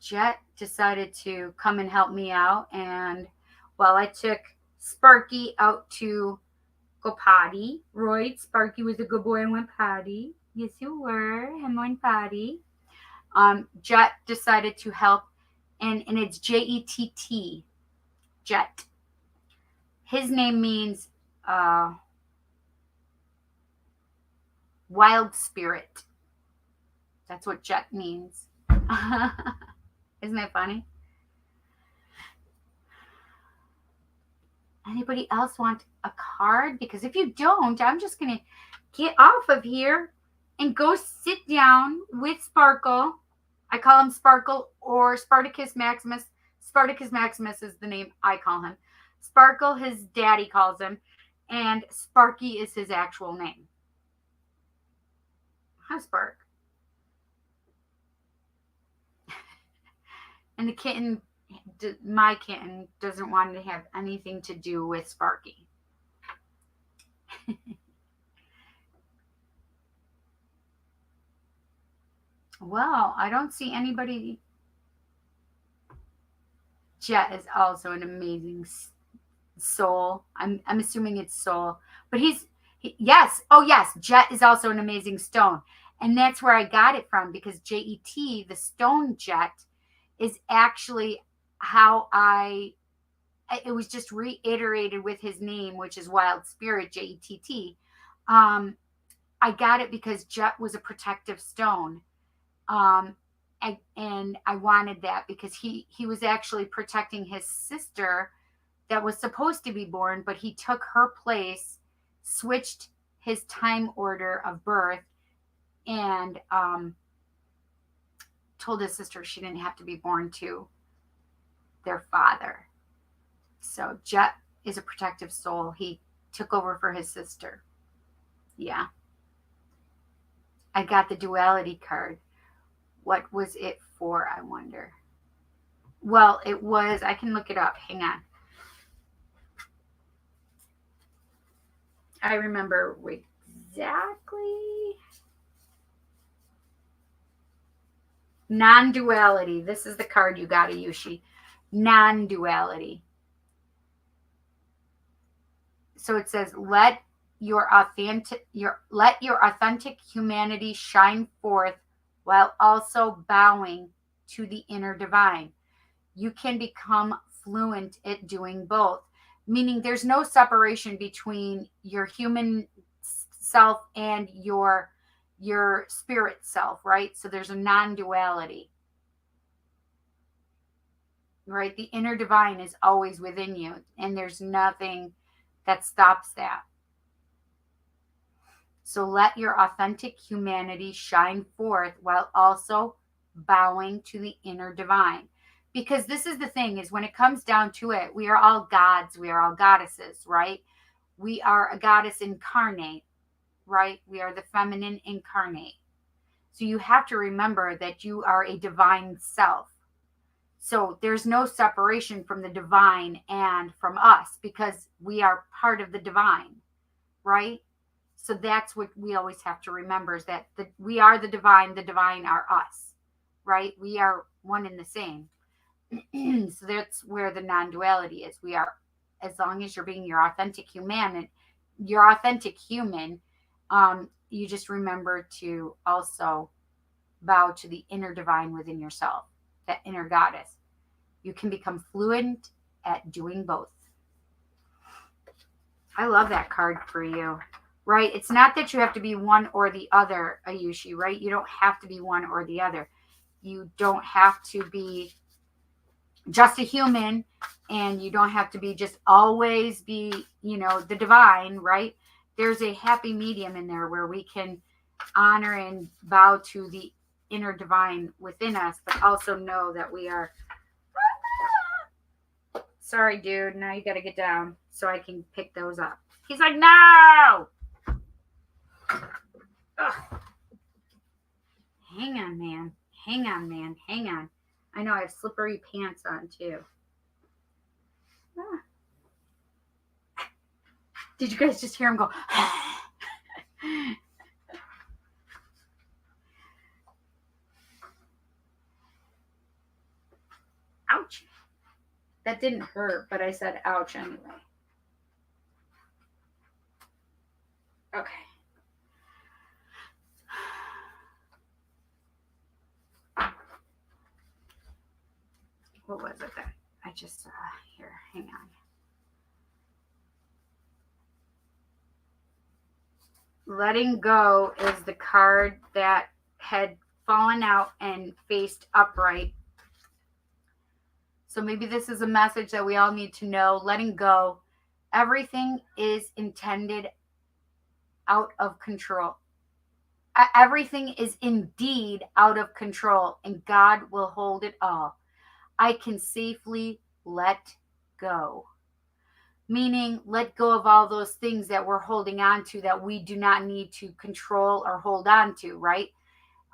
Speaker 1: Jet decided to come and help me out, and while I took Sparky out to go potty, right? Sparky was a good boy and went potty. Yes, you were. Him went potty. Jet decided to help, and it's Jett. Jet. His name means wild spirit. That's what Jet means. Isn't that funny? Anybody else want a card? Because if you don't, I'm just going to get off of here and go sit down with Sparkle. I call him Sparkle or Spartacus Maximus. Spartacus Maximus is the name I call him. Sparkle, his daddy calls him, and Sparky is his actual name. Hi, Spark. And the kitten, my kitten, doesn't want to have anything to do with Sparky. Well, I don't see anybody. Jet is also an amazing soul. I'm assuming it's soul, but yes. Oh yes, Jet is also an amazing stone, and that's where I got it from because Jet, the stone Jet, is actually how it was just reiterated with his name, which is Wild Spirit, Jett. I got it because Jet was a protective stone. And I wanted that because he was actually protecting his sister that was supposed to be born, but he took her place, switched his time order of birth, and told his sister she didn't have to be born to their father. So Jet is a protective soul. He took over for his sister. Yeah. I got the duality card. What was it for, I wonder? Well, it was, I can look it up. Hang on. I remember exactly. Non-duality. This is the card you got, Ayushi. Non-duality. So it says, let your authentic humanity shine forth while also bowing to the inner divine. You can become fluent at doing both, meaning there's no separation between your human self and your spirit self, right? So there's a non-duality, right? The inner divine is always within you, and there's nothing that stops that. So let your authentic humanity shine forth while also bowing to the inner divine. Because this is the thing, is when it comes down to it, we are all gods, we are all goddesses, right? We are a goddess incarnate, right? We are the feminine incarnate. So you have to remember that you are a divine self. So there's no separation from the divine and from us, because we are part of the divine, right? So that's what we always have to remember, is that we are the divine are us, right? We are one and the same. So that's where the non-duality is. We are, as long as you're being your authentic human, you just remember to also bow to the inner divine within yourself, that inner goddess. You can become fluent at doing both. I love that card for you, right? It's not that you have to be one or the other, Ayushi, right? You don't have to be one or the other. You don't have to be just a human, and you don't have to be just always be, the divine, right? There's a happy medium in there where we can honor and bow to the inner divine within us, but also know that we are. Sorry, dude. Now you got to get down so I can pick those up. He's like, no! Ugh. Hang on, man. Hang on, man. Hang on. I know I have slippery pants on, too. Ah. Did you guys just hear him go? Ouch. That didn't hurt, but I said ouch anyway. Okay. What was it that I just saw? Here, hang on. Letting go is the card that had fallen out and faced upright. So maybe this is a message that we all need to know. Letting go. Everything is intended out of control. Everything is indeed out of control, and God will hold it all. I can safely let go. Meaning, let go of all those things that we're holding on to that we do not need to control or hold on to, right?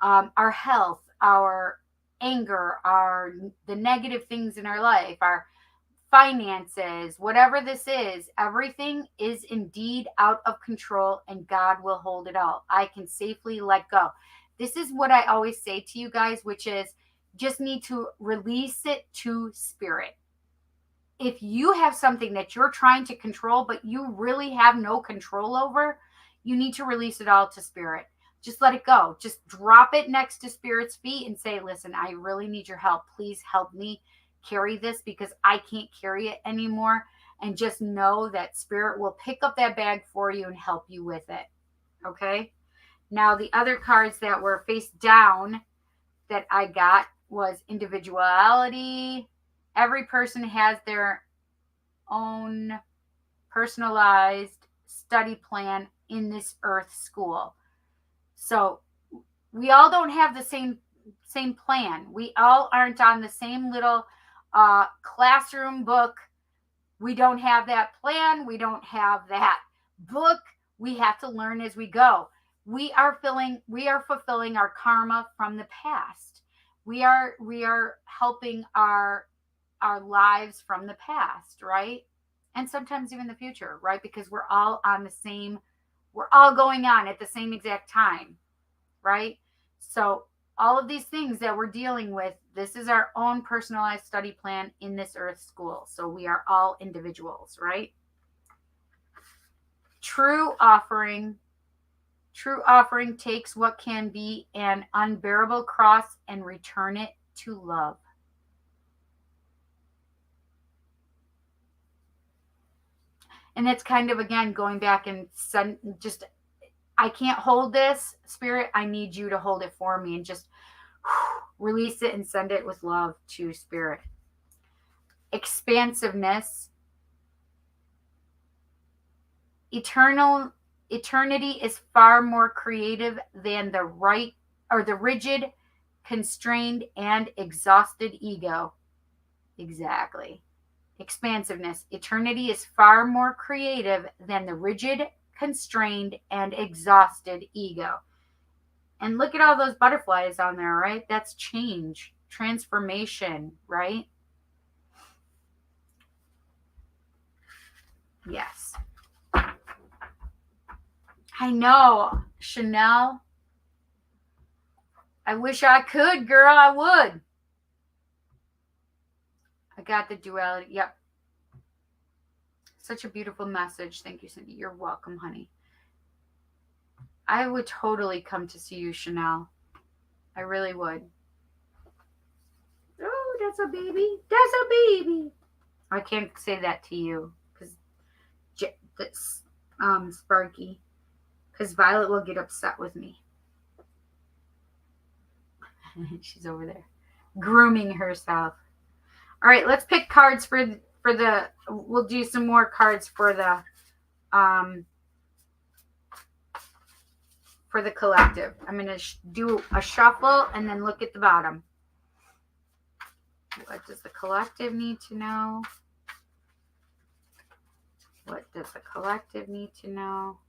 Speaker 1: Our health, our anger, the negative things in our life, our finances, whatever this is, everything is indeed out of control, and God will hold it all. I can safely let go. This is what I always say to you guys, which is just need to release it to spirit. If you have something that you're trying to control, but you really have no control over, you need to release it all to spirit. Just let it go. Just drop it next to spirit's feet and say, listen, I really need your help. Please help me carry this because I can't carry it anymore. And just know that spirit will pick up that bag for you and help you with it. Okay. Now, the other cards that were face down that I got was individuality. Every person has their own personalized study plan in this earth school. So we all don't have the same plan. We all aren't on the same little classroom book. We don't have that plan. We don't have that book. We have to learn as we go. We are fulfilling our karma from the past. We are helping our lives from the past, right? And sometimes even the future, right? Because we're all going on at the same exact time, right? So all of these things that we're dealing with, this is our own personalized study plan in this earth school. So we are all individuals, right? True offering takes what can be an unbearable cross and return it to love. And it's kind of, again, going back and just, I can't hold this, Spirit. I need you to hold it for me, and just release it and send it with love to Spirit. Expansiveness. Eternity is far more creative than the rigid, constrained, and exhausted ego. Exactly. Expansiveness. Eternity is far more creative than the rigid, constrained, and exhausted ego. And look at all those butterflies on there, right? That's change, transformation, right? Yes. I know, Chanel. I wish I could, girl. I would. I got the duality. Yep. Such a beautiful message. Thank you, Cindy. You're welcome, honey. I would totally come to see you, Chanel. I really would. Oh, that's a baby. That's a baby. I can't say that to you because that's Sparky. Because Violet will get upset with me. She's over there grooming herself. All right, let's pick cards for the. We'll do some more cards for the collective. I'm going to do a shuffle and then look at the bottom. What does the collective need to know? What does the collective need to know?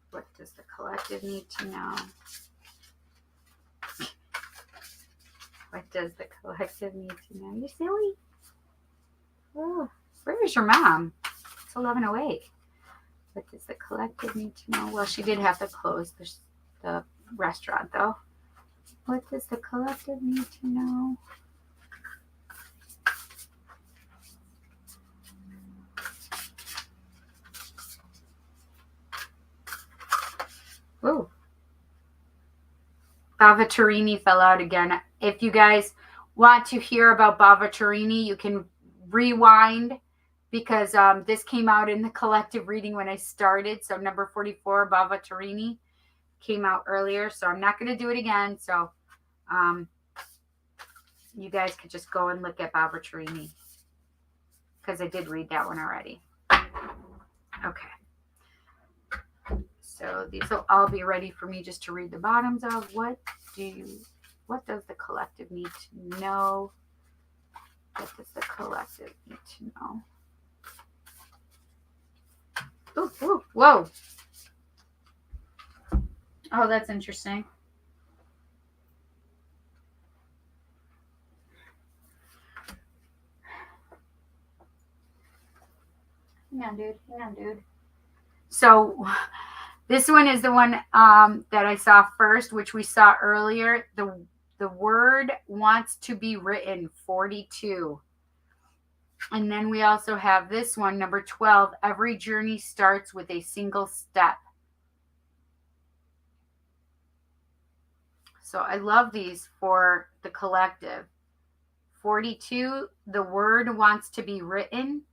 Speaker 1: What does the collective need to know? What does the collective need to know? You silly. Oh, where is your mom? It's 11:08. What does the collective need to know? Well, she did have to close the restaurant, though. What does the collective need to know? Ooh. Bava Tarini fell out again. If you guys want to hear about Bava Tarini, you can rewind because this came out in the collective reading when I started. So number 44, Bava Tarini, came out earlier. So I'm not going to do it again. So you guys could just go and look at Bava Tarini because I did read that one already. Okay. So these will all be ready for me just to read the bottoms of. What does the collective need to know? What does the collective need to know? Ooh, ooh, whoa. Oh, that's interesting. Hang on, dude. So this one is the one that I saw first, which we saw earlier. The word wants to be written, 42. And then we also have this one, number 12. Every journey starts with a single step. So I love these for the collective. 42, the word wants to be written.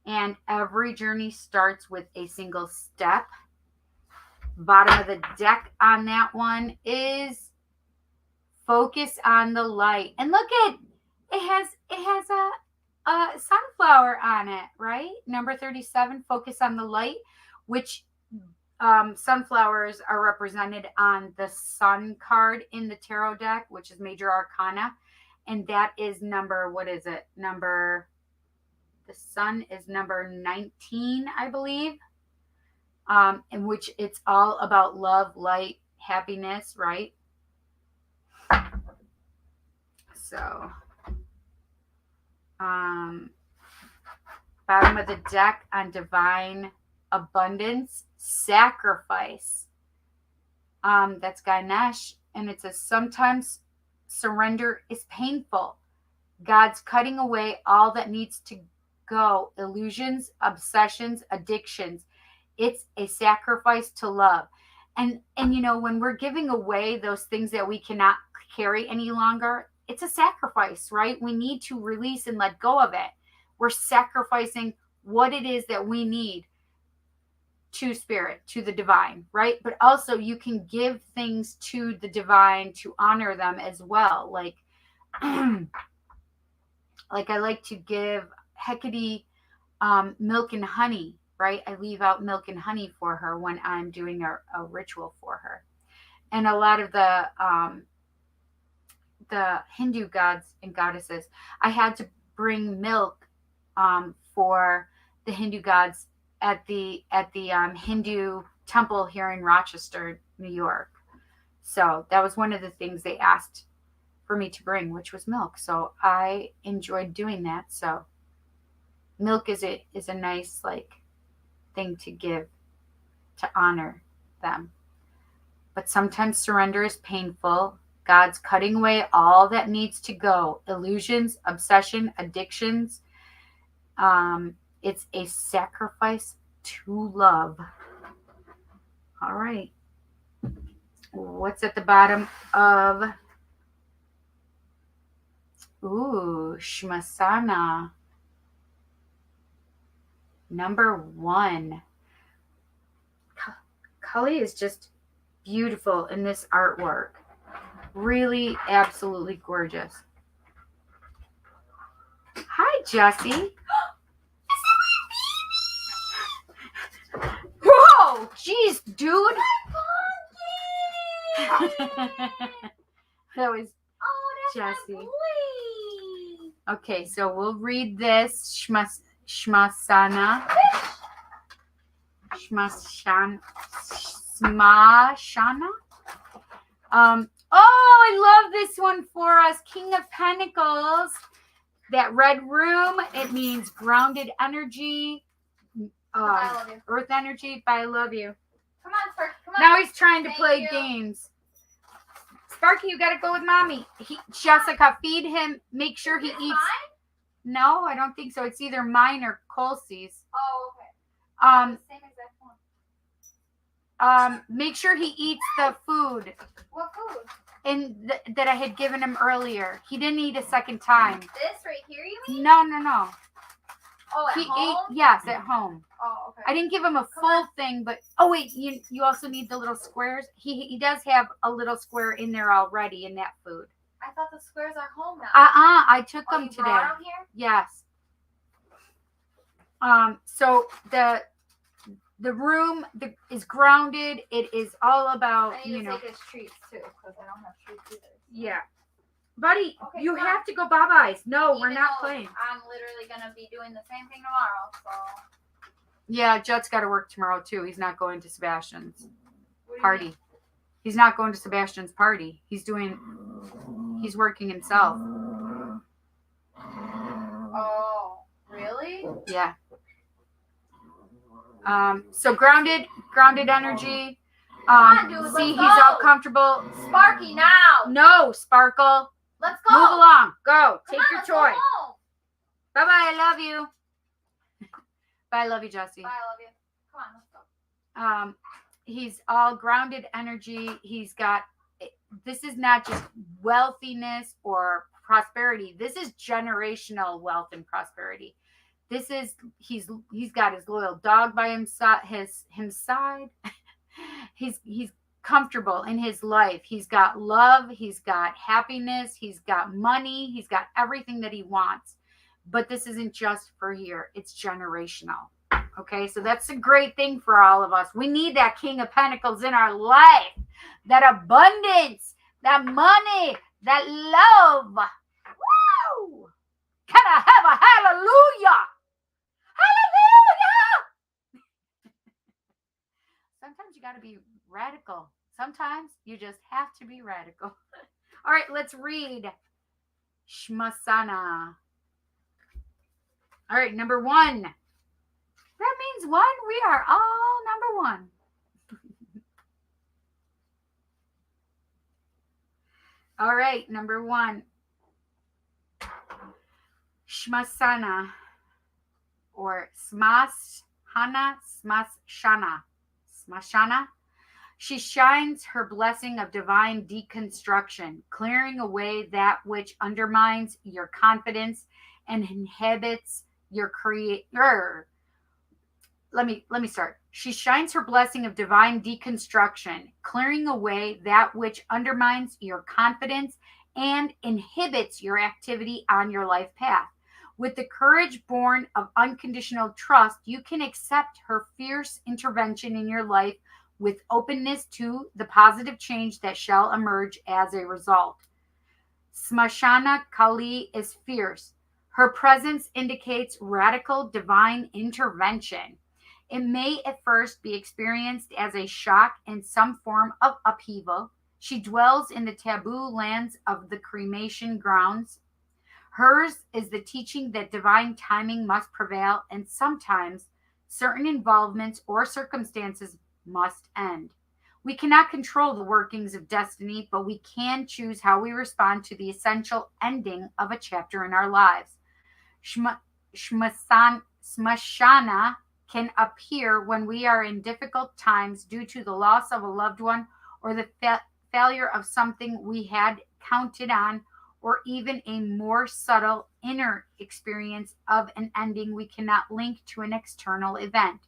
Speaker 1: And every journey starts with a single step. Bottom of the deck on that one is focus on the light. And look at it has a sunflower on it, right? Number 37, focus on the light, which sunflowers are represented on the sun card in the tarot deck, which is major arcana. And that is number, what is it? The sun is number 19, I believe. In which it's all about love, light, happiness, right? So, bottom of the deck on divine abundance, sacrifice. That's Ganesh, and it says sometimes surrender is painful. God's cutting away all that needs to go, illusions, obsessions, addictions. It's a sacrifice to love. And when we're giving away those things that we cannot carry any longer, it's a sacrifice, right? We need to release and let go of it. We're sacrificing what it is that we need to spirit, to the divine, right? But also you can give things to the divine to honor them as well. Like I like to give Hecate milk and honey, right? I leave out milk and honey for her when I'm doing a ritual for her. And a lot of the Hindu gods and goddesses, I had to bring milk for the Hindu gods at the Hindu temple here in Rochester, New York. So that was one of the things they asked for me to bring, which was milk. So I enjoyed doing that. So milk is a nice thing to give to honor them. But sometimes surrender is painful. God's cutting away all that needs to go. Illusions, obsession, addictions. It's a sacrifice to love. All right. What's at the bottom of... Shmasana. Number 1. Kali is just beautiful in this artwork. Really, absolutely gorgeous. Hi, Jessie. Whoa! Jeez, dude. That was Jessie. Okay, so we'll read this Shmasana. I love this one for us. King of Pentacles. That red room, it means grounded energy, earth energy. But I love you.
Speaker 3: Come on, Sparky. Come on.
Speaker 1: Now he's trying to play games. Sparky, you gotta go with mommy. Jessica, feed him. Make sure he eats.
Speaker 3: Mine?
Speaker 1: No, I don't think so. It's either mine or Colsey's.
Speaker 3: Oh, okay. Same exact one.
Speaker 1: Make sure he eats the food.
Speaker 3: What food?
Speaker 1: That I had given him earlier. He didn't eat a second time.
Speaker 3: This right here, you mean?
Speaker 1: No.
Speaker 3: Oh, at
Speaker 1: He
Speaker 3: home?
Speaker 1: ate, yes, at home.
Speaker 3: Oh, okay.
Speaker 1: I didn't give him a full thing, but wait, you also need the little squares. He does have a little square in there already in that food.
Speaker 3: I thought the squares are home now.
Speaker 1: I took them
Speaker 3: you
Speaker 1: today.
Speaker 3: brought them here?
Speaker 1: Yes. So the room is grounded. It is all about,
Speaker 3: I need to take his treats too, because I don't have treats either.
Speaker 1: Yeah. Buddy,
Speaker 3: Okay,
Speaker 1: you
Speaker 3: come
Speaker 1: have to go bye-byes. No, we're
Speaker 3: Even
Speaker 1: not
Speaker 3: though
Speaker 1: playing.
Speaker 3: I'm literally going to be doing the same thing tomorrow, so.
Speaker 1: Yeah, Jet's got to work tomorrow too. He's not going to Sebastian's
Speaker 3: What do you
Speaker 1: party.
Speaker 3: mean?
Speaker 1: He's not going to Sebastian's party. He's working himself.
Speaker 3: Oh, really?
Speaker 1: Yeah. So grounded energy.
Speaker 3: Come on, dude,
Speaker 1: See,
Speaker 3: let's
Speaker 1: he's all
Speaker 3: go.
Speaker 1: comfortable.
Speaker 3: Sparky, now!
Speaker 1: No, Sparkle.
Speaker 3: Let's go!
Speaker 1: Move along. Go.
Speaker 3: Come
Speaker 1: Take
Speaker 3: on,
Speaker 1: your
Speaker 3: let's
Speaker 1: toy.
Speaker 3: Go home.
Speaker 1: Bye-bye. I love you. Bye. I love you, Jessie.
Speaker 3: Bye, I love you. Come on, let's go.
Speaker 1: He's all grounded energy. He's got, this is not just wealthiness or prosperity. This is generational wealth and prosperity. This is, he's got his loyal dog by his side. He's comfortable in his life. He's got love. He's got happiness. He's got money. He's got everything that he wants. But this isn't just for here. It's generational. Okay, so that's a great thing for all of us. We need that King of Pentacles in our life, that abundance, that money, that love. Woo! Can I have a hallelujah? Hallelujah! Sometimes you got to be radical. Sometimes you just have to be radical. All right, let's read Shmasana. All right, number 1. That means 1. We are all number 1. All right, number 1. Shmasana or Smashana. She shines her blessing of divine deconstruction, clearing away that which undermines your confidence and inhibits your creator. Let me start. She shines her blessing of divine deconstruction, clearing away that which undermines your confidence and inhibits your activity on your life path. With the courage born of unconditional trust, you can accept her fierce intervention in your life with openness to the positive change that shall emerge as a result. Smashana Kali is fierce. Her presence indicates radical divine intervention. It may at first be experienced as a shock and some form of upheaval. She dwells in the taboo lands of the cremation grounds. Hers is the teaching that divine timing must prevail, and sometimes certain involvements or circumstances must end. We cannot control the workings of destiny, but we can choose how we respond to the essential ending of a chapter in our lives. Smashana can appear when we are in difficult times due to the loss of a loved one or the failure of something we had counted on, or even a more subtle inner experience of an ending we cannot link to an external event.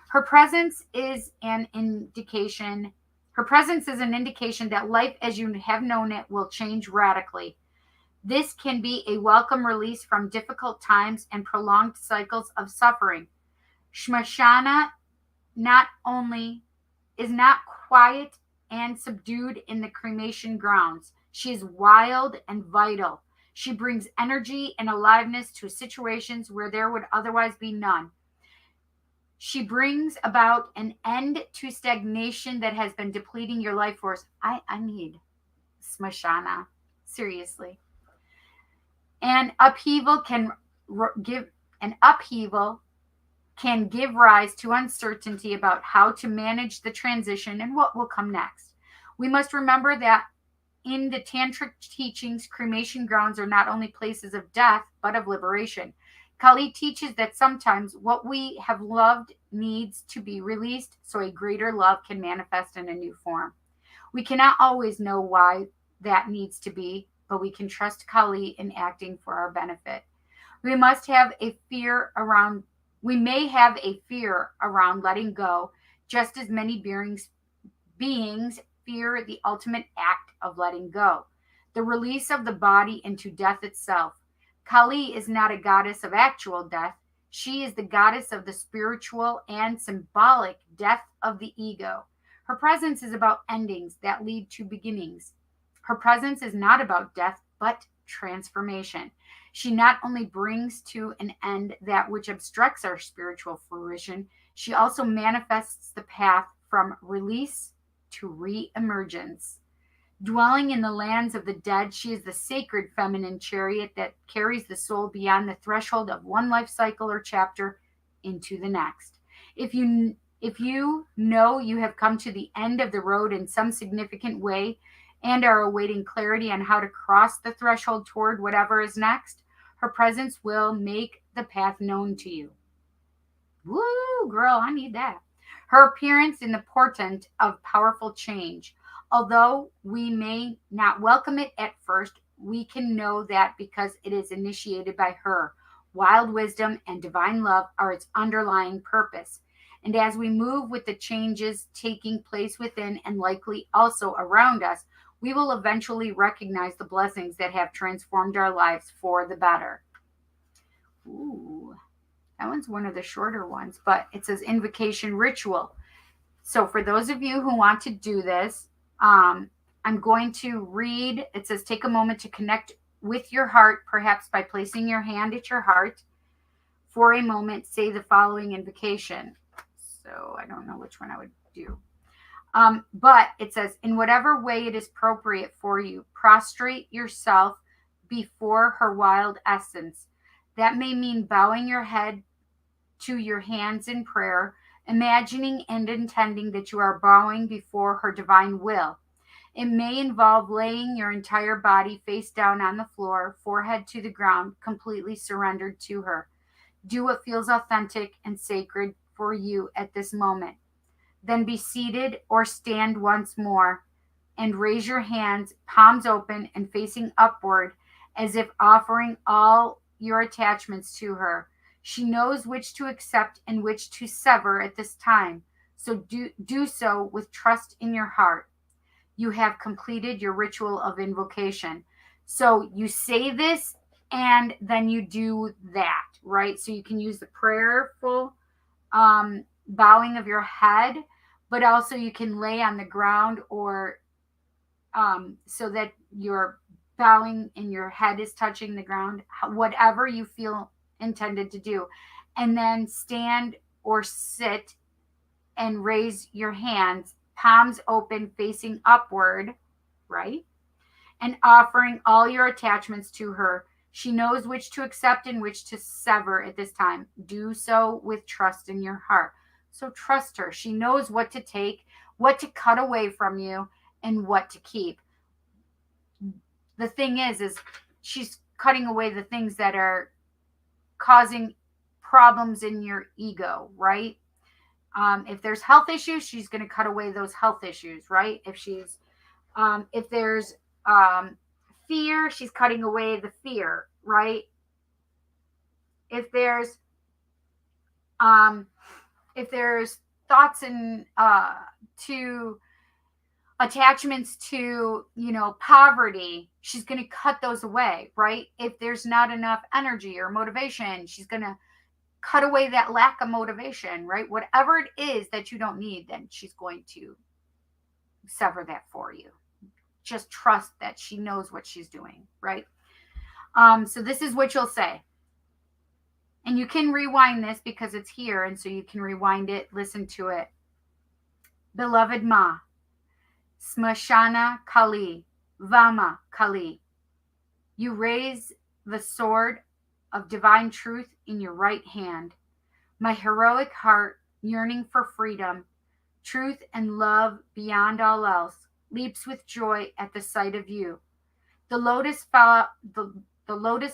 Speaker 1: Her presence is an indication that life as you have known it will change radically. This can be a welcome release from difficult times and prolonged cycles of suffering. Shmashana is not quiet and subdued in the cremation grounds. She is wild and vital. She brings energy and aliveness to situations where there would otherwise be none. She brings about an end to stagnation that has been depleting your life force. I need Smashana. Seriously. An upheaval can give rise to uncertainty about how to manage the transition and what will come next. We must remember that in the tantric teachings, cremation grounds are not only places of death, but of liberation. Kali teaches that sometimes what we have loved needs to be released so a greater love can manifest in a new form. We cannot always know why that needs to be, but we can trust Kali in acting for our benefit. We may have a fear around letting go, just as many beings fear the ultimate act of letting go, the release of the body into death itself. Kali is not a goddess of actual death. She is the goddess of the spiritual and symbolic death of the ego. Her presence is about endings that lead to beginnings. Her presence is not about death, but transformation. She not only brings to an end that which obstructs our spiritual fruition, she also manifests the path from release to re-emergence. Dwelling in the lands of the dead, she is the sacred feminine chariot that carries the soul beyond the threshold of one life cycle or chapter into the next. If you know you have come to the end of the road in some significant way and are awaiting clarity on how to cross the threshold toward whatever is next, her presence will make the path known to you. Woo, girl, I need that. Her appearance in the portent of powerful change. Although we may not welcome it at first, we can know that because it is initiated by her. Wild wisdom and divine love are its underlying purpose. And as we move with the changes taking place within and likely also around us, we will eventually recognize the blessings that have transformed our lives for the better. Ooh, That one's one of the shorter ones, but it says invocation ritual. So for those of you who want to do this, I'm going to read. It says take a moment to connect with your heart, perhaps by placing your hand at your heart. For a moment, say the following invocation. So I don't know which one I would do. But it says, in whatever way it is appropriate for you, prostrate yourself before her wild essence. That may mean bowing your head to your hands in prayer, imagining and intending that you are bowing before her divine will. It may involve laying your entire body face down on the floor, forehead to the ground, completely surrendered to her. Do what feels authentic and sacred for you at this moment. Then be seated or stand once more and raise your hands, palms open and facing upward, as if offering all your attachments to her. She knows which to accept and which to sever at this time. So do so with trust in your heart. You have completed your ritual of invocation. So you say this and then you do that, right? So you can use the prayerful bowing of your head, but also you can lay on the ground or so that you're bowing and your head is touching the ground, whatever you feel intended to do. And then stand or sit and raise your hands, palms open, facing upward, right? And offering all your attachments to her. She knows which to accept and which to sever at this time. Do so with trust in your heart. So trust her. She knows what to take, what to cut away from you, and what to keep. The thing is she's cutting away the things that are causing problems in your ego, right? If there's health issues, she's going to cut away those health issues, right? If there's fear, she's cutting away the fear, right? If there's thoughts and to attachments to, poverty, she's going to cut those away, right? If there's not enough energy or motivation, she's going to cut away that lack of motivation, right? Whatever it is that you don't need, then she's going to sever that for you. Just trust that she knows what she's doing, right? So this is what you'll say. And you can rewind this because it's here, and so you can rewind it, listen to it. Beloved Ma, Smashana Kali, Vama Kali. You raise the sword of divine truth in your right hand. My heroic heart, yearning for freedom, truth, and love beyond all else, leaps with joy at the sight of you. The lotus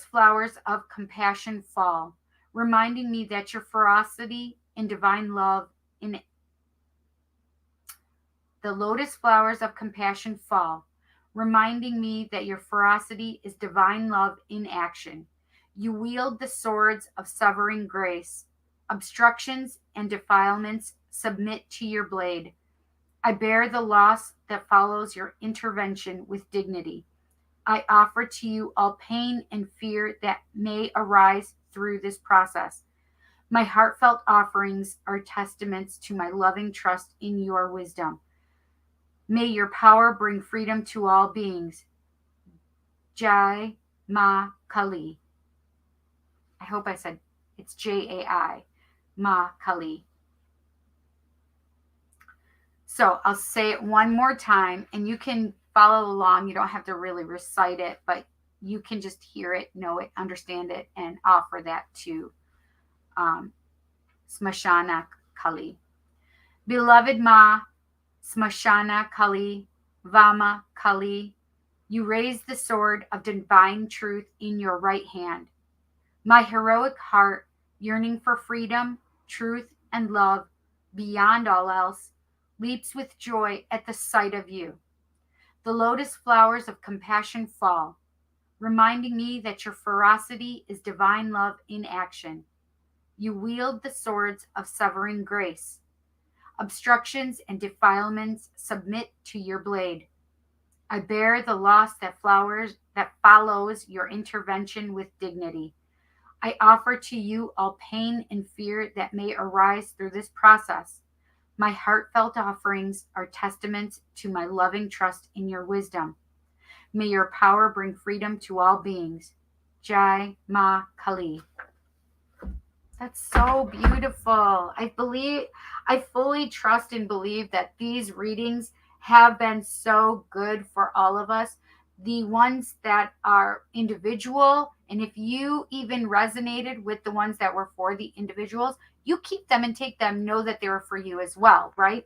Speaker 1: flowers of compassion fall, reminding me that your ferocity in divine love in the lotus flowers of compassion fall, reminding me that your ferocity is divine love in action. You wield the swords of severing grace. Obstructions and defilements submit to your blade. I bear the loss that follows your intervention with dignity. I offer to you all pain and fear that may arise through this process. My heartfelt offerings are testaments to my loving trust in your wisdom. May your power bring freedom to all beings. Jai Ma Kali. I hope I said it's Jai, Ma Kali. So I'll say it one more time and you can follow along. You don't have to really recite it, but you can just hear it, know it, understand it, and offer that to Smashana Kali. Beloved Ma, Smashana Kali, Vama Kali, you raise the sword of divine truth in your right hand. My heroic heart, yearning for freedom, truth, and love beyond all else, leaps with joy at the sight of you. The lotus flowers of compassion fall, reminding me that your ferocity is divine love in action. You wield the swords of severing grace. Obstructions and defilements submit to your blade. I bear the loss that follows your intervention with dignity. I offer to you all pain and fear that may arise through this process. My heartfelt offerings are testaments to my loving trust in your wisdom. May your power bring freedom to all beings. Jai Ma Kali. That's so beautiful. I fully trust and believe that these readings have been so good for all of us. The ones that are individual, and if you even resonated with the ones that were for the individuals, you keep them and take them, know that they were for you as well, right?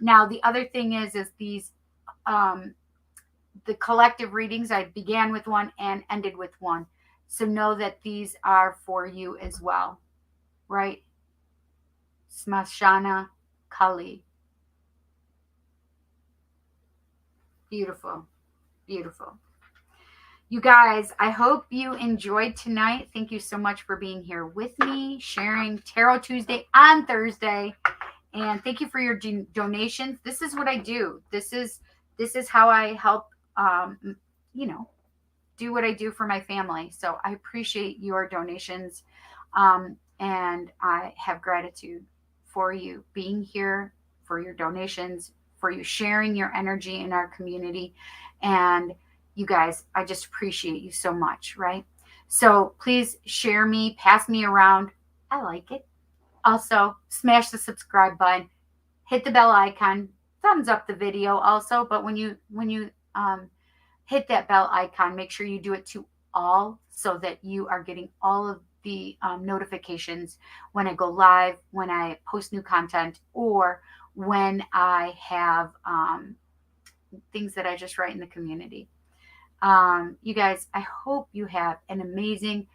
Speaker 1: Now, the other thing is these, the collective readings, I began with one and ended with one. So know that these are for you as well. Right? Smashana Kali. Beautiful. Beautiful. You guys, I hope you enjoyed tonight. Thank you so much for being here with me, sharing Tarot Tuesday on Thursday. And thank you for your donations. This is what I do. This is how I help, do what I do for my family. So I appreciate your donations. And I have gratitude for you being here, for your donations, for you sharing your energy in our community. And you guys, I just appreciate you so much, right? So please share me, pass me around. I like it. Also, smash the subscribe button, hit the bell icon, thumbs up the video also. But when you hit that bell icon, make sure you do it to all so that you are getting all of the notifications when I go live, when I post new content, or when I have things that I just write in the community. You guys, I hope you have an amazing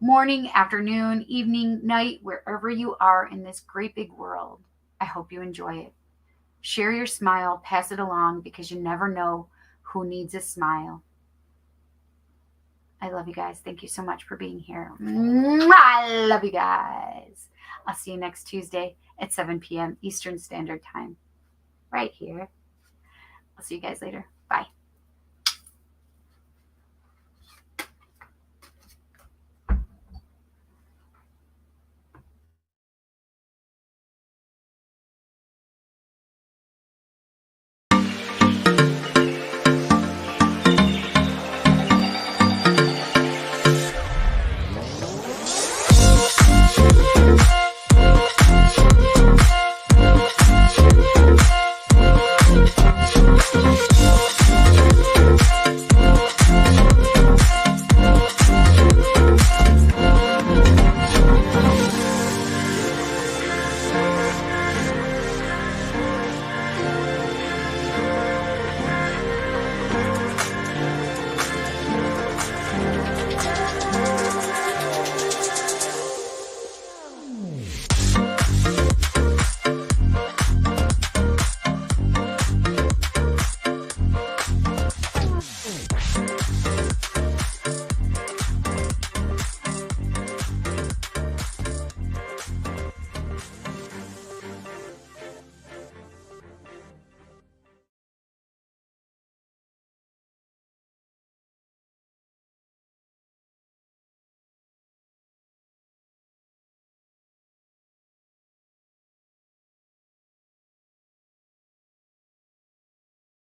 Speaker 1: morning, afternoon, evening, night, wherever you are in this great big world. I hope you enjoy it. Share your smile, pass it along, because you never know who needs a smile. I love you guys. Thank you so much for being here. I love you guys. I'll see you next Tuesday at 7 p.m. Eastern Standard Time. Right here. I'll see you guys later. Bye.